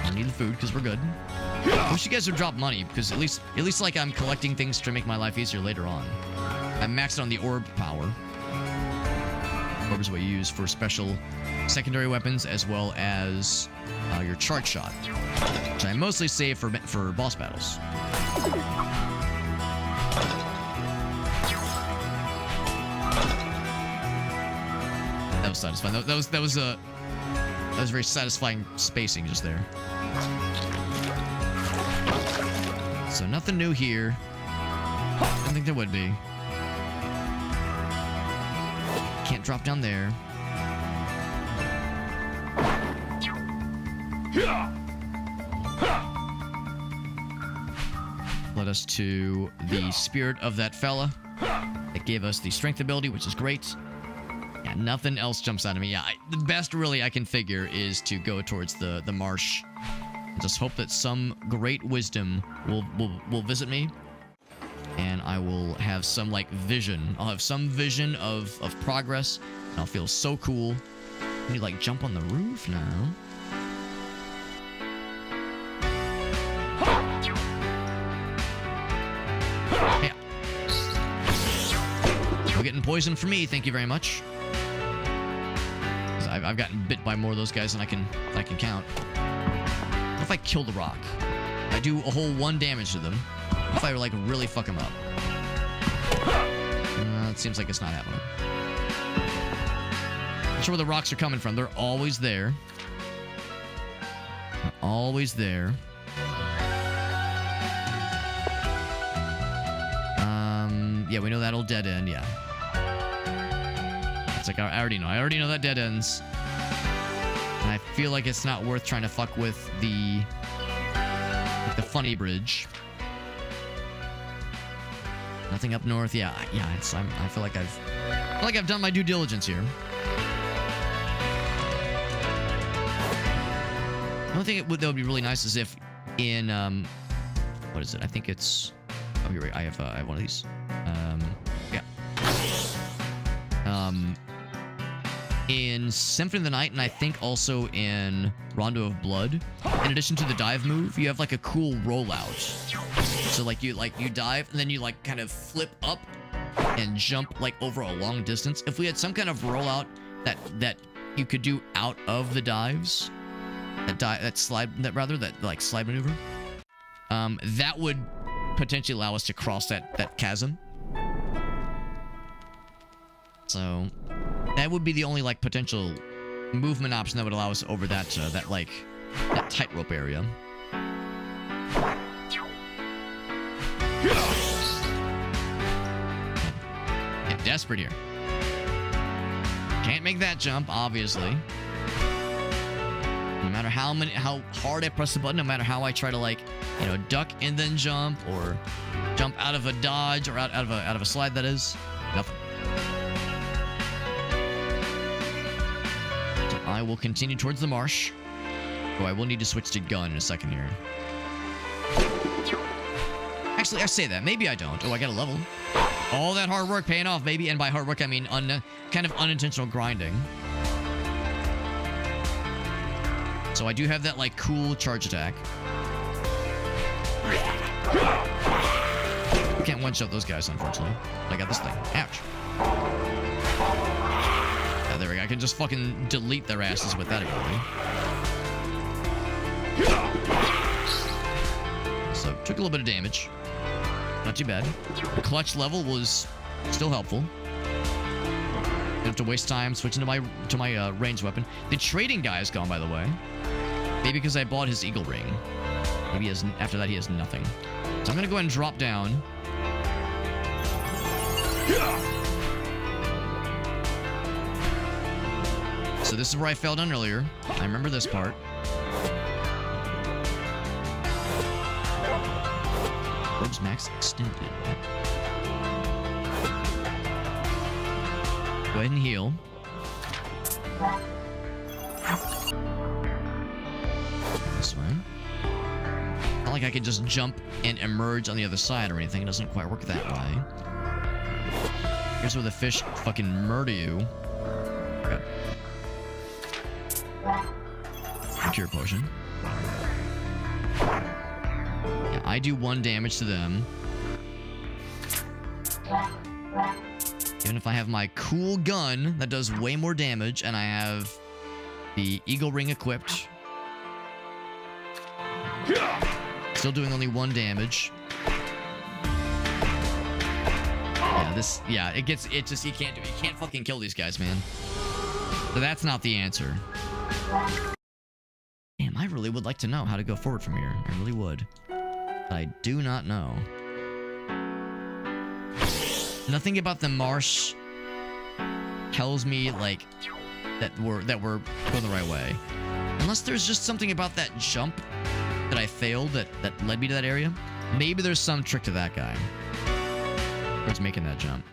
I need the food, because we're good. I wish you guys would drop money, because at least like I'm collecting things to make my life easier later on. I'm maxed on the orb power. Orb is what you use for special secondary weapons, as well as your charge shot, which I mostly save for boss battles. That was satisfying. That was very satisfying spacing just there. So nothing new here. I didn't think there would be. Can't drop down there. Led us to the spirit of that fella. That gave us the strength ability, which is great. Yeah, nothing else jumps out of me. Yeah, the best really I can figure is to go towards the marsh. And just hope that some great wisdom will visit me. And I will have some, like, vision. I'll have some vision of progress. And I'll feel so cool. Can you, like, jump on the roof now? Yeah. You're getting poisoned for me, thank you very much. I've gotten bit by more of those guys than I can count. What if I kill the rock? I do a whole 1 damage to them. What if I like really fuck them up? It seems like it's not happening. Not sure where the rocks are coming from. They're always there. They're always there. Yeah, we know that'll dead end. Yeah. It's like I already know that dead ends. And I feel like it's not worth trying to fuck with the funny bridge. Nothing up north. Yeah. I feel like I've done my due diligence here. One thing that would be really nice is if in what is it? I think it's. Oh, you're right. I have one of these. Yeah. In Symphony of the Night, and I think also in Rondo of Blood, in addition to the dive move, you have like a cool rollout. So like you dive and then you like kind of flip up and jump like over a long distance. If we had some kind of rollout that you could do out of the dives, that slide maneuver, that would potentially allow us to cross that chasm. So that would be the only like potential movement option that would allow us over that tightrope area. Get desperate here. Can't make that jump, obviously. No matter how hard I press the button, no matter how I try to duck and then jump, or jump out of a dodge or out of a slide, that is, I will continue towards the marsh. Oh, I will need to switch to gun in a second here. Actually, I say that. Maybe I don't. Oh, I got a level. All that hard work paying off, baby. And by hard work, I mean kind of unintentional grinding. So I do have that, like, cool charge attack. Can't one-shot those guys, unfortunately. But I got this thing. Ouch. Yeah, there we go. I can just fucking delete their asses with that ability. So, took a little bit of damage. Not too bad. The clutch level was still helpful. Didn't have to waste time switching to my ranged weapon. The trading guy is gone, by the way. Maybe because I bought his eagle ring. Maybe after that he has nothing. So I'm gonna go ahead and drop down. So this is where I fell down earlier. I remember this part. Orbs max extended. Go ahead and heal. This way. Not like I could just jump and emerge on the other side or anything. It doesn't quite work that way. Here's where the fish fucking murder you. Okay. Cure potion. Yeah, I do 1 damage to them. Even if I have my cool gun that does way more damage, and I have the eagle ring equipped. Still doing only 1 damage. Yeah, you can't fucking kill these guys, man. So that's not the answer. Damn, I really would like to know how to go forward from here. I really would. But I do not know. Nothing about the marsh tells me, like, that we're going the right way. Unless there's just something about that jump that I failed that led me to that area. Maybe there's some trick to that guy. Towards making that jump.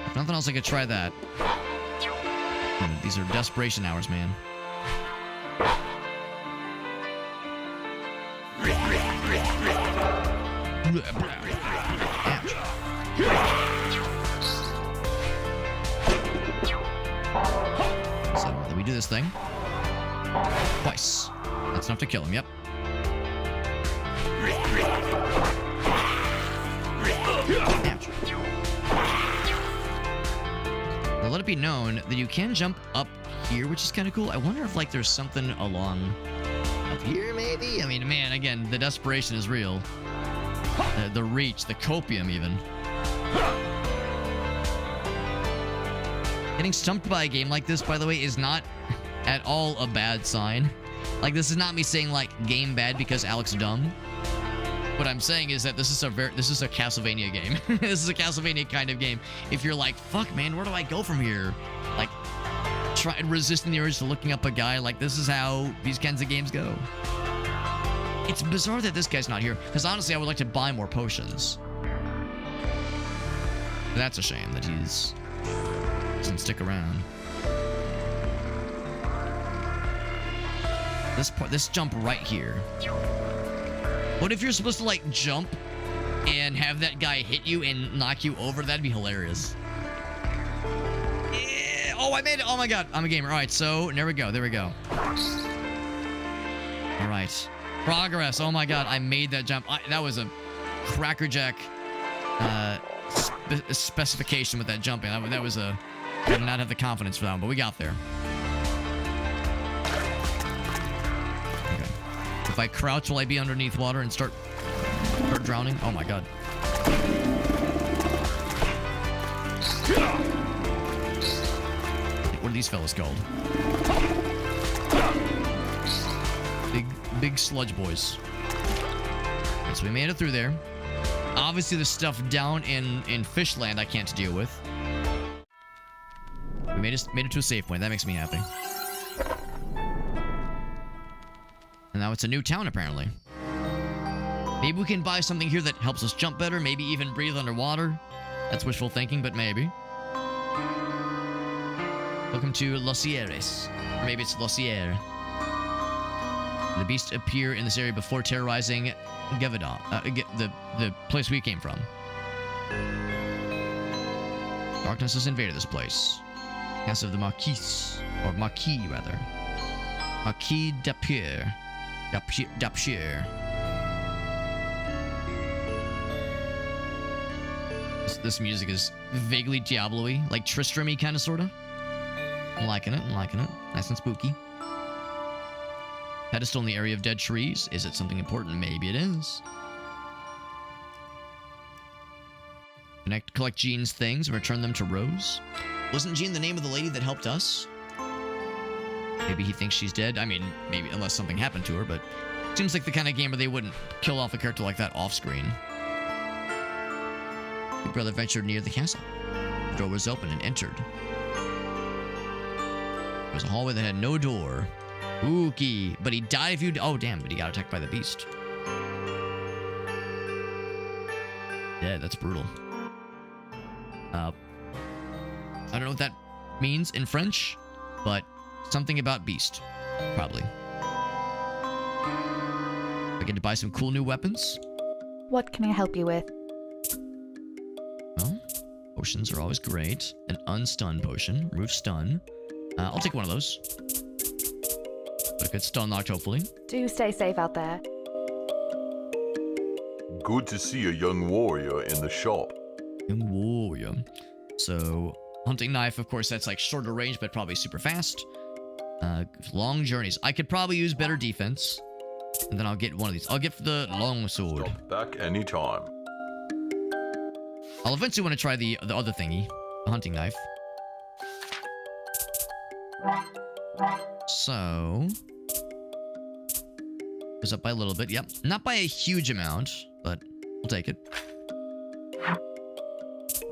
If nothing else, I could try that. These are desperation hours, man. Ouch. So, then we do this thing. Twice. That's enough to kill him, yep. Ouch. Now, let it be known that you can jump up here, which is kind of cool. I wonder if, like, there's something along up here, maybe? I mean, man, again, the desperation is real. The reach, the copium, even. Getting stumped by a game like this, by the way, is not at all a bad sign. Like, this is not me saying, like, game bad because Alex dumb. What I'm saying is that this is a Castlevania game. This is a Castlevania kind of game. If you're like, fuck, man, where do I go from here? Like, resisting the urge to looking up a guy. Like, this is how these kinds of games go. It's bizarre that this guy's not here, because honestly, I would like to buy more potions. But that's a shame that doesn't stick around. This jump right here. What if you're supposed to, like, jump and have that guy hit you and knock you over? That'd be hilarious. Yeah. Oh, I made it. Oh my god, I'm a gamer. All right, so there we go. All right. Progress. Oh my god, I made that jump. That was a crackerjack specification with that jumping. That was I did not have the confidence for that one, but we got there. Okay. If I crouch, will I be underneath water and start drowning? Oh my god. What are these fellas called? Big sludge boys. Right, so we made it through there. Obviously, there's stuff down in Fishland I can't deal with. We made it to a save point. That makes me happy. And now it's a new town, apparently. Maybe we can buy something here that helps us jump better. Maybe even breathe underwater. That's wishful thinking, but maybe. Welcome to Los Sierras. Or maybe it's Los Sierra. The beasts appear in this area before terrorizing Gevadon, the place we came from. Darkness has invaded this place. House of the Marquis, or Marquis rather. Marquis d'Apierre. This music is vaguely Diablo-y, like Tristram-y kind of, sorta. I'm liking it, I'm liking it. Nice and spooky. Pedestal in the area of dead trees. Is it something important? Maybe it is. Collect Jean's things and return them to Rose. Wasn't Jean the name of the lady that helped us? Maybe he thinks she's dead. I mean, maybe, unless something happened to her, but seems like the kind of game where they wouldn't kill off a character like that off-screen. Big Brother ventured near the castle. The door was open and entered. There was a hallway that had no door. Spooky. But he died if you... Oh, damn, but he got attacked by the beast. Yeah, that's brutal. I don't know what that means in French, but something about beast. Probably. I get to buy some cool new weapons. What can I help you with? Well, potions are always great. An unstun potion. Remove stun. I'll take one of those. But a good stun locked, hopefully. Do stay safe out there. Good to see a young warrior in the shop. Young warrior. So, hunting knife, of course, that's like shorter range, but probably super fast. Long journeys. I could probably use better defense. And then I'll get one of these. I'll get the long sword. Stop back anytime. I'll eventually want to try the other thingy. The hunting knife. So... goes up by a little bit. Yep. Not by a huge amount, but we'll take it.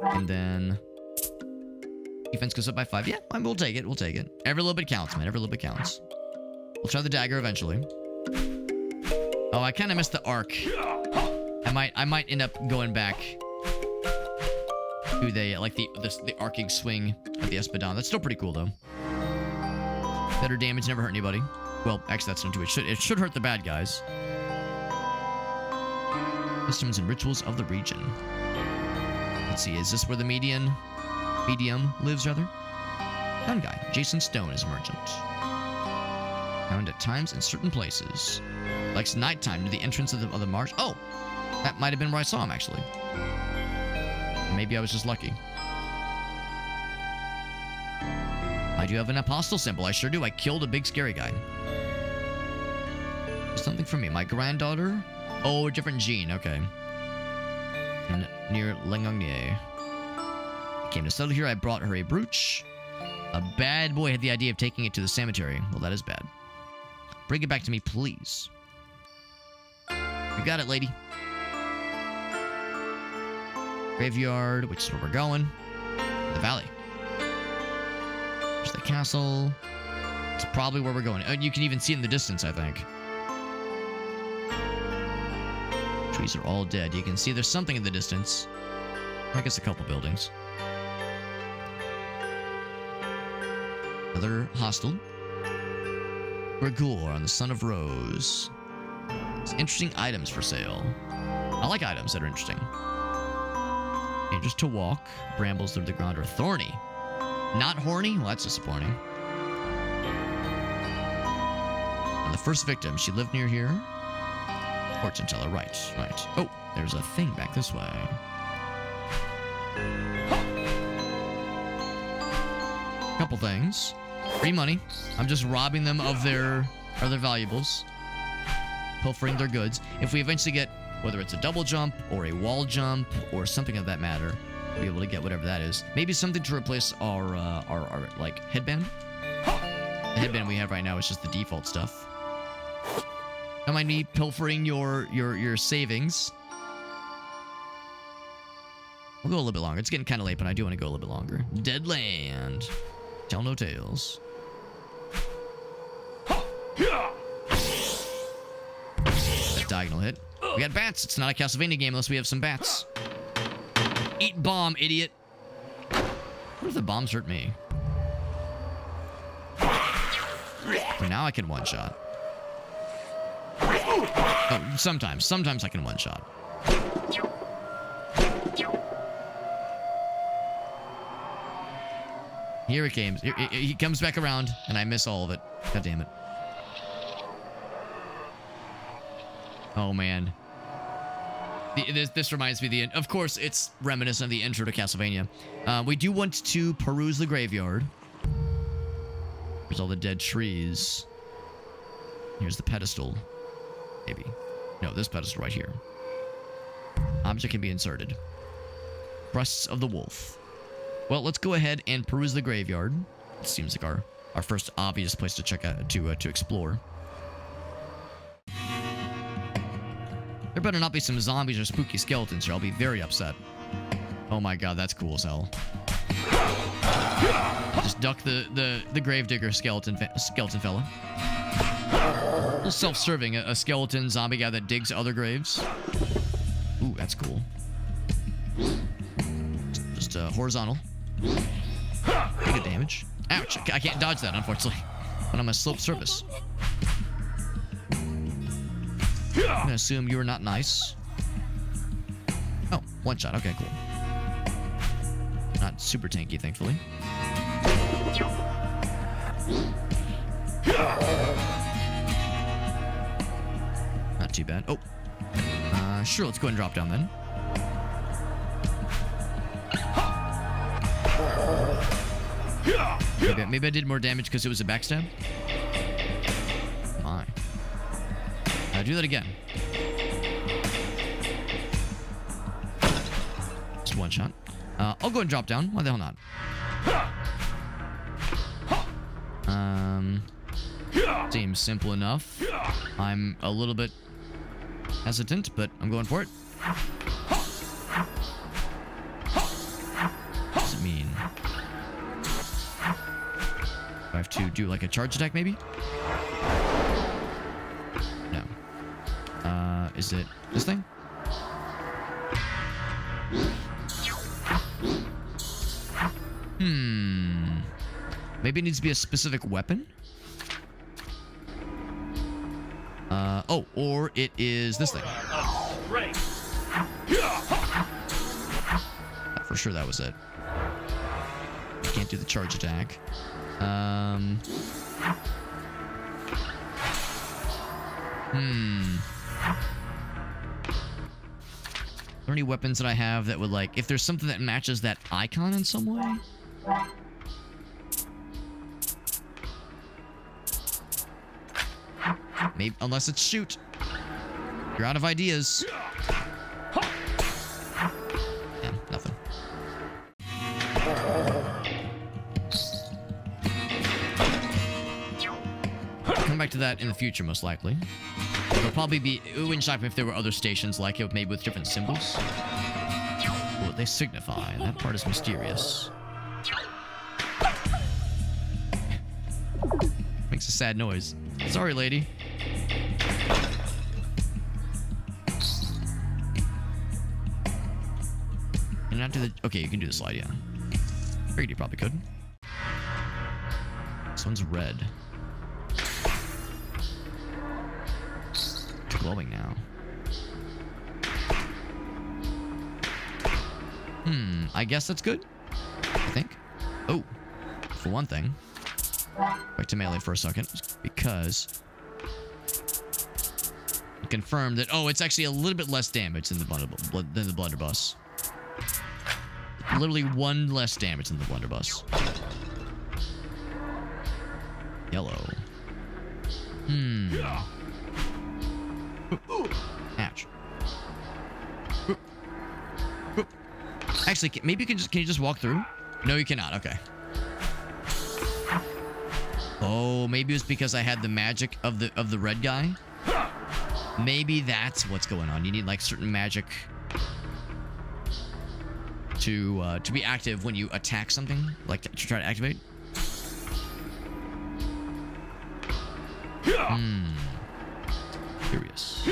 And then... defense goes up by 5. Yeah, we'll take it. We'll take it. Every little bit counts, man. Every little bit counts. We'll try the dagger eventually. Oh, I kind of missed the arc. I might end up going back to the arcing swing of the Espadon. That's still pretty cool though. Better damage, never hurt anybody. Well, actually, that's not true. It should hurt the bad guys. Customs and rituals of the region. Let's see. Is this where the medium lives, rather? Town guy. Jason Stone is a merchant. Found at times in certain places. Likes nighttime near the entrance of the marsh. Oh! That might have been where I saw him, actually. Maybe I was just lucky. I do have an apostle symbol. I sure do. I killed a big scary guy. Something for me. My granddaughter? Oh, a different Jean. Okay. And near Langonier. I came to settle here. I brought her a brooch. A bad boy had the idea of taking it to the cemetery. Well, that is bad. Bring it back to me, please. You got it, lady. Graveyard, which is where we're going. The valley. There's the castle. It's probably where we're going. You can even see it in the distance, I think. Trees are all dead. You can see there's something in the distance. I guess a couple buildings. Another hostel. Gregor on the Son of Rose. It's interesting items for sale. I like items that are interesting. Dangerous to walk. Brambles through the ground are thorny. Not horny? Well, that's disappointing. And the first victim, she lived near here. Fortune teller, right. Oh, there's a thing back this way. Couple things. Free money. I'm just robbing them of their valuables. Pilfering their goods. If we eventually get, whether it's a double jump or a wall jump or something of that matter, we'll be able to get whatever that is. Maybe something to replace our like headband. The headband we have right now is just the default stuff. Don't mind me pilfering your savings. We'll go a little bit longer. It's getting kind of late, but I do want to go a little bit longer. Deadland. Tell no tales. That diagonal hit. We got bats. It's not a Castlevania game unless we have some bats. Eat bomb, idiot. What if the bombs hurt me? For now I can one-shot. Oh, sometimes. Sometimes I can one-shot. Here it comes. He comes back around, and I miss all of it. God damn it. Oh, man. This reminds me of course, it's reminiscent of the intro to Castlevania. We do want to peruse the graveyard. There's all the dead trees. Here's the pedestal. Maybe. No, this pedestal right here. Object can be inserted. Breasts of the wolf. Well, let's go ahead and peruse the graveyard. It seems like our first obvious place to check out to explore. There better not be some zombies or spooky skeletons here. I'll be very upset. Oh my god, that's cool as hell. Just duck the gravedigger skeleton fella. A little self-serving, a skeleton zombie guy that digs other graves. Ooh, that's cool. Just horizontal. Pretty good damage. Ouch! I can't dodge that, unfortunately. But I'm a sloped surface. I'm gonna assume you are not nice. Oh, one shot. Okay, cool. Not super tanky, thankfully. Not too bad. Oh. Sure, let's go ahead and drop down then. Maybe I did more damage because it was a backstab? My. Do that again. Just one shot. I'll go and drop down. Why the hell not? Seems simple enough. I'm a little bit hesitant, but I'm going for it. What does it mean? Do I have to do like a charge attack, maybe? No. Is it this thing? Maybe it needs to be a specific weapon? Oh, or it is this thing. For sure that was it. Can't do the charge attack. Are there any weapons that I have that would, like, if there's something that matches that icon in some way? Maybe, unless it's shoot. You're out of ideas. Yeah, nothing. Come back to that in the future, most likely. It'll probably be... It wouldn't shock me if there were other stations like it, maybe with different symbols. What they signify. That part is mysterious. Makes a sad noise. Sorry, lady. Can you not do the... Okay, you can do the slide, yeah. Figured you probably could. This one's red. It's glowing now. I guess that's good. I think. Oh, for one thing. Back to melee for a second, because I confirmed that, oh, it's actually a little bit less damage than the blunderbuss. Literally one less damage than the blunderbuss. Yellow. Ouch. Actually, maybe can you just walk through? No, you cannot. Okay. Oh, maybe it was because I had the magic of the red guy. Maybe that's what's going on. You need like certain magic to be active when you attack something, like to try to activate. Curious.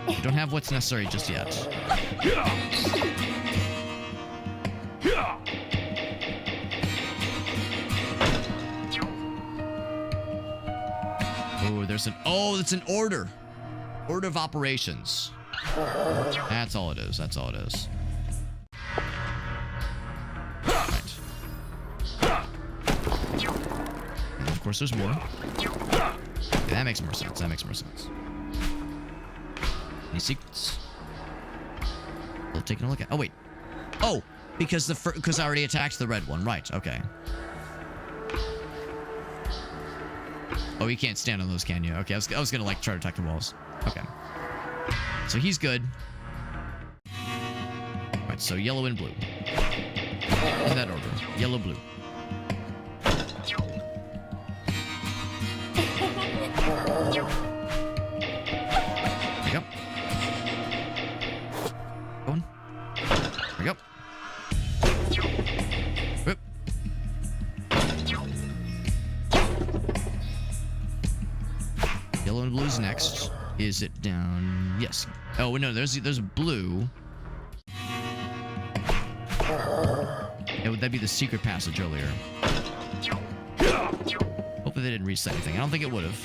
We don't have what's necessary just yet. Oh, there's an... Oh, it's an order. Order of operations. That's all it is. That's all it is. Right. And of course, there's more. Okay, that makes more sense. That makes more sense. Any secrets? Still taking a look at... Oh, wait. Oh, because because I already attacked the red one. Right, okay. Oh, you can't stand on those, can you? Okay, I was gonna, like, try to attack the walls. Okay. So he's good. Alright, so yellow and blue. In that order. Yellow, blue. There we go. Going. There we go. Whoop. Yellow and blue's next. Is it down? Yes. Oh no, there's blue. Yeah, would that be the secret passage earlier? Hopefully they didn't reset anything. I don't think it would have.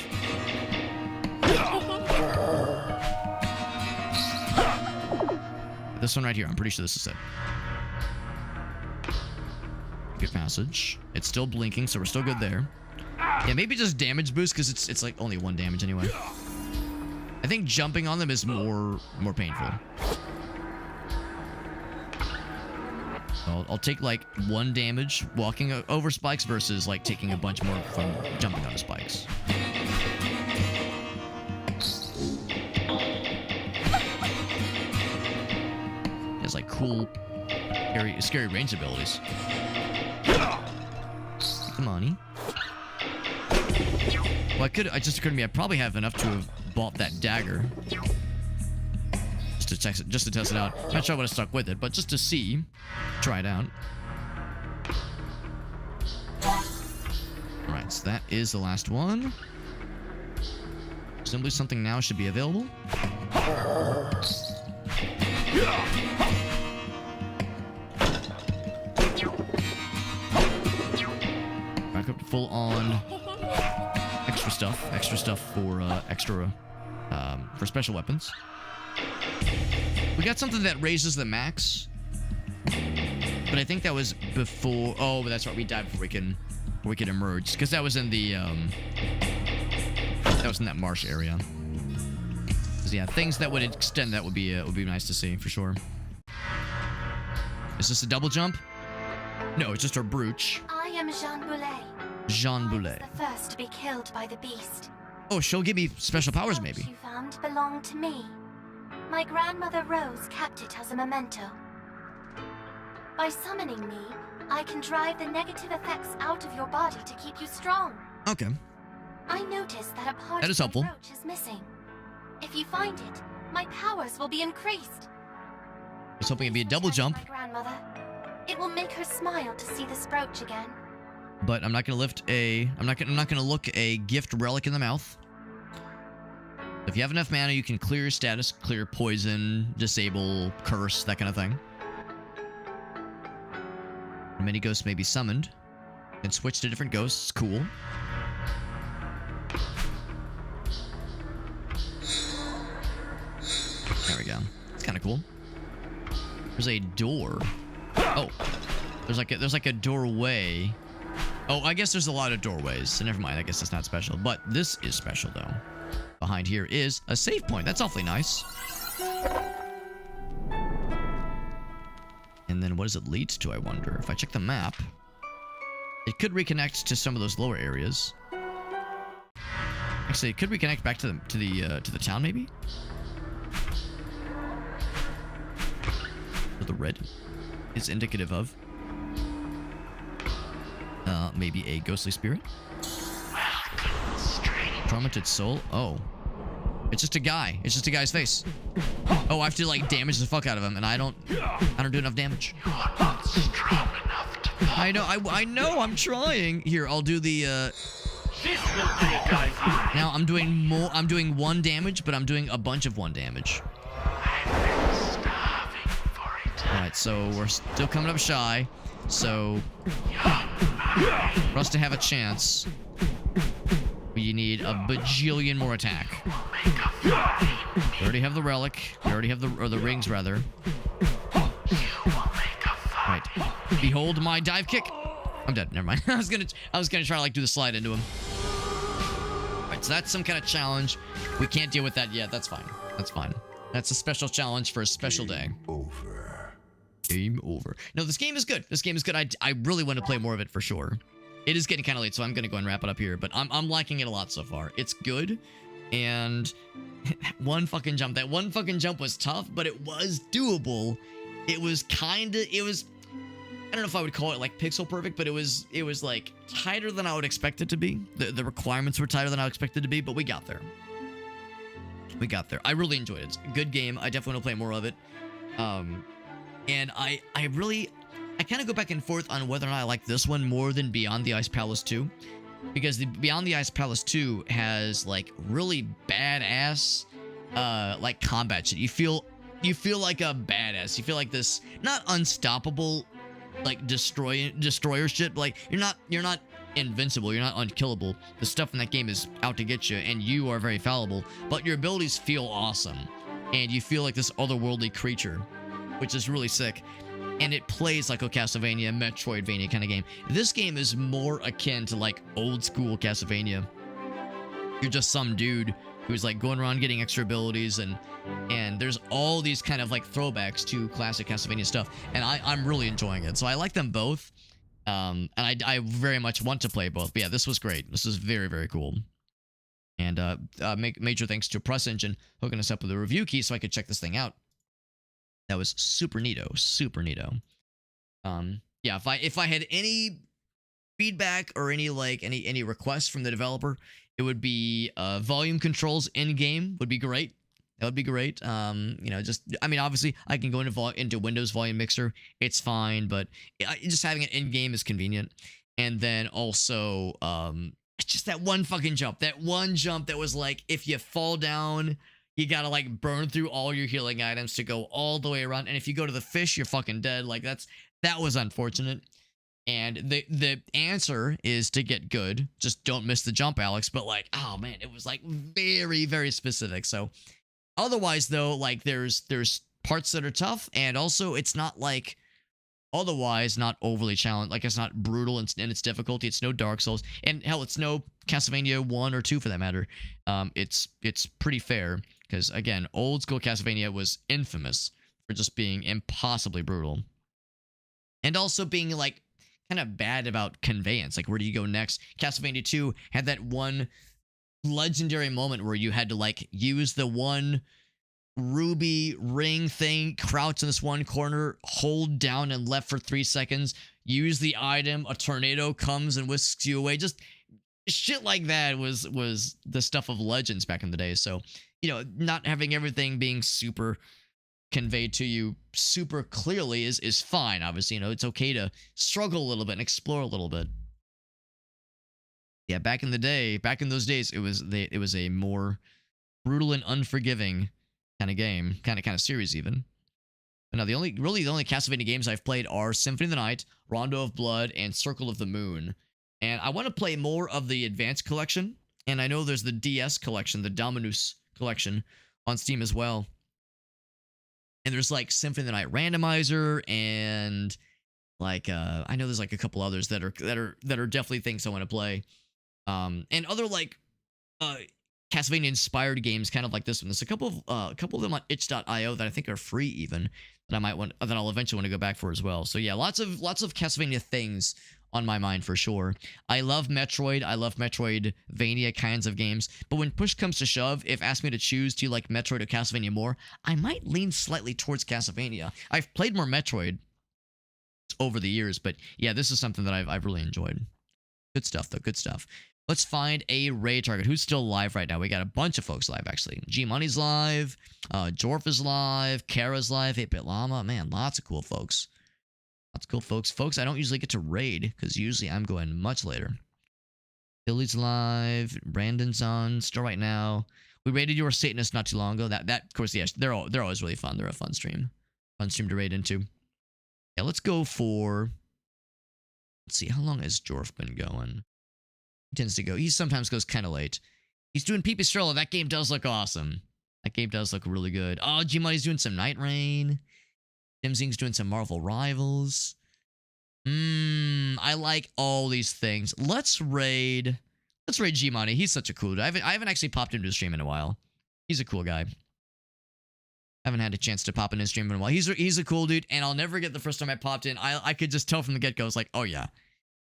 This one right here. I'm pretty sure this is it. Good passage. It's still blinking, so we're still good there. Yeah, maybe just damage boost because it's like only 1 damage anyway. I think jumping on them is more painful. So I'll take like 1 damage walking over spikes versus like taking a bunch more from jumping onto spikes. It's like cool, scary range abilities. Come on, well, it just occurred to me I probably have enough to have bought that dagger. Just to test it out. Not sure I would have stuck with it, but just to see. Try it out. Alright, so that is the last one. Presumably something now should be available. Back up to full on extra stuff for special weapons. We got something that raises the max, but I think that was before. Oh, but that's right. We died before we can emerge, because that was in the that marsh area. So yeah, things that would extend that would be nice to see for sure. Is this a double jump? No, it's just her brooch. I am Jean Boulet. Jean Boulet. The first to be killed by the beast. Oh, she'll give me special powers, maybe. The you found belonged to me. My grandmother Rose kept it as a memento. By summoning me, I can drive the negative effects out of your body to keep you strong. Okay. I noticed that a part that is of helpful. my brooch is missing. If you find it, my powers will be increased. I was hoping it'd be a double jump. My grandmother. It will make her smile to see this brooch again. But I'm not gonna I'm not gonna look a gift relic in the mouth. If you have enough mana, you can clear your status, clear poison, disable, curse, that kind of thing. Many ghosts may be summoned. You can switch to different ghosts. Cool. There we go. It's kind of cool. There's a door. Oh, there's like a doorway. Oh, I guess there's a lot of doorways. So never mind. I guess that's not special. But this is special though. Behind here is a save point. That's awfully nice. And then what does it lead to, I wonder? If I check the map, it could reconnect to some of those lower areas. Actually, it could reconnect back to the town, maybe? What the red is indicative of. Maybe a ghostly spirit? Tormented soul? Oh. It's just a guy. It's just a guy's face. Oh, I have to like damage the fuck out of him, and I don't do enough damage. You're not strong enough to I know, I'm trying. Here, I'll do the This will energize you. Now I'm doing more. I'm doing 1 damage, but I'm doing a bunch of 1 damage. Alright, so we're still coming up shy. So for us to have a chance, we need a bajillion more attack. We already have the relic. We already have the rings, rather. Right. Behold my dive kick. I'm dead. Never mind. I was gonna try to like do the slide into him. Alright, so that's some kind of challenge. We can't deal with that yet. That's fine. That's fine. That's a special challenge for a special day. Game over. No, this game is good. This game is good. I really want to play more of it for sure. It is getting kind of late, so I'm gonna go and wrap it up here. But I'm liking it a lot so far. It's good, and one fucking jump. That one fucking jump was tough, but it was doable. It was kinda. It was. I don't know if I would call it like pixel perfect, but it was like tighter than I would expect it to be. The requirements were tighter than I expected to be, but we got there. We got there. I really enjoyed it. It's a good game. I definitely want to play more of it. And I kind of go back and forth on whether or not I like this one more than Beyond the Ice Palace 2. Because the Beyond the Ice Palace 2 has like really badass like combat shit. You feel like a badass. You feel like this not unstoppable like destroyer shit, but like you're not invincible, you're not unkillable. The stuff in that game is out to get you and you are very fallible, but your abilities feel awesome. And you feel like this otherworldly creature, which is really sick. And it plays like a Castlevania, Metroidvania kind of game. This game is more akin to like old school Castlevania. You're just some dude who's like going around getting extra abilities, and there's all these kind of like throwbacks to classic Castlevania stuff. And I'm really enjoying it. So I like them both. And I very much want to play both. But yeah, this was great. This was very, very cool. And major thanks to Press Engine hooking us up with a review key so I could check this thing out. That was super neato, super neato. Yeah, if I had any feedback or any requests from the developer, it would be volume controls in game would be great. That would be great. You know, just I mean, obviously I can go into Windows Volume Mixer, it's fine, but just having it in game is convenient. And then also, it's just that one fucking jump, that was like, if you fall down, you gotta like burn through all your healing items to go all the way around. And if you go to the fish, you're fucking dead. Like that was unfortunate. And the answer is to get good. Just don't miss the jump, Alex. But like, oh man, it was like very, very specific. So otherwise though, like there's parts that are tough, and also it's not like otherwise not overly challenged. Like it's not brutal in its difficulty. It's no Dark Souls, and hell, it's no Castlevania 1 or 2 for that matter. It's pretty fair. Because, again, old school Castlevania was infamous for just being impossibly brutal. And also being, like, kind of bad about conveyance. Like, where do you go next? Castlevania 2 had that one legendary moment where you had to, like, use the one ruby ring thing, crouch in this one corner, hold down and left for 3 seconds, use the item, a tornado comes and whisks you away. Just shit like that was the stuff of legends back in the day. So, you know, not having everything being super conveyed to you super clearly is fine. Obviously, you know, it's okay to struggle a little bit and explore a little bit. Yeah, back in the day, back in those days, it was a more brutal and unforgiving kind of game, kind of series even. But now the only Castlevania games I've played are Symphony of the Night, Rondo of Blood, and Circle of the Moon. And I want to play more of the Advanced Collection. And I know there's the DS Collection, the Dominus Collection on Steam as well. And there's like Symphony of the Night Randomizer, and like I know there's like a couple others that are definitely things I want to play. And other like Castlevania-inspired games, kind of like this one. There's a couple of them on itch.io that I think are free even, that I'll eventually want to go back for as well. So yeah, lots of Castlevania things on my mind for sure. I love Metroid. I love Metroidvania kinds of games. But when push comes to shove, if asked me to choose, do you like Metroid or Castlevania more, I might lean slightly towards Castlevania. I've played more Metroid over the years, but yeah, this is something that I've really enjoyed. Good stuff though, good stuff. Let's find a raid target. Who's still live right now? We got a bunch of folks live, actually. G-Money's live. Jorf is live. Kara's live. 8-Bit Llama. Man, lots of cool folks. Lots of cool folks. Folks, I don't usually get to raid, because usually I'm going much later. Billy's live. Brandon's on still right now. We raided your Satanist not too long ago. That of course, yes, they're always really fun. They're a fun stream to raid into. Yeah, let's go for. Let's see, how long has Jorf been going? He tends to go. He sometimes goes kind of late. He's doing Pipistrella. That game does look awesome. That game does look really good. Oh, G-Money's doing some Night Rain. Dimzing's doing some Marvel Rivals. I like all these things. Let's raid G-Money. He's such a cool dude. I haven't actually popped into a stream in a while. He's a cool guy. Haven't had a chance to pop in his stream in a while. He's a cool dude, and I'll never get the first time I popped in. I could just tell from the get-go. It's like, oh yeah.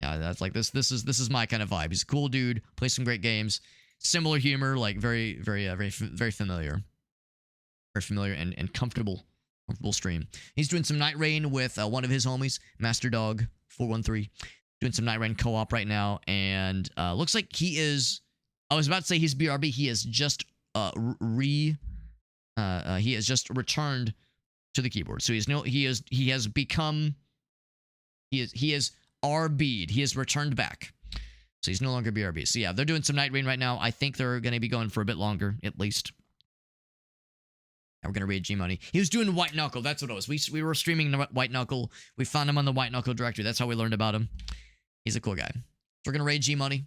Yeah, that's like this is my kind of vibe. He's a cool dude, plays some great games. Similar humor, like very familiar. Very familiar and comfortable stream. He's doing some Night Rain with one of his homies, Master Dog 413. Doing some Night Rain co-op right now, and looks like he is. I was about to say he's BRB. He has just he has just returned to the keyboard. So he has RB'd. He has returned back. So he's no longer BRB. So yeah, they're doing some Night Rain right now. I think they're going to be going for a bit longer, at least. We're going to raid G-Money. He was doing White Knuckle. That's what it was. We were streaming White Knuckle. We found him on the White Knuckle directory. That's how we learned about him. He's a cool guy. So we're going to raid G-Money.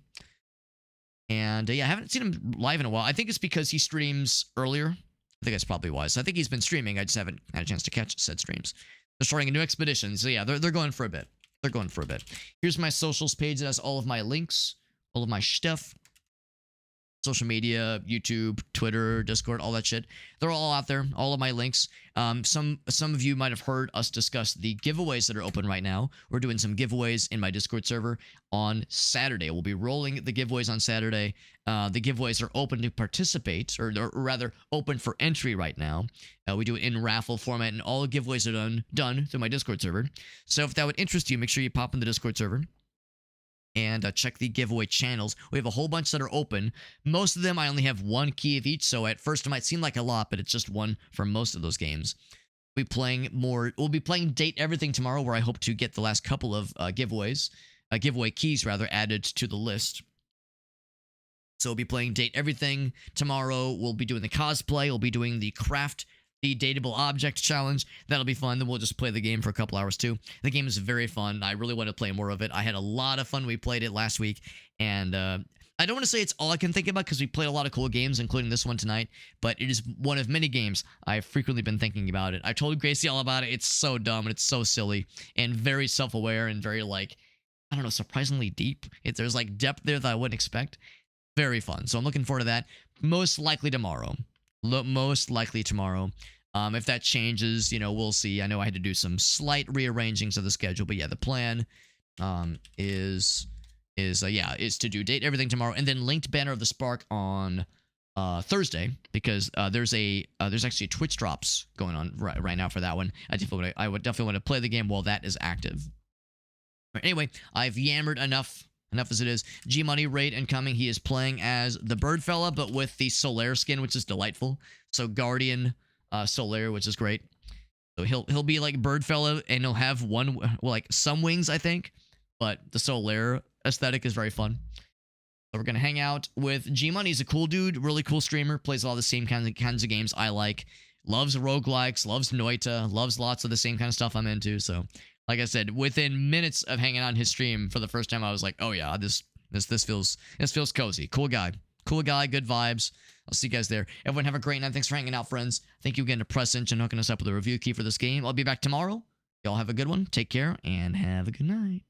And yeah, I haven't seen him live in a while. I think it's because he streams earlier. I think that's probably why. So I think he's been streaming. I just haven't had a chance to catch said streams. They're starting a new expedition. So yeah, they're going for a bit. They're going for a bit. Here's my socials page that has all of my links, all of my stuff. Social media, YouTube, Twitter, Discord, all that shit. They're all out there. All of my links. Some of you might have heard us discuss the giveaways that are open right now. We're doing some giveaways in my Discord server on Saturday. We'll be rolling the giveaways on Saturday. The giveaways are open to participate, or rather open for entry right now. We do it in raffle format, and all the giveaways are done through my Discord server. So if that would interest you, make sure you pop in the Discord server. And check the giveaway channels. We have a whole bunch that are open. Most of them, I only have one key of each, so at first it might seem like a lot, but it's just one for most of those games. We'll be playing Date Everything tomorrow, where I hope to get the last couple of giveaway keys, rather, added to the list. So we'll be playing Date Everything tomorrow. We'll be doing the cosplay. We'll be doing the craft the dateable object challenge. That'll be fun. Then we'll just play the game for a couple hours too. The game is very fun. I really want to play more of it. I had a lot of fun. We played it last week, and I don't want to say it's all I can think about, because we played a lot of cool games, including this one tonight, but it is one of many games I've frequently been thinking about it. I told Gracie all about it. It's so dumb, and it's so silly, and very self-aware, and very, like, I don't know, surprisingly deep. There's, like, depth there that I wouldn't expect. Very fun. So I'm looking forward to that. Most likely tomorrow. Most likely tomorrow. If that changes, we'll see. I know I had to do some slight rearrangings of the schedule, but yeah, the plan is to do Date Everything tomorrow, and then Linked Banner of the Spark on Thursday, because there's actually Twitch drops going on right now for that one. I would definitely want to play the game while that is active. Anyway, I've yammered enough as it is. G-Money raid incoming. He is playing as the Bird Fella, but with the Solaire skin, which is delightful. So Guardian Solaire, which is great. So he'll be like Bird Fella, and he'll have some wings, I think. But the Solaire aesthetic is very fun. So we're gonna hang out with G-Money. He's a cool dude, really cool streamer. Plays all the same kinds of games I like. Loves roguelikes, loves Noita, loves lots of the same kind of stuff I'm into. So, like I said, within minutes of hanging out on his stream for the first time, I was like, oh yeah, this feels cozy. Cool guy, good vibes. I'll see you guys there. Everyone have a great night. Thanks for hanging out, friends. Thank you again to Prescient and hooking us up with a review key for this game. I'll be back tomorrow. Y'all have a good one. Take care and have a good night.